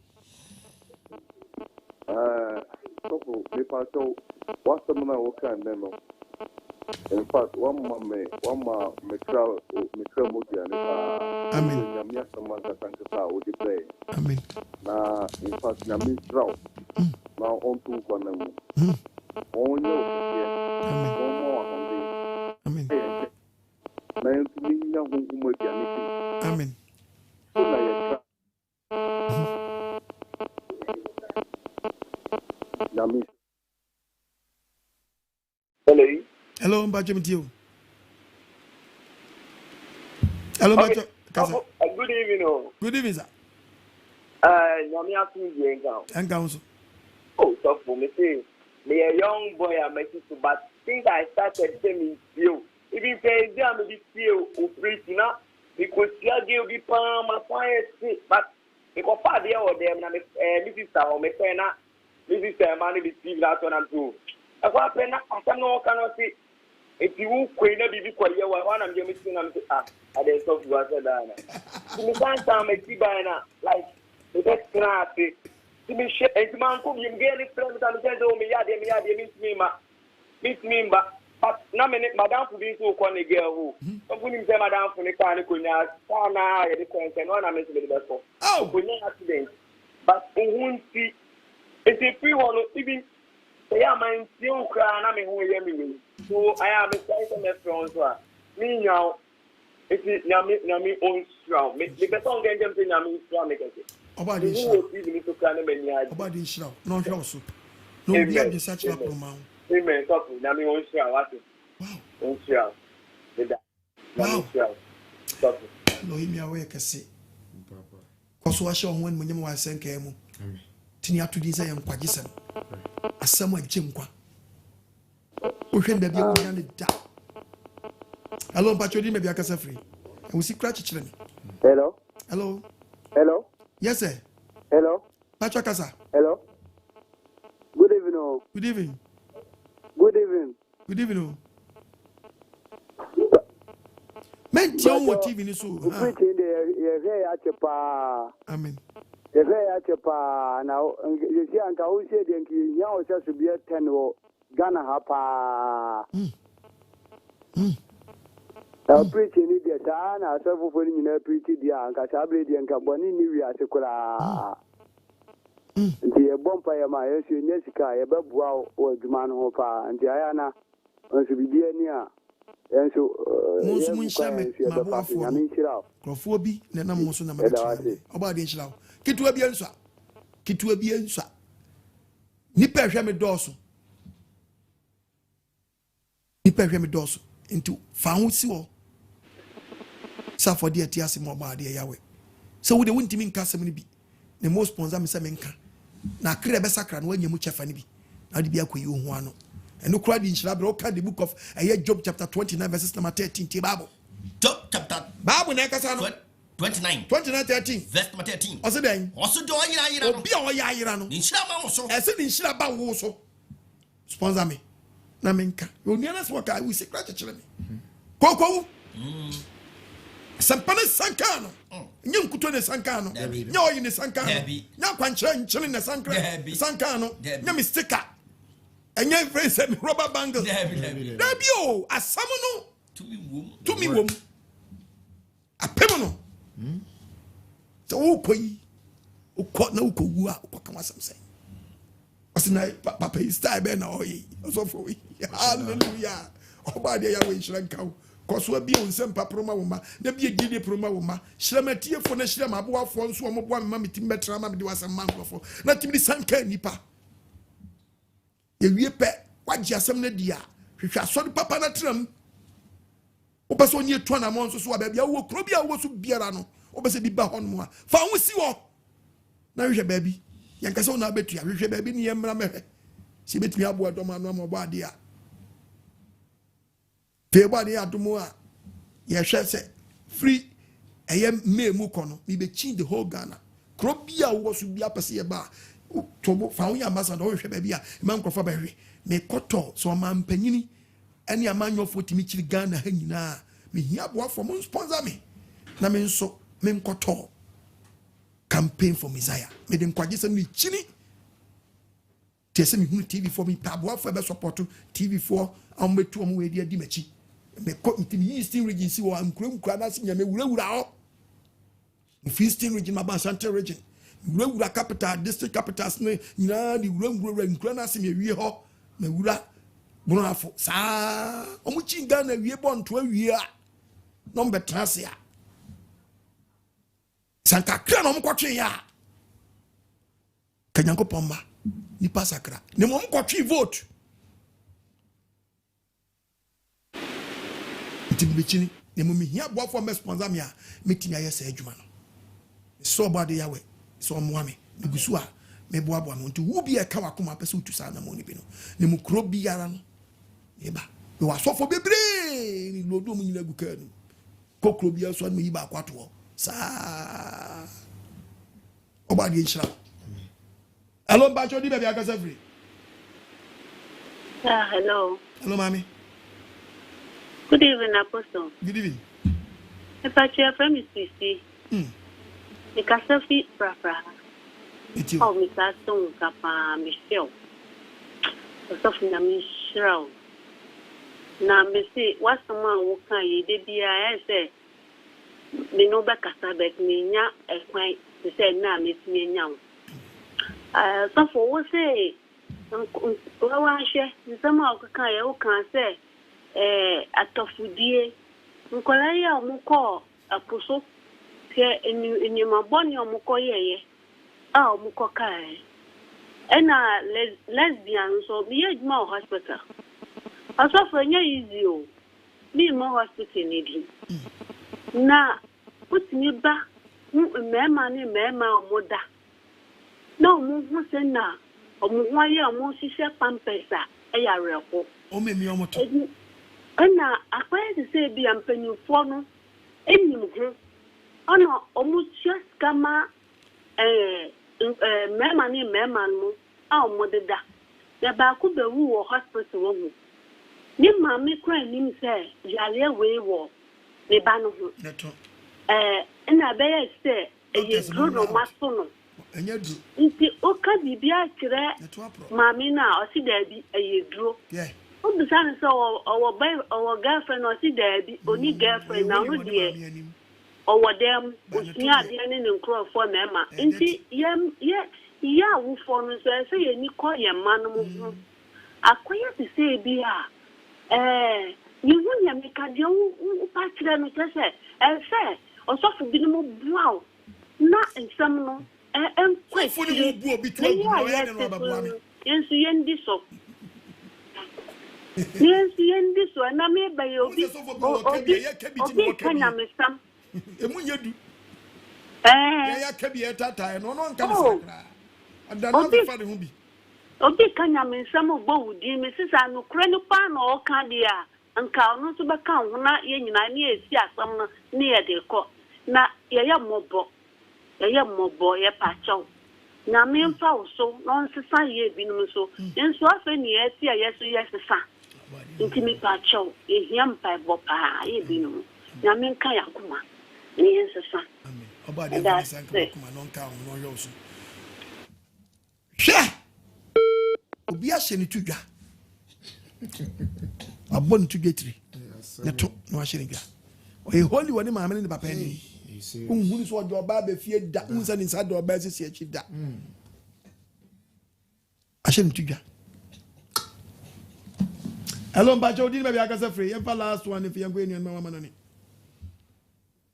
So me pacho what's the man work and then in fact one me crowd modi and amen nyamia sama ka tankata o di play amen na in fact nyamia crowd na on to kwana mu on yo amen amen na ntumi nya hungu modi and amen so na ya nyamia. Hello, Mbacho Mitio. Hello, Mbacho. Good evening. Good evening, sir. Nyamia Tuji Enga. Oh, so for me, say, me a young boy, I'm making to, but since I started telling you, even if I'm a bit feel operating now, because you give me palm, my fire, but because father or them, Mrs. Tower, my friend, Mrs. Money, the TV that one and two. I want to know, cannot see. If you queen a baby for you, one of your missing, I didn't talk to us. Me can't tell me Tibana like the best class. To me, and man, come you get it from the Tendo, me, miss me, but no minute, Madame for being so corny girl who. I'm going to say Madame for the Carnic, Sana, the concern, one I miss the best. Oh, we no accident. But who won't see it's a free one, even they are my still crying. I mean, who are you? So I am a second restaurant. Me now, it's Yami own strong. Make the song get them to Yami strong. Make it. About this show. About this show. No, also. No, we have the such a promo. Amen. Stop. Yami own strong. What? Wow. Own strong. Wow. Stop. No, he me away. Can see. Because I show when you was saying came. Tinia to this I am quagison. As someone Jim Qua. We can be able to hello, Patrick, maybe I can say free. And we see Cratchit. Hello. Hello. Hello. Yes, sir. Hello. Patrick Casa. Hello. Good evening. Good evening. Good evening. Good evening. Men tell what TV is so. Preaching the Amen. The very now, you see, and I will say, you know, just to be a 10 or Ghana Hapa. Preaching it, the son, I serve for you, preaching the Anka Sabri and Caboni, New Secola. The Bompire, my Jessica, a Babu or Juman Hopa, and Diana, and to be near. And so, most Munsham, my wife, I mean, Crophobi, then I'm also number about the Ishlau. Kitua Biensa. Nipper Jammy Dawson. Nipper Jammy Dawson into found Siwo. Suffer dear Tiasimo Badi Yahweh. So we wouldn't mean Casamini be the most Ponzam Samenka. Now, Crebe Sacran when you much a funny be. I'd be a you one. And no crowd in Shlabroka, the book of Job chapter 29, verses number 13, Tibabo. Job chapter Babu Nakasano 29, 13, verse 13. Also then, also do I be our Yairano. In Shlaba also, I said in Shlaba also. Sponsor me. Namenka. You near us what I will say, gratitude. Coco. Sampana Sankano. Young Kutone Sankano. No in the Sankano. Now Quanchan chilling the Sankano. Yamistika. And your friend said rubber bangle. Rabio, a samono. To me, woman. A pemono. So, oh, poi. Oh, caught no coua. What can I say? What's the night? Papa is tired. So for we. Hallelujah. Oh, by the way, Shranko. Cause we'll be on some paproma woman. There be a giddy proma woman. Shlamatia for Nashlam, a boy for one mammy Timbetrama, there was a man for. Not to be some can nipa. You pet. What just some dia? You shall saw the papa natram. Opa near 2 months or so, baby. I will probably was to be around. Opa be back on more. Found we see all. Now you baby. Yankaso na bet you. You baby near Mramere. She bet me up what on my normal body. Pay body at the more. Yes, she said free. I am me mukono. Me be change the whole Ghana. Cropia was to be up a see a bar. To found your ambassador, baby, man for berry. Me koto, so man penini. Any a man of 40 Michi Ghana hangina. Me here work for moon sponsor me. Na men so men koto. Campaign for Messiah. Me dem kwagisa me chini. Tese me hunu TV for me pabwa for be support TV for ambetu amu we dia di machi. Me ko ntimi Eastern region si wo amkura mkura na si nyame wura ho. Eastern region ma Central region. Wura capital district capitals ne nyina di wura nkura na asem ewie ho na wura bonafo saa omuchi Ghana wie bonto awie a no mbetrase a sanka kra no mkotwe ya kanyanko pomba ni pasakra ne mo mkotwe vote ntimbichini ne mo mihia boafo me sponsor me a metin ayese adwuma no so body yawe so moame negusu a meboabo am nti wo bi e ka wakoma pese utusa na mo ni bi no ne mu kro bi yara no eba we wasofo bebre ni lodo mu nyina guka no kokro bi aso na yiba akwato sa obadi enshira hello bacho di baby akasa free hello mami. Good evening, Apostle. Good evening. If I your friend is Christy. The Casafi Prapra. Oh, Miss Aston Capa Michelle. Sofina Michelle. Now, Missy, what's the man who can you did be I say? Me no back Casabet me nya a quite to say now, Miss me now. So for what say? Well, somehow can say, Atofowuo. Nkolaya omuko apuso ke enyuma boni omuko yeye omuko kai ena lesbian so be ejma hospital aso for nya easy o me mo hospital ni bi na putini ba mema ni mema omoda na omu hu se na omu ho ye omu sise pampesa eya reko o memi omoto na akwai da sai biyan fanyufo no enyim ho ona omutia skama mema ni mema no a omodeda ya ba ku bewu wo hospital wo mu ni mama kra nim say yale we wo ne ba no ho neto na be ye say eye dro no maso no enya dro nti o ka bibia kire mama na o si da bi eye dro Obisan so our girlfriend or see there only girlfriend now no dear. Or them usia de ne nkro for mema. Nti ya wo for no so say ni call your man mo. Akoya to say bia you won ya meka de wo pa kire no say say osofu bi no mo buaw na ensam no kwafo ni bu obi tu agu no ya ne no ababuame. Yensu yendi so yes, this one. I may by your can I some? Emunyadu. Ya kabi etata no no nka sakra. Adana be fa de hu bi. Obi kan ya me some bo di me sisa no kra no pa no ka dia. Anka no so be kan ho na ye nyina ne esi asam no ne ye de ko. Na ye mobo. Ye mobo ye pa chaw. Na me mfa wo so no sisa ye bi no so. Enso afa ni esi a yeso yesisa. Intimi pacho ehiam pa bopa e binu na menka yakuma ni ensesa amen oba de sanka kuma no nka ho no yoso hwe obi a hye ni tudwa abon tudwetri neto no a hye ni dwa o e holy woni ma amene ne papa ni unhunu so ojo ba be fie da unsa ni sa do ba sisi achi da a hye ni tudwa. Hello, Bajo, did maybe I can say free. And last one if you're going in my money.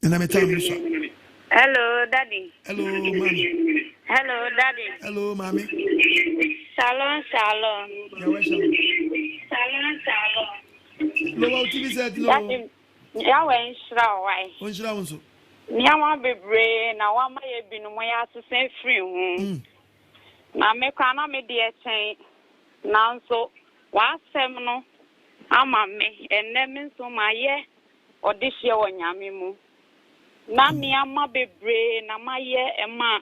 And I'm telling you. Hello, Daddy. Hello, Mommy. Hello, Daddy. Hello, Mommy. Shalom, shalom. Shalom, shalom. No, TV said no. Ya went shroud. On shroud. Nyama be brain, now one may be no way to say free. Now, make an me dear chain. Now, so, what's seminal? Ama me enemi so maye odihye wonyame mu na me ama bebre na maye ema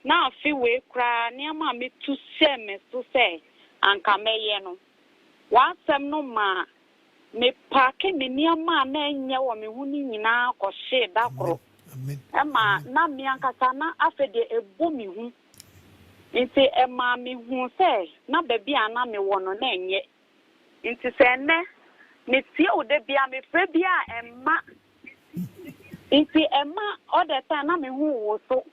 na afi we kra ne ama me tu se me so se anka meye no wasem no ma me paake me ni ama na enye wo me hu ni nyina ko hye dakoro ema na me ankasa na afede ebo me hu nti ema me hu se na bebi ana me wo no na enye nti se ne me tie o de bia me pre bia emma nti emma all the time na me hu wo so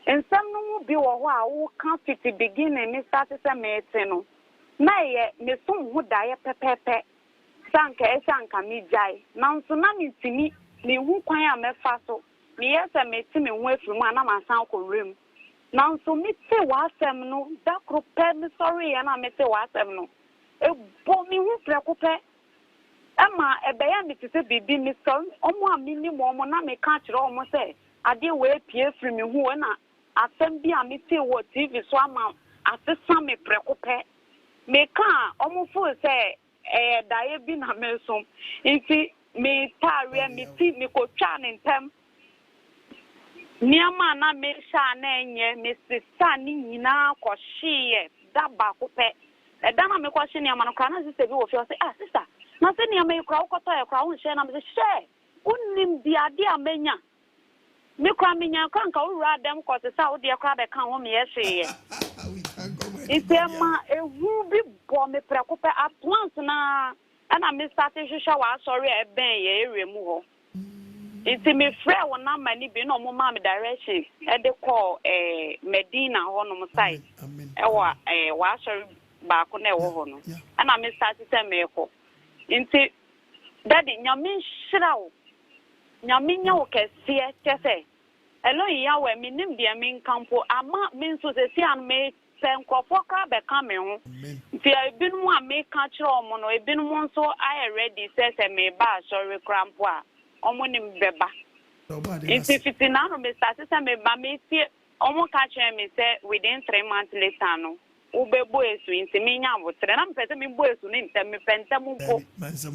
ensam no mu bi wo ho a wo kan fiti beginning me start se me ete no na ye me so hu da ye pepepe sanka mi jai na nso na me timi me hu kwan a me fa so me ye se me ti me hu afiri mu na ma san ko rem na nso me te wa asem no da kro pe me sorry ya na me te wa asem no ebo mi hu preko pe ama ebeya mi tete bibi mi so omo amini mo mo na me ka kire omo se ade we pie firi mi hu na asem bi a mi te wo TV so ama asesa me preko pe me ka omo fu se daye bi na me so nti me tare mi ti mi ko twa ne ntem niama na me sha na enye me sesa ni nyina ko hye da ba ko pe edama me kwa shini amano kana sister bi wo fi o say sister na se niama ikra wo koto ikra wo hye na me say she unnim biade amenya me Craminya Cranka, who ride them cause the South, dear crab, I can't home yesterday. It's a ruby bomb, preocupa at once now, and I miss starting to show us sorry, a bay, remove. It's me friend when I'm many be no more direction at the call a Medina on the side. A washer back on the woman. And I miss starting to make up. Into Daddy, Yamin Shrow. Yamin Yoke, see, say. Hello, Yahweh, minim dear mean campo. Ama means to the sea and made send Kofoka becoming. If you have been one make catch on, or been one so I already says a may bar, sorry, crampoa. Omonim beba. If it's in our Mr. System, me see almost catch me say within 3 months later. No, Ube boys to intimina would say, I'm petting me boys to name them pentamuko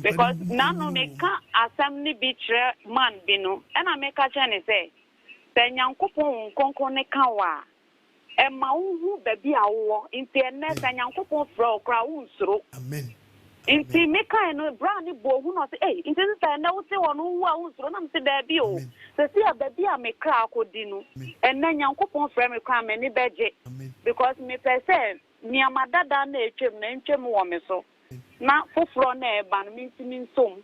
because none of me can't assembly beach man bino, and I make a Chinese say, then young coupon concone kawa. And my own baby hour in the nest and young coupon fro crowd through. Amen. Inti meka eno brand bo hu no say eh inti say na wo say wonu wu a wo soro na mse da bi o se see a baby a me kra akodi no en na nyankopon frɛ me kra me ni beje because me pese mi amadada na etwem wo me so na foforo na e ba no mi nti mi nsom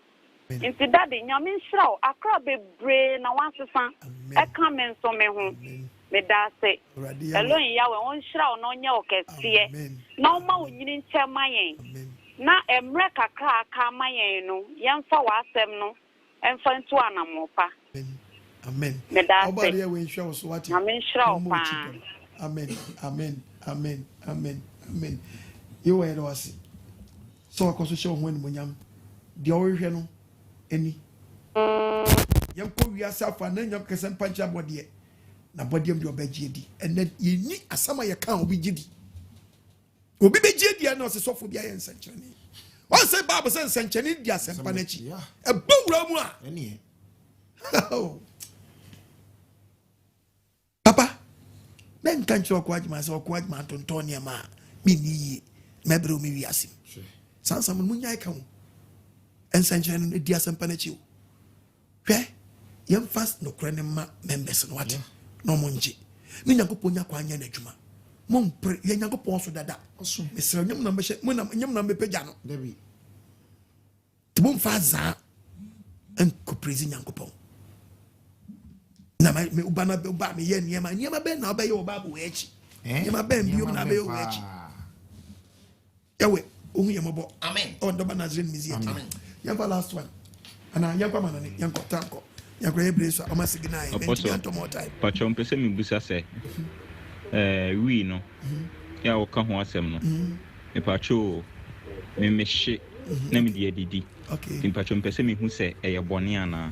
inti dade nyame nhraw akra bebre na wansesa e ka me nso me ho me da se elo yawe won nhraw no nya okese na o ma onyini nchema yen na emre kakra aka mayen no yemfa wasem no emfa ntu anamopa amen obari e we nhwe so wati amen shra opa amen you were wasi so akoso hwe ho animonyam de ohwe no eni yemko wiasa fa na nyam kese mpancha bode na bodem de obagie di ene yeni asama ye kan obi gidi obi begie na osesofo bia ye nsanchani o say bible say nsanchani dia sempa na chi e bawura mu a ene papa ben kancho ko adima say ko adima tonton ne ma mi ni mebro mi wiasim sansam mu nyai kan nsanchani dia sempa na chi hwe yem fast no kra ne ma members no what no monji ni nyankopon nya kwa anya na adwuma mon pre ye nyankopon so dada mesra nyam na mehye nyam na mepagya no dabi tubon faza en ko prezi nyankopon na me ubana be uba me ye niema be na obaye oba bo echi niema be mbiom na be o echi yawe ohu ye mobo amen on do bana zren mizi amen yamba last one ana yakwa manane yanko tanko yakwa hebrews amasigina e anto more time pachom pese mi busa se we no ya wo ka ho asem no me pacho me mehye na me die didi okay tin pacho mpese me hu se eye bone ana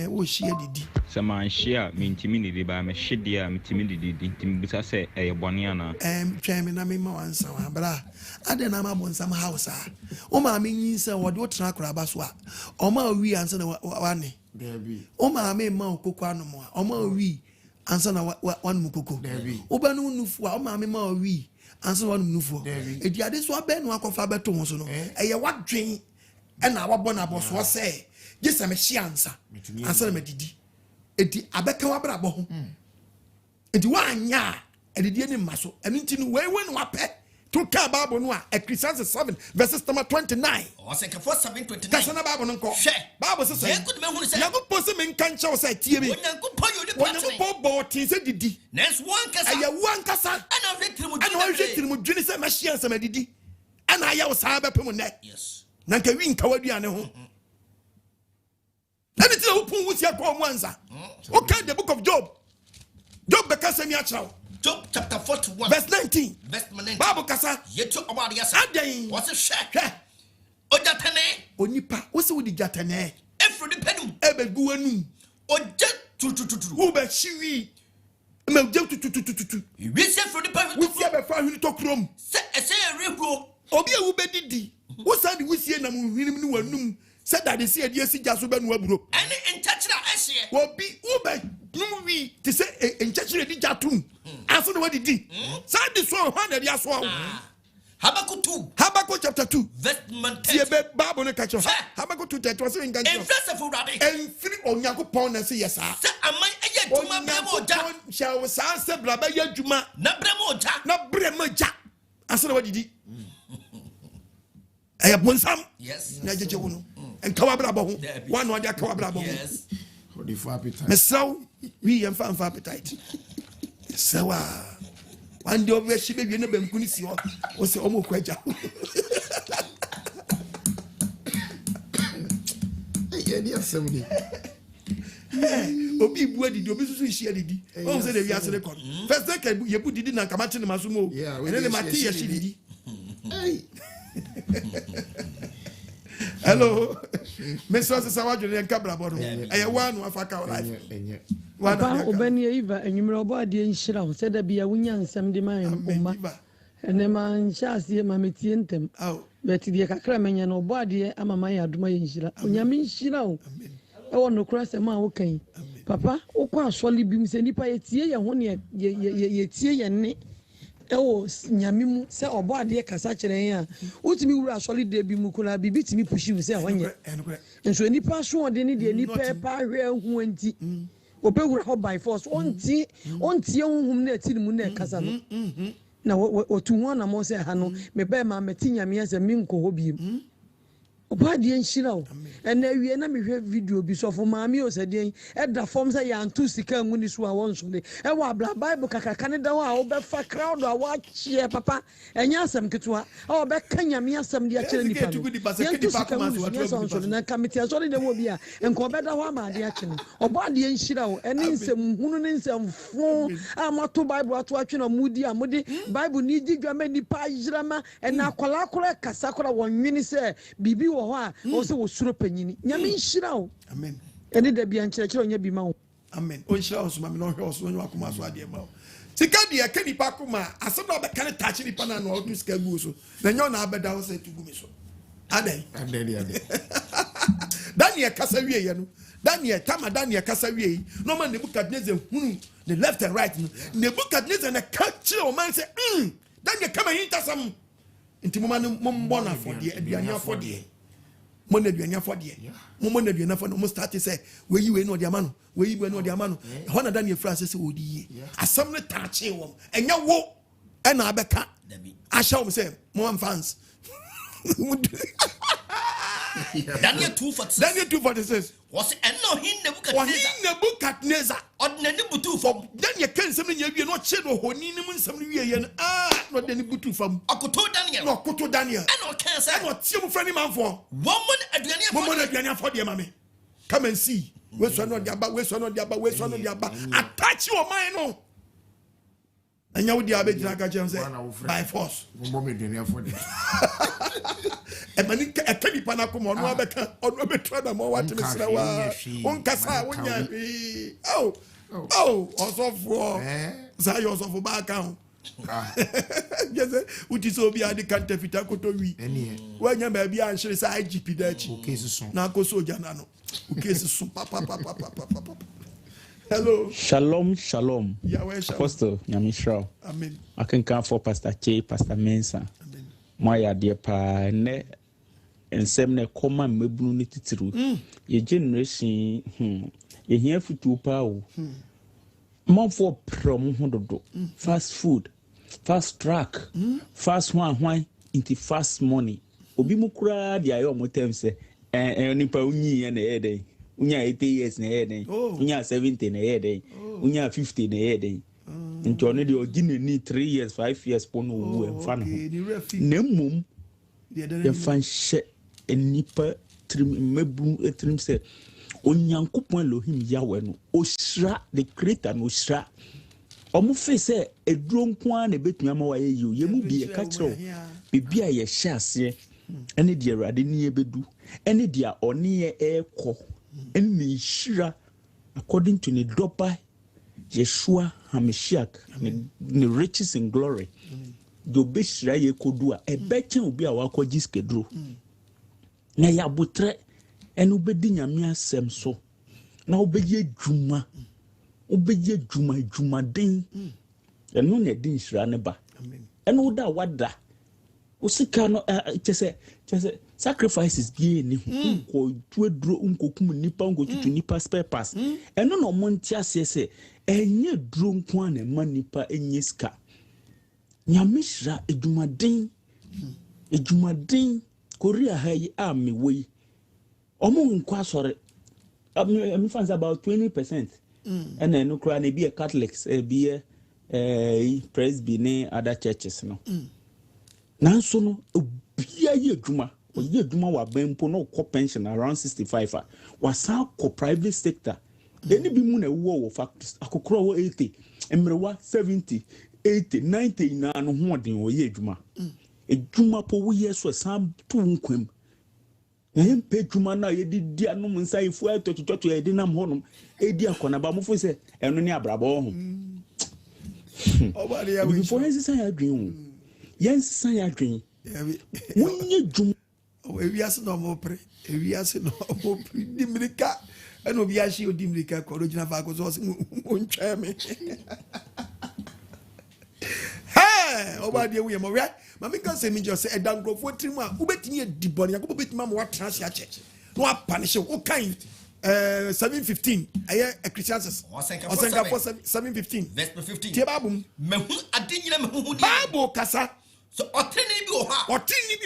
wo hye didi se man hye a me ntimi ni di ba me hye dia me ntimi didi tin busa se eye bone ana twa me na me ma wansa wa bra ade na ma bonsam house a o ma me yin se wo de otra akra ba so a o ma wi ansa na wane debi o ma me ma okoko anu mo a o ma wi ansa na wan mukoko obanu nufu a o ma me ma wi ansa wan nufu edi ade so abenu akofa beto ho so no eye wadwen e na wabɔ na boso sɛ gisa me hye ansa na medidi edi abeka wabra bɔ ho edi wanya edidi ni maso eni nti no we no wapɛ to ka Bible no a Ecclesiastes 7 verses number 29 o se kafo 7:29 kasa na Bible no nko Bible se yago pose me nka ncha wo sɛ tie bi onyankopɔn bɔ tin sɛ didi next one kasa aya one kasa ana hwetirimu dwene sɛ ma hye ansa medidi ana aya wo saa bɛpem ne yes na nka wi nka waduane ho and it's a pun with your Mwanza. Okay, the book of Job. Job Bekasemi Achao. Job chapter 41. Verse 19. Verse 19. Babu Kasa. Yetu about yasa. Adain. What's a shake? Ojatane. Onipa. What's with the Jatane? Every penum. Ebe guanu. Ojet tu. Ube shiwi. Me jem tu. We say for the penum. We say be fa huni to krom. Say a real Obi e ube didi. What's that we see na mu hini mu wanum. Said that they see a DSC Jasuba Nuabro. And in touch that will be Uber Numi to say in touch with the Jatum. Answer what he did. Sad this 100 years. Habakkuk chapter 2 verse 30 Bible no catch Habakkuk 2:30 was in Ganjo and free Onyankopon na say yes sɛ aman ɛyɛ adwuma brɛmo ogya shall say braba yɛ adwuma na brɛmo ogya na brɛmo ogya asana wadidi ɛyɛ bonsam yes na jeje wo no enkawa braba ho one no dia kawa braba ho yes the for appetite mesaw we yɛmfa mfa appetite sawa one day over she be na banku ni si ho o se omo kwaja yeah dia asem obi bu adidi obi susu hia didi o se de wi asere kon first day ka yebu didi na kama chine masumo ene le mati ya didi hey hello meso se sawa jole nka brabo no eye wanu afaka life Papa obani eva enyumre obo ade nhira ho se da bia wunya nsam de man umma ene man chase ma metie ntem beti de kakra menya no obo ade amama ya adoma ye nhira onyame nhira ho e wono kura se ma wo kan papa ukwa asole bim se nipa yetie ye ho ne yetie ye ne ewo nyame mu se obo ade kasa kire yan utimi wura asole de bi mu kula bibi timi pushi mu se honye enso nipa so ode ne de nipa pa hwe hu anti obewura ho by force onti ehunhum na ati mu na kasa no na otu ho na mo se ha no me ba ma meti nyame ase mi nko ho biem obadi enhira o ena wie na me hwe video bi so fo maami o se den eda form se ya antu sika nguni so a won so de e wa bla bible kakaka ne da wa obe fa crowd a wa chie papa enya asem ketwa a obe ka nyame asem de a kire nipa no na committee so de wo bi a enko obe da wa ma de a kire obadi enhira o ene nsem hunu ne nsem fo a mato bible ato atwe na mudi a mudi bible ni gigwa nipa jirama ena akwala kasa kora wonwini se bibi ho a o se wo suro panyini nyame nhira o amen ene da bia nkyerɛkyerɛ onya bi ma wo amen o nhira o so ma me no hwɛ o so onye akoma so ade ma o sika dia ka nipa akoma asem na obɛka ne tachi nipa na no odu sika gu so na nyo na abɛda wo se tugu mi so adai Daniel kasa wie ye no Daniel kasa wie no man Nebukadnezar hunu the left and right no Nebukadnezar na catch o man say Daniel kama hintasam nti mo man mo mbona fodie aduane afodie mo na aduane afodie mo na aduane afodie mo start say we yi we no de amano we yi we no de amano ho na Daniel France say odi yi asam ne tache wo enya wo e na abeka asha wo say mo fans Daniel 2:46 was eno hin Nebukadnezar ordinary butu fam Daniel kan sem ne wie no che no honi nim nsem ne wie ye no no de ne butu fam akoto Daniel eno kan say eno tie mu frani manfo woman aduane afodie ma me come and see we so no de aba attach your mind no anya wo di abegyina ka chem say by force mo me aduane afodie emani ekani pana ko mo no abeka ono betra na mo wate mesra wa onkasa wonya osofo say osofo ba kan yes uti so bi ade kan tafita koto wi wanya ba bi an hire say IGP da chi na ko soja na no ukesi so papa hello shalom apostle nyamishra amen akenkan for pastor Che pastor Mensa amen moya de pa ne ensem ne koma mebunu ne titiru ye generation ye hia futu pa o monfo prom ho dodo fast food fast track fast hwan into fast money obi mu kura dia yo motem se nipa unyi ye na eden unya 80 years na eden unya 70 na eden unya 50 na eden nto ne de ogine ni 3 years 5 years pono wu emfa no nemmum ye fanhye enipa trim mebu etrim se onyankopon Elohim Yahweh no osra the creator no osra omo fe se eduro nko na betuma ma waye yi ye mu bi e ka kiro bibia ye hye ase ene de Awurade ni ebedu ene de a one ye ekọ ene hira according to the dopa Yeshua HaMashiach the riches in glory do be shira ye kodu a ebechen obi a wakọ skedro na ya botre ene obedi nyame asem so na obeye dwuma den eno na din shira ne ba ene oda wada Osika no chese sacrifices bi ni unko tuedro unko kum nipa unko tutu nipa spare pass eno no monti asese enye dro nko an ma nipa enye ska nyamishra edumaden korea hayi amewei omo nko asore me fans about 20% and no kra na be Catholics be Presby ne other churches no nanso no obia ye adwuma oye adwuma wa bempo no ko pension around 65 wasa ko private sector eni bi mu na wo factories akokoro wo 80 emrewa 70 80 90 na no ho den oye adwuma adwuma po wo ye so sam to nkwam na pe adwuma na ye di anom nsai fu atototo ye di nam honom edi akona ba mo fo se eno ne abrabo ho obari ya we fo yensa ya adwen yensa ya adwen wonye dwum ewiase no mo pre dimrika eno biashi odimrika ko original fa ko so ontwa me obadi we mo we mama kan se mi jo se edangrofo trimu a ubetini edibone yakobo betima mo watra se ache no apanish o kan 7:15 aye Ecclesiastes Osenka 7:15 verse 15 tie babum mehu adenyina mehu di Bible kasa so otini bi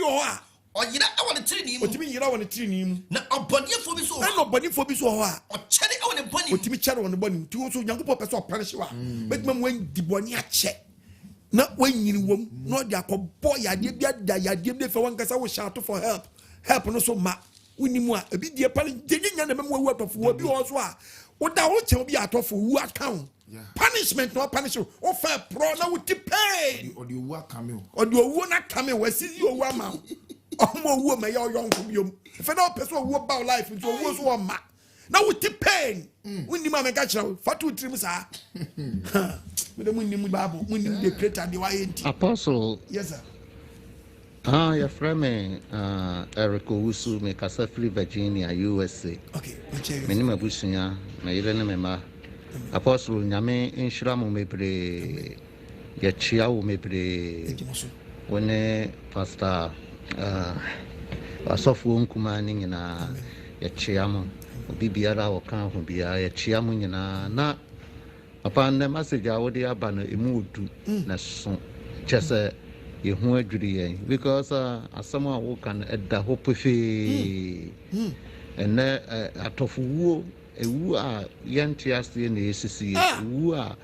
o ha oyira awon trini mu otimi yira won trini mu na obonifo bi so na obonifo bi so ho a ochede awon boni otimi chere won boni ti so nyankopɔ pɛ so opanish wa betima mo dibone ache na wanyini wom no de akɔbɔ yade bia da yade bi fe wan kasa wo shout for help no so ma unimu a ebi die pale nya na memo Atofowuo bi ho so a wo da wo che bi Atofowuo account punishment no punish o fa pro na wo ti pay odi owu akame odi owu na kame wasi owu ama omo owu ma ya oyonko biom fe na person owu ba life nto owu so o ma na wo ti pay unimu ameka kira fatu trim sa me dem unimu Bible unimu the creator the why Apostle. Yes sir. Your friend Eric Owusu me kasa free Virginia USA. Okay, me ni mabusunya na yire ne mema. Apostle nyame inshira mo mebre ya chia wo mebre. Wone pastor Atofowuo nkuma ni nyina ya chia mo obi biara wo kan ho bia ya chia mo nyina na upon the message I would have been a mood na so just you who agree because someone who can at the hope and Atofowuo who are young tias in the ACC who are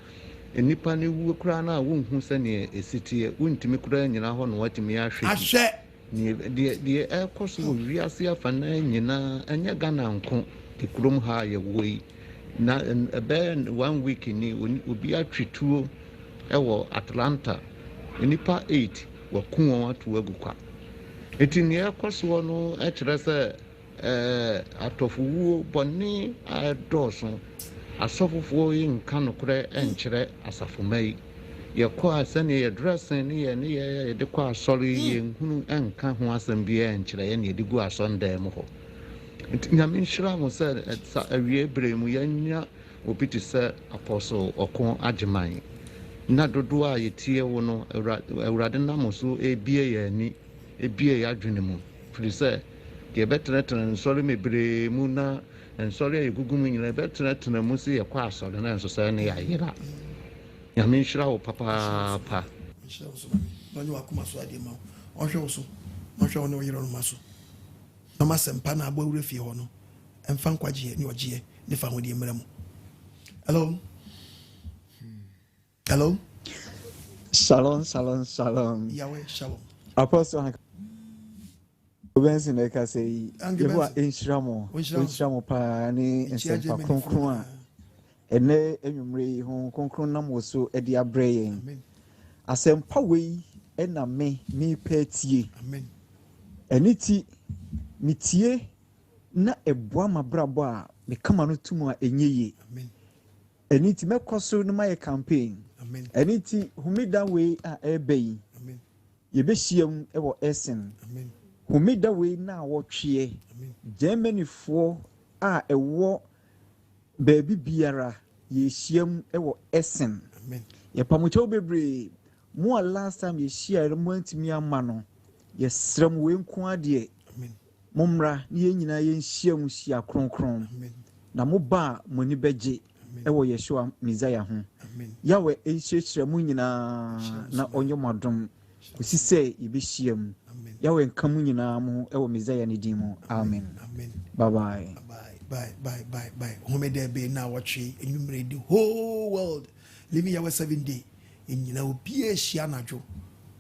a nippani who crana won't who send a city wouldn't me crying in a hon what me I share the air course will reassure Fanana and your gun uncle the chrome high away. Na about 1 week ni obi atwituo ewo Atlanta nipa 8 wakunwa watu agukwa eti ne ekoso no e kire se Atofowuo boni adoso asofofo yi nka no kure enkire asafomai ye kwa asane ye dressing ni ye de kwa asori ye nhunu enka ho asem bi enkire ye ne digu asonda mu ho nyame nhyira mo sɛ awie bremu yanya obi te sɛ Apostle AGYEMANG na dodo a yetie wo no awurade nam so ebie ya ni ebie ya adwene mu firi sɛ ye betenetene nsɔre mebre mu na nsɔre egugu mu nyina betenetene mu se ye kwa asɔre na nso sɛ ne ya yira nyame nhyira wo papa pa nhyira wo so banyo akoma so ade ma ɔhwɛ wo so ɔhwɛ wo ne wo yira no ma so na masempa na abo wure fie ho no emfa nkwaje ni oje ne fa ho de mramu hello shalom Yahweh shalom Apostle Obensi na ka sei yebo enhyiramo pa ni ensempa konkron a ene enwumre ho konkron nam wo so e de abrɛ yɛn asempa wei na me patie amen eniti mitie na eboa mabrabo a me kama no tumu a enyeye amen eniti mekoso no my campaign amen eniti humida we a ebeyi amen yebehyiam ewo esen amen humida we na wotwe amen Germany fo a ewo baby biara yehyiam ewo esen amen ye pamucho bebre mo last time yehia mo antimi ama no yɛsrɛ mu wenko ade mommra ne yɛn nyinaa yɛnhyia mu hyia kronkron na moba mo ni bɛgye ɛwɔ Yeshua Messiah ho Yahweh ɛnhyerɛhyerɛ mu nyinaa na ɔnyɛ mo adom kosi sɛ yɛbɛhyia mu Yahweh nka mu nyinaa mo ɛwɔ Messiah ne din mu amen bye bye bye home there be now watching enumerate the whole world living our 7 day in nyina obi ahyia najo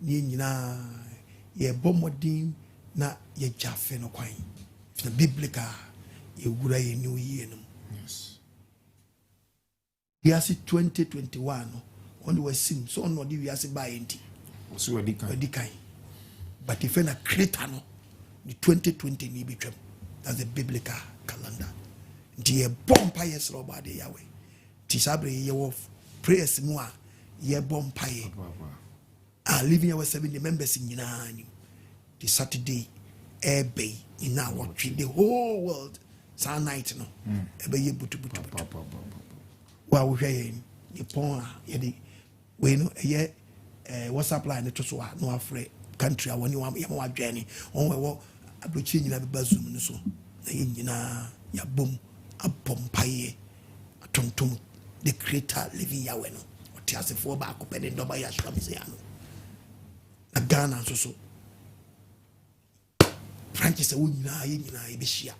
ne nyina ye bomodin na ye jafe no kwan the biblical ye wura ye new year no yes yasi 2021 on the sim so on the yasi buy enti so we dikan but if na creator no the 2020 ni betwem that's the biblical calendar the bompa yes roba de Yahweh tisabre ye wo prayers mu a ye bompa ye living our 70 members in nyina the Saturday ebe in our the whole world sa night no ebe ye butu wa wo hwe ye pon ye de we no ye WhatsApp line to so no afre country awoni wa ye ma adwani on we wo abrochi nyina be bazum no so na ye nyina ya bom abompaye atontom the creator living Yahweh no otiase fo ba ko pede ndoba ya Yeshua Messiah no na Ghana so Francis wo nyina ye nyina ye be hia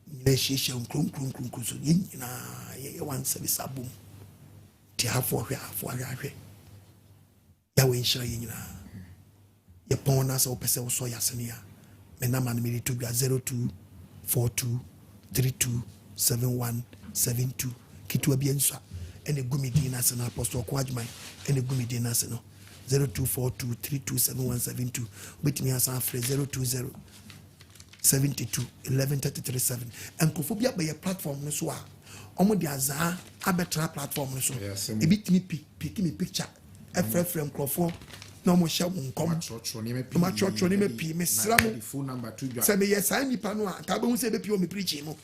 nyina hia nkronkron so ye nyina ye wan service abom ti afo hwe Yahweh nhyira ye nyina ye pon na so pese wo so yasene a me na man me to 0242 327172 kitu abiensa ene gumidi na sana Apostle OKOH ene gumidi na sana 0242 327172 betimi asa afre 020 72 11337 enkofobia be your platform no so a omo de azaa abetra platform no so ebitimi pick me picture efrefrem krofo no mo hye nkom ma chocho ni me pi me sramu phone number to say me yes I nipa no a ka be hu say be pi o me preaching no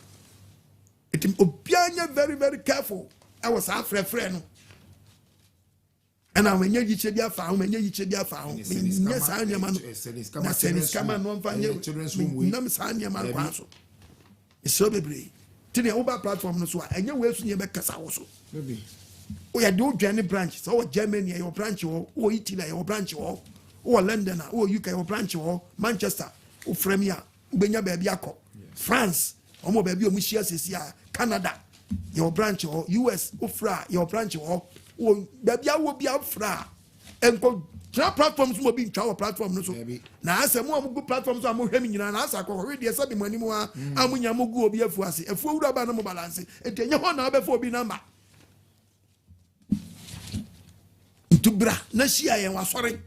etim obianya very very careful I was afrefre no and I when you yiche dia fa when you yiche dia fa yes I nyama no na senis kama no mfa nye nam sa nyama no kwa so so bebre tini oba platform no so enye we so nye be kasa wo so baby o ya do dwane branch so Germany your branch o Italy your branch o London o UK your branch o Manchester o Premier ubenya ba bia akọ France omo ba bia o mu hia sesi a Canada your branch o US o fra your branch o ba bia wo bia fra enko tra platforms mo bi ntwa platform no so na ase mo amugu platforms so amohwem nyina na asa akọ we de sabi manimu a amunya mugu obi afu ase afu wura ba na mo balance entenye ho na obefa obi number tubra na shia yen wasore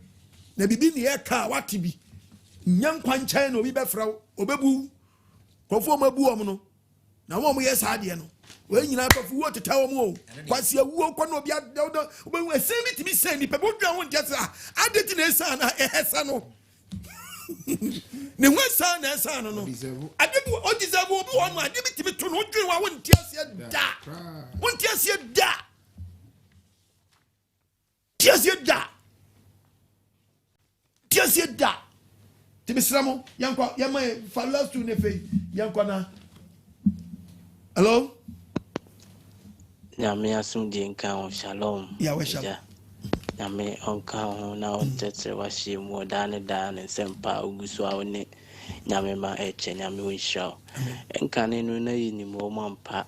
na bibi ne ye ka wate bi nyankwa nkyɛn na obi bɛfra obebu kofo mabu om no na mo ye saa de no we nyina kofo wo teta wo mo kwase awuo kɔ na obi adodo obewu ese bi timi sɛ ni pebo dwa wo ntɛsa adeti na esa na ehesa no ne ho esa na esa no adebu o deserve obi wo no adebi timi to no dwen wa wo ntɛsa da wo ntɛsa da Tiasie da. Timisramo yanko yama falas tu nefe yanko na. Hello? Nyame asum di nka shalom. Ya we shalom. Nyame onka na otetre wahye mu dane sempa oguso a one nyame ma eche nyame wonhira. Enka ne no na yini mo mampa.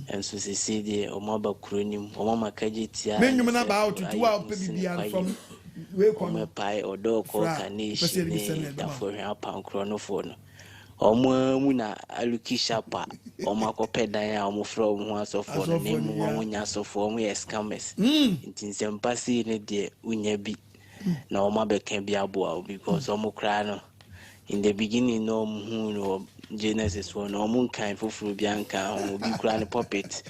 Enso sisi de omaba kronim omama kaje tia. Mennyum na ba otutu a pebibia from we come pai odoko kanishi ne da for apa nkronofo no omo mu na aluki shapa omo akopedan a omo fro omo asofo no ne mu omo nya asofo omo yes scammers ntinsempasi ne de unya bi na omo abeka bi aboa because omo kra no in the beginning no hu no Genesis one omo kan foforo bi anka omo bi kra ne puppet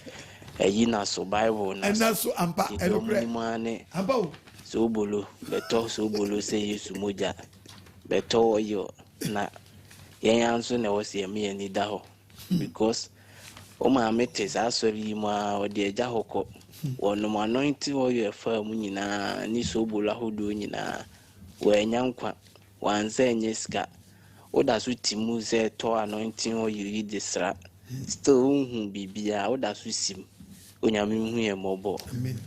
na so Bible na so ampa elokre ampa so bolo say Yesu moja beto yo na yen anso na wose me ani da ho because o ma metes asori ma o de eja hokọ wono ma anointing oil fa mu nyina ni so bolo ahodo nyina wo enyankwa wan say nyeska oda so timu say to anointing or you read this ra still hu bibia oda so sim onyame hu ye mobo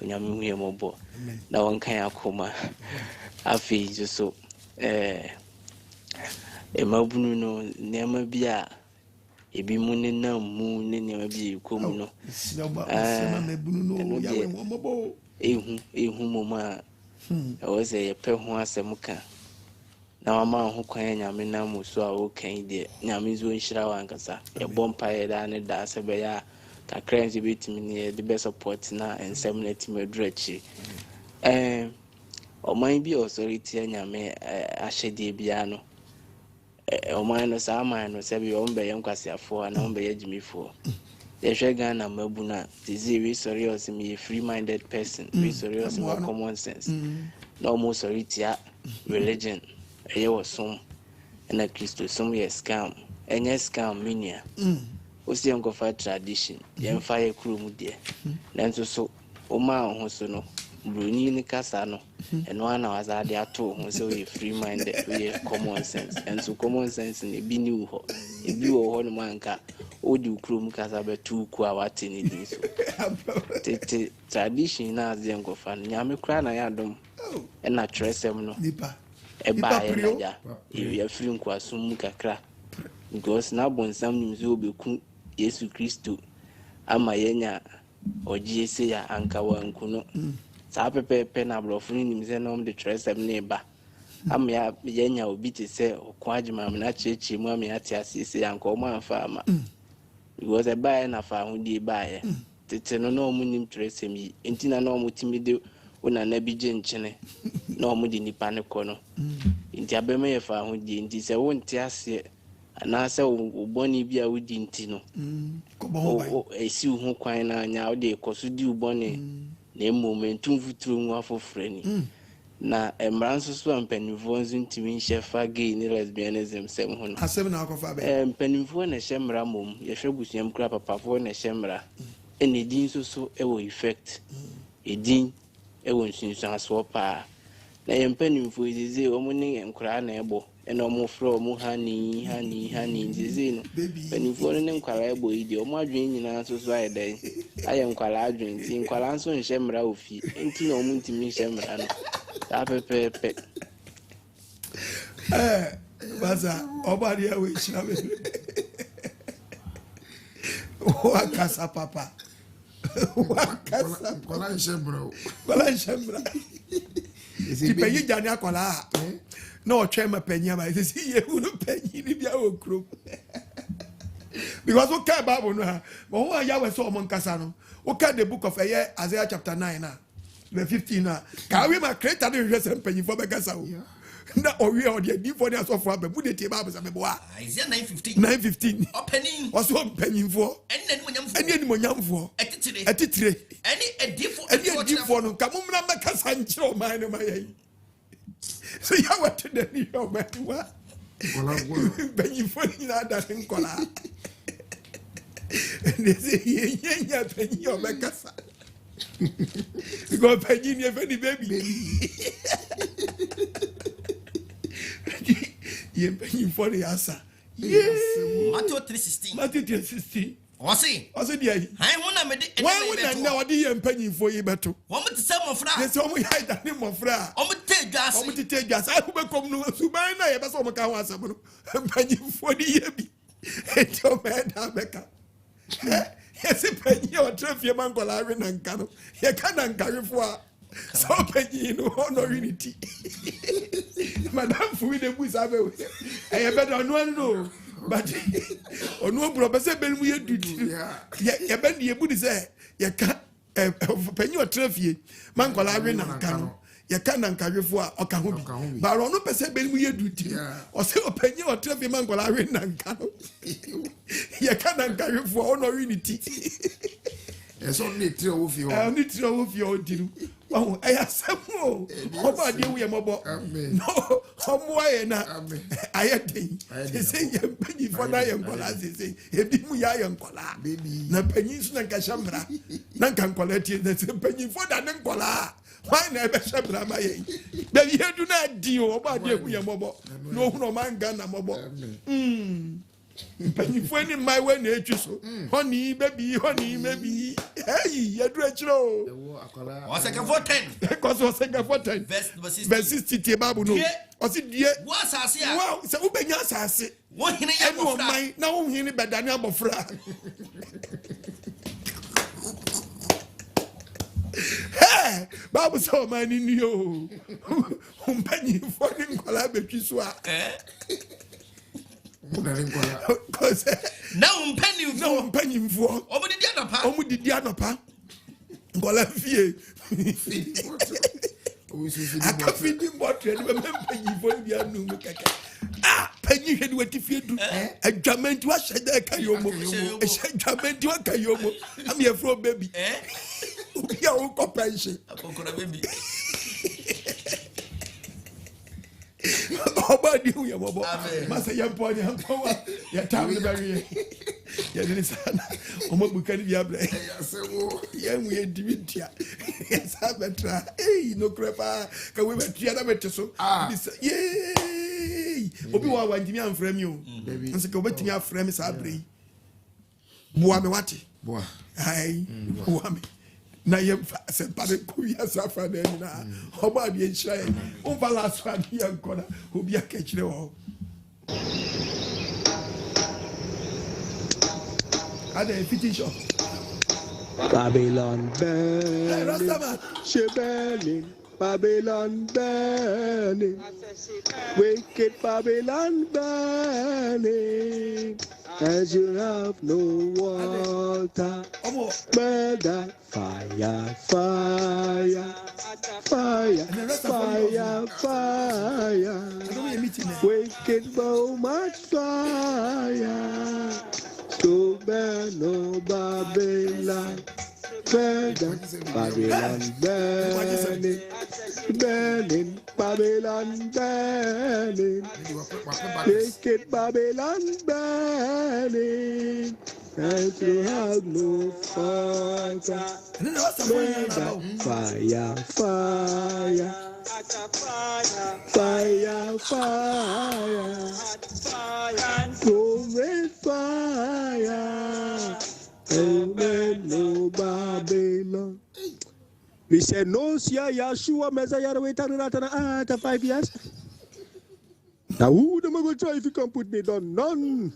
onyame hu ye mobo na won kan akoma afi so emabunu no nema bia ebi mu ne na mu ne nema bia ikomu no ehu moma o say ye pe ho asem ka na mama ho kwan nyame na mu so a wo kan de nyame zo nhira wankasa ye bompa ye da ne da se be ya kakra nzi betimi ne de be support na ensem na timi adrachi oman bi authority nyame ahyede bia no oman no sa man no se bi o mbe ye nkwasiafo na o mbe ye jimifo ye hwega na mabu na disease serious me free minded person we serious more common sense no more authority religion eye was some na Christo some ye scam enye scam minia osi enkofa tradition ye mfa ye krom de nanso so o ma ho so no bruni ni kasa no eno ana wazade ato ho so we free minded we common sense and so common sense ni bi ni ho ebi wo ho no manka odi krom kasa be tu ku awate ni din so tete tradition na aze enkofa nyame kra na ya dom na tresem no eba ya naja ya free nkwasum kakra because na bonsam nimzo obeku Yesu Kristo ama yenya oji ese ya anka wankuno sa pepe na blofuni nimze no de tresem ne ba ama ya yenya obi te se OKOH na chechi mu ama ya te asese ya anka o ma fa ama because eba ya na fa hudi eba ya tete no no mu nim tresem yi entina no mu timide una na bi je nchene no mu di nipa ne kono nti abema ye fa hudi nti se wonte ase na se uboni bia wudi nti no o esi hu kwan na anya o de koso di uboni na momentum futuro mu afofre ni na emranso so ampanifo nzu ntimi nhyefa gay ni lesbianism sem ho no asem na akofa be mpanifo na hyemra mom ye hwebusuam kra papafo na hyemra ene din so ewo effect edin ewo nsunsun aso pa na mpanifo izize omo ne enkra na ebo eno mo fro mo hani nzize no mpanifo ne nkwala ebo idi omo adwen nyina so ayeden aye nkwala adwen ti nkwala nso hyemra ofi enti na omo ntimi hyemra no pepe baza obari ya we shirabe wakasa papa wakasa kola shembro ti peyi jani akola na o twema penya ma si ye unu penyi ni bia okro because o ka Bible no ha but who ya we so o nkasa no o ka the book of Isaiah chapter 9 na verse 15 na ka we ma creator dey hwe sem penyi for be kasa o na o we o dey di for dey so for ababu dey tie Bible say me bo Isaiah 9:15 opening o so penyi for eni monyamfo etitire eni edifo no ka mumra makasa nchiro man no mayi so ya what the ni o man wa penyi for ni na da nkola ne se yenya penyi o makasa because penyi ni e baby ye penyi for the answer Matthew 3:16 Matthew 3:16 Wasi dia yi hai wona me de why na odi ye penyi for yi beto wo mo te se mofra yes wo mo yi da ni mofra o mo te dwase o mo te dwase ai be kom no suban na ye be so mo ka ho asem no penyi for di ye bi enti o me da beka yes penyi o trafie mangola we na nka no ye ka na nka fo a so penyi no no unity madam fu de bu sabe we e be do no but onu bro be se be mu ye dudu ye be ne bu di se ye ka penyi o trafie mangola we na nka no ye ka na nka fo a o ka ho bi ba ro no be se be mu ye dudu o se o penyi o trafie mangola we na nka no ye ka na nka fo o no unity eso ni tire wo fi o ni tire wo fi o diru wa aya samu o ba de wo ye mobo no omo aye na aye den se ye penyi fo na ye nkola se ebi mu ya ye nkola na penyi su na nka shambra na nka nkola tie na se penyi fo da ne nkola Why never Shabrama? Baby, you do not deal about your mobile. No man gun a mobile. Penny friend in my way nature so. Honey, baby, maybe. Hey, you're dreadful. Was second for 10. Because was second for 10. Best 60 babu no. Was it dear? What's I see? Wow, so open your sassy. What in a now in a badania bofra. Hey, Babu saw man in you. Penny fucking collaboration. Now penny for over the Dianapa. Gola fie. I can't feed him what remember you for the anu. Ah, penny head what if you do a jament was said that Kayomo, a jament to a Kayomo. I'm here for baby. Your own compassion. Baby. About you, your mobile. Master Yampon, your town, the barrier. Yes, almost can be a blade. Young, we had Dimitria. Yes, I better. Hey, no crepa. Can we met the other better so? Yay! Obi-Wan want me and frame you. And so go back to your frame is abri. Boamewati. Boa. Aye, Boame. Na yem se pare kuya safa na na oba bi enhira o balance fa bi ankona obi akechire wo ada fitish Babylon burning, Babylon burning, wicked Babylon burning, as you have no water, murder, fire, fire, fire, fire, fire, wicked so much fire, to burn no Babylon. Burning, Babylon burning, burning, Babylon burning, wicked Babylon burning, and you have no fire, fire, fire, fire, fire, fire, fire. Amen, no Babylon. We said, no, Sia Yashua, Messiah, waiting after 5 years. Now, who am I going to try if you can put me down? None.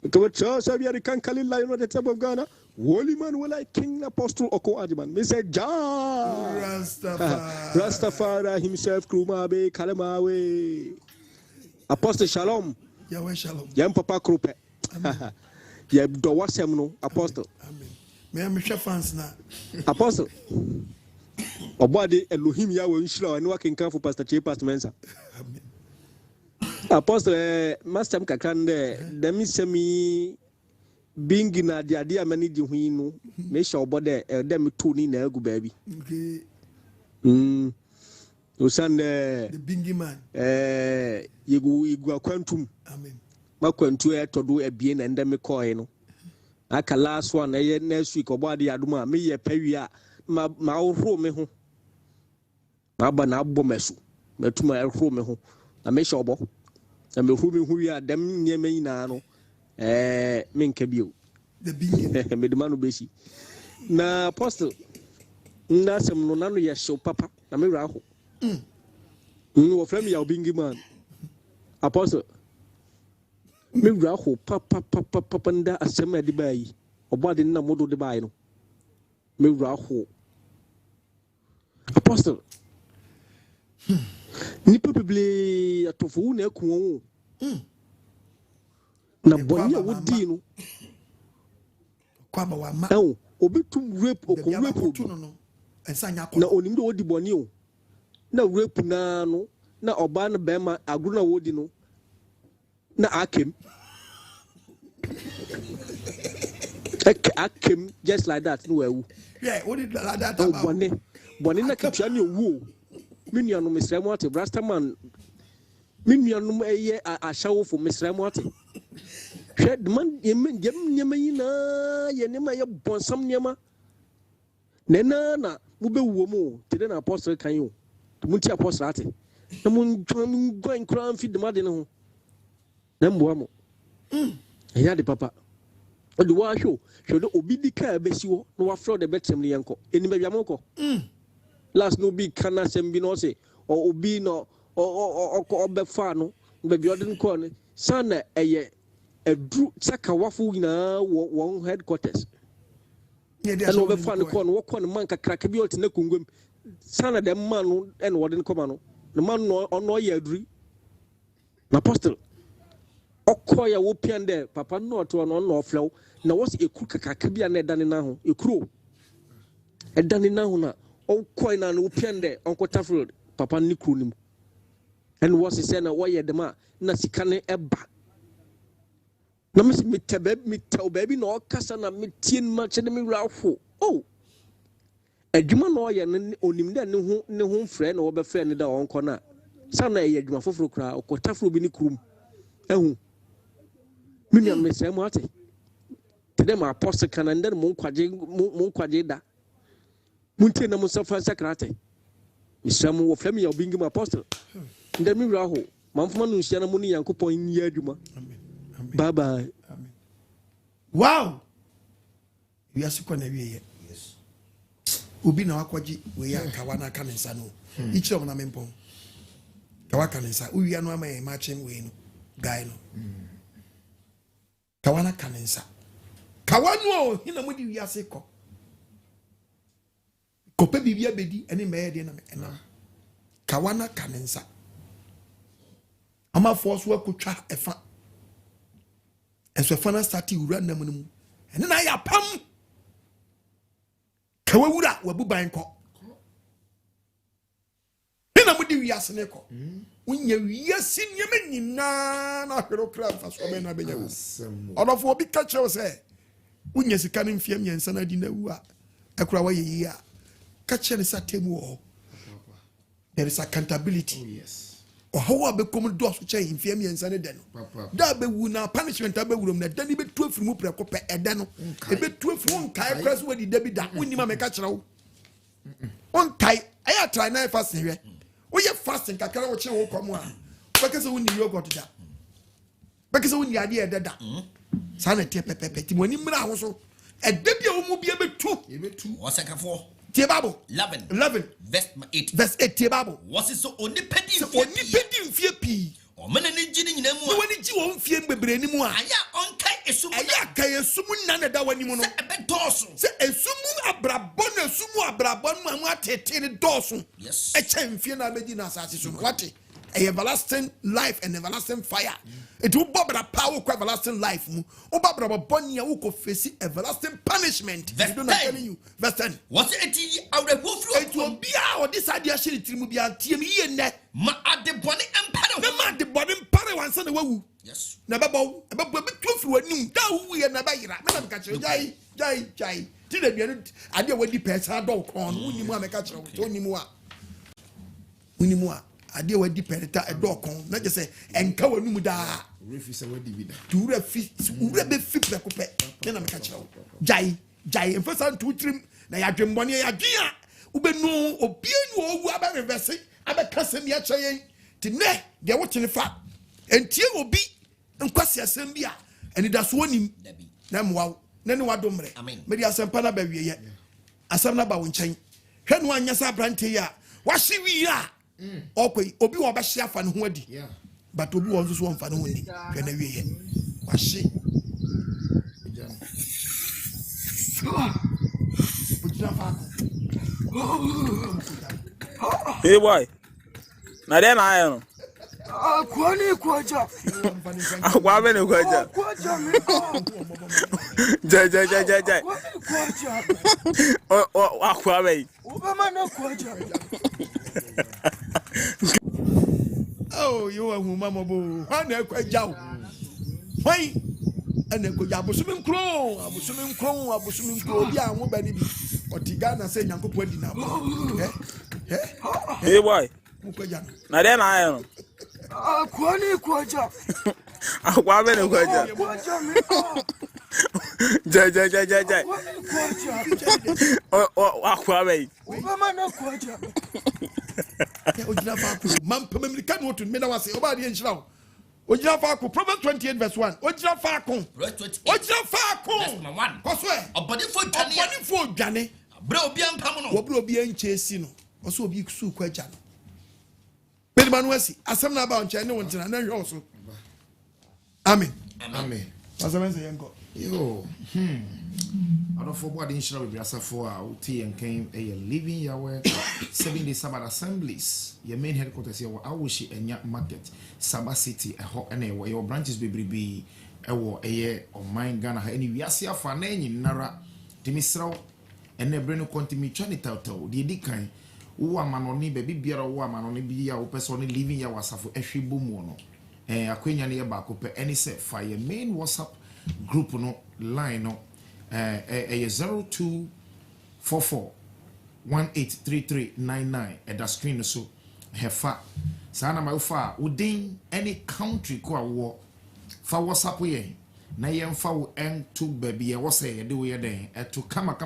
Because what church have you can call it lion at the top of Ghana? Holy man, will I King Apostle OKOH man? Me said, Jah Rastafari himself, Krumabe, Kalamawe. Apostle Shalom. Yahweh Shalom. Yam Papa Krupe. Yeah, do wasem no apostle. Amen. Me am share fans na. Apostle. Obade Elohim Yahweh nshira ani wakenkan for Pastor Che Pastor Mensa. Amen. Apostle master kakande dem semi bingi na dia mani di hu no me sha obode dem to ni na agu baabi. Okay. Osande the bingi man. Yigu akwantum. Amen. Makwantu etodo ebie na ndeme koe no aka last one next week obade aduma me ye pawia ma ohro me ho ma ba na abbo mesu metuma ehro me ho na me shobo na me hu me hu ya dem nyeme nyina no me nka bio the big me de manu beshi na apostle na sem no nanu ye show papa na me wra ho wo frame ya obingi man apostle me wura ho papa nda asema de bayi obade na modo de bayi no me wura ho apostle ni probably Atofowuo na ekuwo na bonya wodi no kwaba wa ma obetum rape no ensanya na onim de wodi boni o na rape na no na oba na bema agru na wodi no na akem just like that no ewu yeah what did like that about boni na kitwa ne owu minianu mesremo ate brastaman minianu eye ashawo for mesremo ate hwe de man yem nyema yina ye nema ye bonsam nyema nena na mube wo tede na apostle kan yo munti apostle ate na mun gwan kran fi de made ne ho na mboa mo ya de papa odi wa hwo de obi di ka be si wo no wa fro de betem ne yanko eni ba biamko last no bi kana sembi no se o obi no o be fa no be bi odin ko ne sana eye edru saka wafo nyina won headquarters and over fun corn walk on man crack bi ot na kungum sana dem man no en wodin koma no the man no ono ye adri na apostle okoya wo pian de papa no to no no flew na was ekuru kakaka bia na edane na ho ekuru edane na ho na okoy na no pian de onko tafroad papa ni kru nim and was say na wo ye dem a na sika ne eba na me tell baby no kasa na me tien ma che me wrafo oh adwuma no ye ne onim de ne ho frɛ na wo be frɛ ne da onko na sa na ye adwuma foforo kra okotafro bi ne krum ehu minya me sɛ mo ate tede ma apostle kana ndɛ mo nkwaje da muntie na mo safa sakrate misam wo frɛ me ya obingi ma apostle ndɛ me wraho mamfoma no nsia na mo ne yankopɔn nyi adwuma bye bye. Amen. Wow. We are so yes. Ubi na wakwaji we ya kawana kanensa no. Each of na mempo. Kawa kanensa. We are no ama matching we no. Guy no. Kawana kanensa. Kawanu hina mudi we are seko. Kope bibia bedi eni meye na ena. Kawana kanensa. Ama force we kutwa efa. And so fana start to run them and then I pam Kawura wabu banko. Then I'm with you yaseneko. When you yasin yemen na hero crab for so many benyam. All of what be catch us say. When you see canning fiam yen sana dinawua. Akra ya catch any satemu. There is accountability. Oh, yes. Or how be come doors which in fiam yen sana den. That be wuna punishment abe wurum na dan be 12 mu preko pe edano. E be 12 won kai press we di debi da. Woni ma me ka kire wo. On kai aya try na fasting we. Wo ye fasting kakara wo kire wo komo a. Because woni yogurt da. Because woni ade e da. Sana tie pepepe ti woni mra ho so. E da bia wo mu bia be 2. E be 2. O sekafo. Tie Bible 11 verse 8 tie Bible. Was it so only petty fie pi. O mena ni gini nyina mu. No wani gi won fie bebre ni mu a. Aya onkai esumu. Aya kai esumu na na da wani mu no. Se ebe doso. Se esumu abrabon esumu abrabon mu atete ni doso. Yes. E chen fie na beji na asase so. What? Everlasting life and everlasting fire. It will bobra power for everlasting life. O bobra bonia who could face everlasting punishment. I don't know telling you. Verse 10. What's it? It will be our this idea. She will be a team here net. Ma at the body empire. The man the body empire once on the woo. Yes. Never bow. About two through a new down we are never here. Madam catcher. Jai. Till the end. I deal with the pets. I don't call. We need more catcher. Only more. We need more. Ade wa di perita edokon na je se enka wanu mu da refi se wa di vida tu refi ure be fi prekope na me ka kire wo jai enfasa ntu trim na ya dwembone ya dwea ubenu obienu owu aba reverse aba kasem ya kyen ti ne de wo tene fa entie obi nkwasi asem bia eni da so onim na mwa na ne wadomre me di asempa na ba wiye asem na ba wo nchen hwenu anya sa brante ya wahye wi ya okay obi wo ba hye afa ne ho adi but obi wo nso so mfa ne ho ni hwe na wiye wahye hey boy na then I am kwani kwaja akwa be ne kwaja kwaja mi jai kwaja o akwa be obama na kwaja oh you are huma mobo ana kwaja o why ana kwaja abosumi nkro bi a wo ba ni bi otiga na se nyankopɔ adi na hey boy kwaja na then I am kwani kwaja akwa be ne kwaja kwaja mi Jai. Akwabe. Mama no kwacha. Ojina fa man pemem kan wotu me na wase oba de nchira wo. Ojina fa ko Proverbs 28 verse 1. Ojina fa ko. Ojina fa ko. Verse 1. Koso e. Obonifo dwane. Bra obi ampam no. Wo bra obi anche si no. Oso obi su kwacha no. Bedi manu asi asem na ba onche ne wontina na hwe oso. Amen. Pastor say yango. Yo. Atofowuo inshira we brasa for uti and came a living Yahweh 7 day Sabbath assemblies. Your main headquarters here Awoshi Enya Market, Sabbath City, a hot and your branches be a war a year or mine Ghana any viasia for name Nara Timisro and ne breno continue chanitato the dikan who are manoni baby beer or woman on be our person living Yawasafu Eshi Bumuno and a queen near Bacope any set for your main WhatsApp group no line no 0244 183399 at the screen so hefa sana ma ufa udin any country ko awo fa WhatsApp ye na ye mfa wo en2 baby e wo say de wo ye den eto kama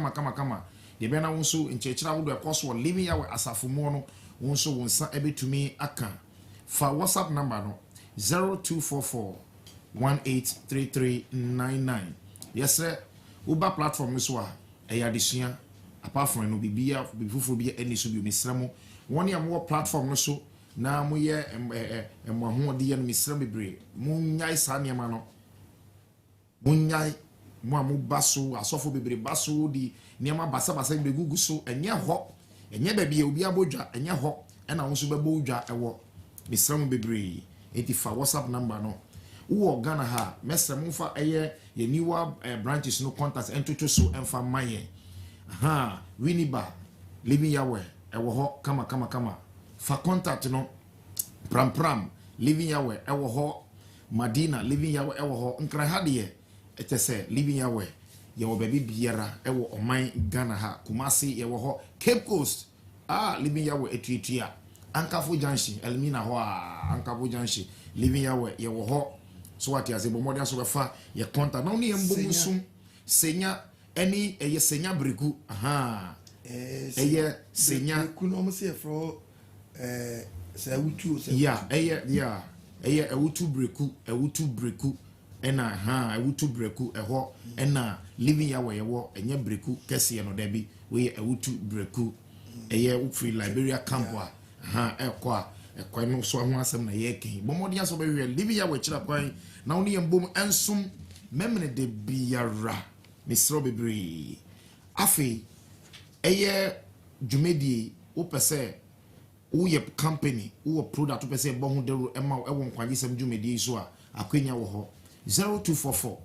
de be na wo so nchechira wo do ekoso living ya we asafumo no wo so wo nsa ebetumi aka fa WhatsApp number no 0244 183399 yes sir Uba platform so a adesua apart from no bibia bifufo bi ani so bi misramo woni am wo platform no so na mo ye mo ho de ye no misram bebre munyai sa ne ma no munyai mo amu baso asofo bebre baso di ne ma basa be gugu so enye ho enye ba bia obi abodwa enye ho na wo so bebo odwa ewo misram bebre etifa WhatsApp number no wo Ghana ha mesramo fa eye ye newer branches no contacts entoto so emfa maye winiba living Yahweh ewo ho kama fa contact no pram living Yahweh ewo ho Madina living Yahweh ewo ho nkra ha de etese living Yahweh ye wo baby biara ewo oman Ghana ha Kumasi ye wo ho Cape Coast living Yahweh etuatua Ankafo Junction Elmina ho Ankafo Junction living Yahweh ye wo ho so what as a bomodian so fa ye contact na oni embom sum senya any eye senya breku eye senya ku no mo se fro say wutu say eye ewutu breku ena ewutu breku eho ena living Yahweh ye wo enya breku kese no da bi we ewutu breku eye free Liberia camp ekwa no so ho asem na ye ken bomodian so be living Yahweh chira kwan na oni embom ensum memene de biara misro bebre afi eye dwumedi wo pese wo ye company wo product wo pese bo ho dero ema wo nkwaje sem dwumedi so a akwenya wo ho 0244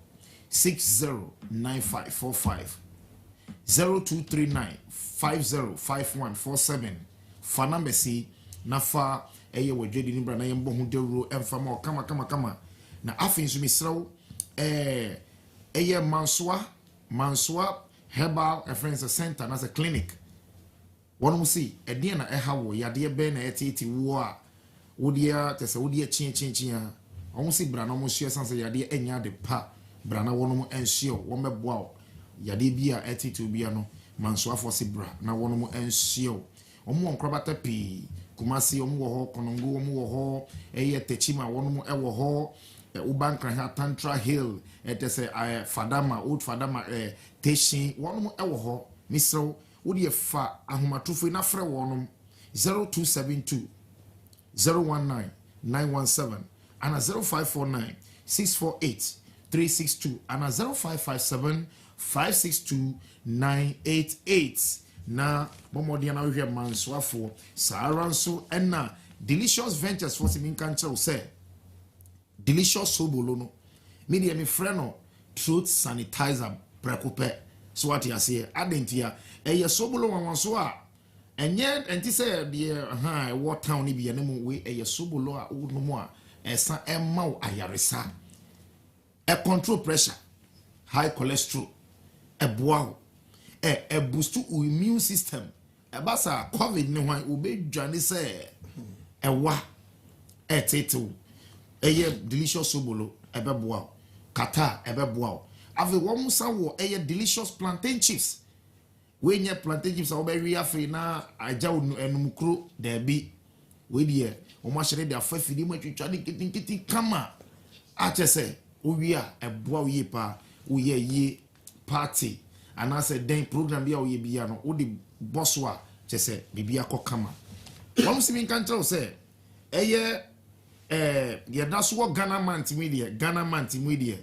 609545 0239 505147 fa number si na fa eye wadwedi ni bra na yembo ho dero emfa ma kama na afin so misrawo eye Mansoa Herbal Reference Center na a clinic one see ede na ehawo yade be na etiti wo a wodia tese wodia chin a won see bra na mo hye sanse yade enya de pa bra na wono enhye wo meboa yade bi a etiti bi no Mansoa for see bra na wono enhye omo nkrobata pi Kumasi omo wo ho Konongo omo wo ho eye Techima wono ewo ho Ubankra Tantra Hill etese Fadama Old Fadama Teshin wonom ewo ho misro wodi fa ahomatofo na frɛ wonom 0272 019 917 ana 0549 648 362 ana 0557 562 988 na bomodi na hwɛ Mansoafo Saranso ena Delicious Ventures for siminka nkyerɛw sɛ Delicious Sobolo no media me friend no truth sanitizer prekope so what you say adentia sobolo wanso a enye enti say de what town ni bia nemu we sobolo a no mu a esa emma ayaresa control pressure high cholesterol boa boost immune system basa covid ni hwan obedwane say ewa tetew Delicious Sobolo ebeboa kata ebeboa ave wɔn san wɔ ɛyɛ delicious plantain chips we nye plantain chips a wɔbɛwi afei na agya enumukuro daabi we deɛ wɔn ahyɛ de afa fidi mu atwitwa de nketenkete kama a kyɛ sɛ owi a ɛboa wo yie pa wo yɛ yie party anaasɛ den program bi a wo yɛ bia no wo de boss wa kyɛ sɛ bibia kɔ kama wɔn si mi nka nkyerɛw sɛ ɛyɛ yɛda so wɔ Ghana month media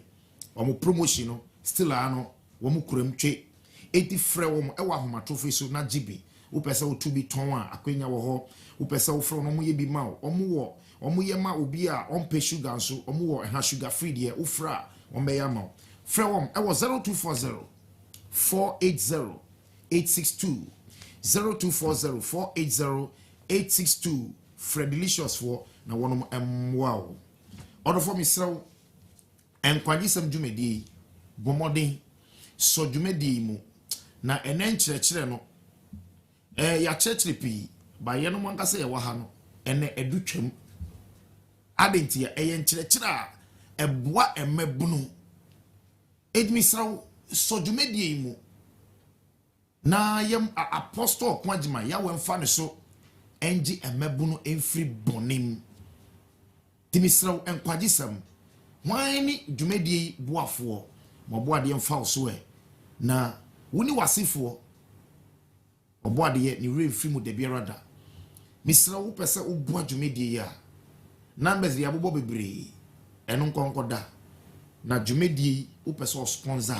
wɔn promotion no still ano wɔn kuram twe eti frɛ wɔn ɛwɔ ahomatofo so na gb wo pɛ sɛ wo tu bi tɔn a akwenya wɔ hɔ wo pɛ sɛ wo frɛ wɔn yɛ bi ma wo wɔn yɛ ma obi a ɔmpɛ sugar nso wɔn wɔ ɛha sugar free deɛ wo fra wɔn bɛyɛ ama frɛ wɔn ɛwɔ 0240 480 862 0240 480 862 frɛ delicious for na wɔn wow ɔdɔ for me srɛw enkwagye sam dwumadi bomɔden so dwumadi mu na ɛnɛ nkyerɛkyerɛ no ya kyerɛkyerɛ pii ba yɛ no mankasa yɛ wɔ ha no ɛnɛ ɛdu twam adenti ɛyɛ nkyerɛkyerɛ a ɛboa ɛmɛbunu edmi srɛw so dwumadi mu na yɛm apostle kwagema ya wɛmfa ne so ɛngye ɛmɛbunu ɛmfiri bɔnem timisrɛw enkwagye sam hwan ni dwumadi boafoɔ mɔboadeɛ mfa so na woni wasefoɔ ɔboadeɛ ne refri mu de biara da misra wo pɛ sɛ wo boa dwumadi ya numbers ya bobɔ bebree ɛno nkɔnkɔ da na dwumadi wo pɛ sɛ o sponsor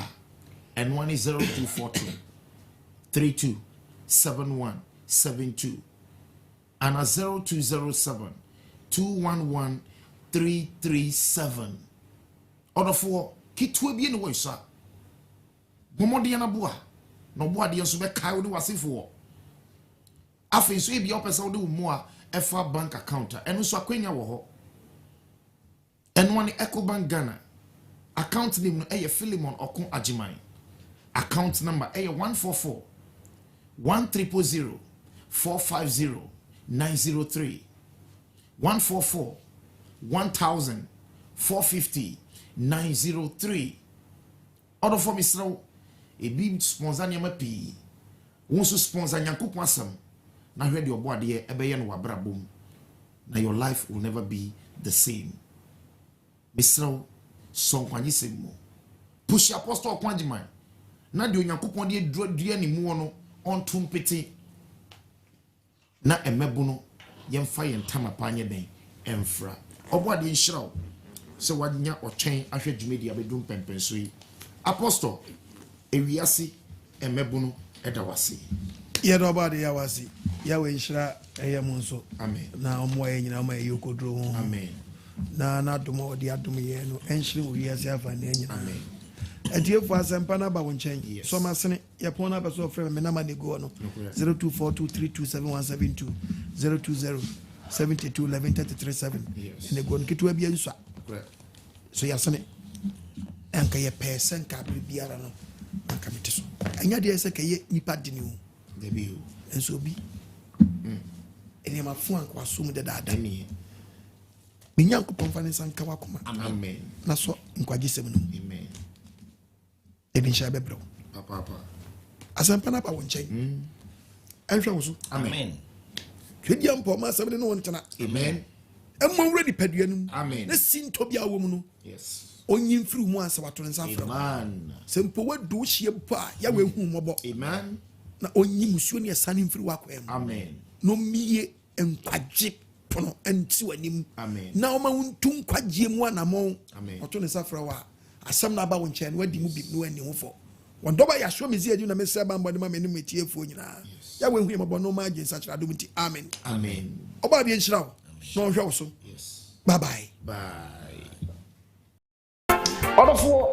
ɛno ani 0242 32 7172 and 0207 211 337 Odofo kitwe bi ne wo isa bomode na boa no boa de nso be kai wo de wasefo afi nso e bi opesa wo de wo mu a efa bank account eno so akwenya wo ho eno ne Ecobank Ghana account name no eye Philemon Okon Agyeman account number eye 144 100 450 903 144 1000 450 903 order for Mr. A big sponsor nyama pi wonso sponsor nyankopon asam na hwede oboade ye ebeye no wabrabom na your life will never be the same Mr. son kwanye semo push apostle Agyeman na de onyankopon de dua ni mu no on tumpete na emebu no yemfa yentama panye den emfra oboade nhyiraw so wanya otwen ahwe dwumedi abedum pempenso yi apostle ewiase emebu no edawase ye do oboade ya wase ya we nhyira eyem nso amen na omo ye nyina ma yokodro ho amen na domo odi adom ye no enhyire wiase afa na nyina amen etiefo asempa na ba wo nchen so masene ye pon na person frɛ me na ma nego no 0242327172 020 72 11 337 ne gon kitwa bia nso so yasane enka ye person ka biara no anka metiso anya de ese ka ye nipa dini o debi o enso bi ene ma fu anko asum de dada mi nyankopon fa ne sanka wakoma amen na so nkwagye sem no amen eni sha bebro papa asampa na ba wo nchen enhwa wo so amen twedi ampo ma asem ne no ntena amen emma wura di paduanum amen na sinto bia wo mu no yes onyin firi mu asa wato nsa fra amen sempo wadu hye pa ya we hu mobo amen na onyi musuo ne sane mfiri wakwam amen no miye enkwagye pono enti wanim amen na o ma wuntu nkwagye mu anamo amen wato ne safra wa asam na ba wo nchen wadi mu bi no ani ho fo wondoba ya show me zi adi na me seba mbode ma me ne metiefuo nyina ya we hu mobo no ma agye nsachira do mti amen amen oba bi nhyira wo no hwe wo so yes bye bye bye Odofo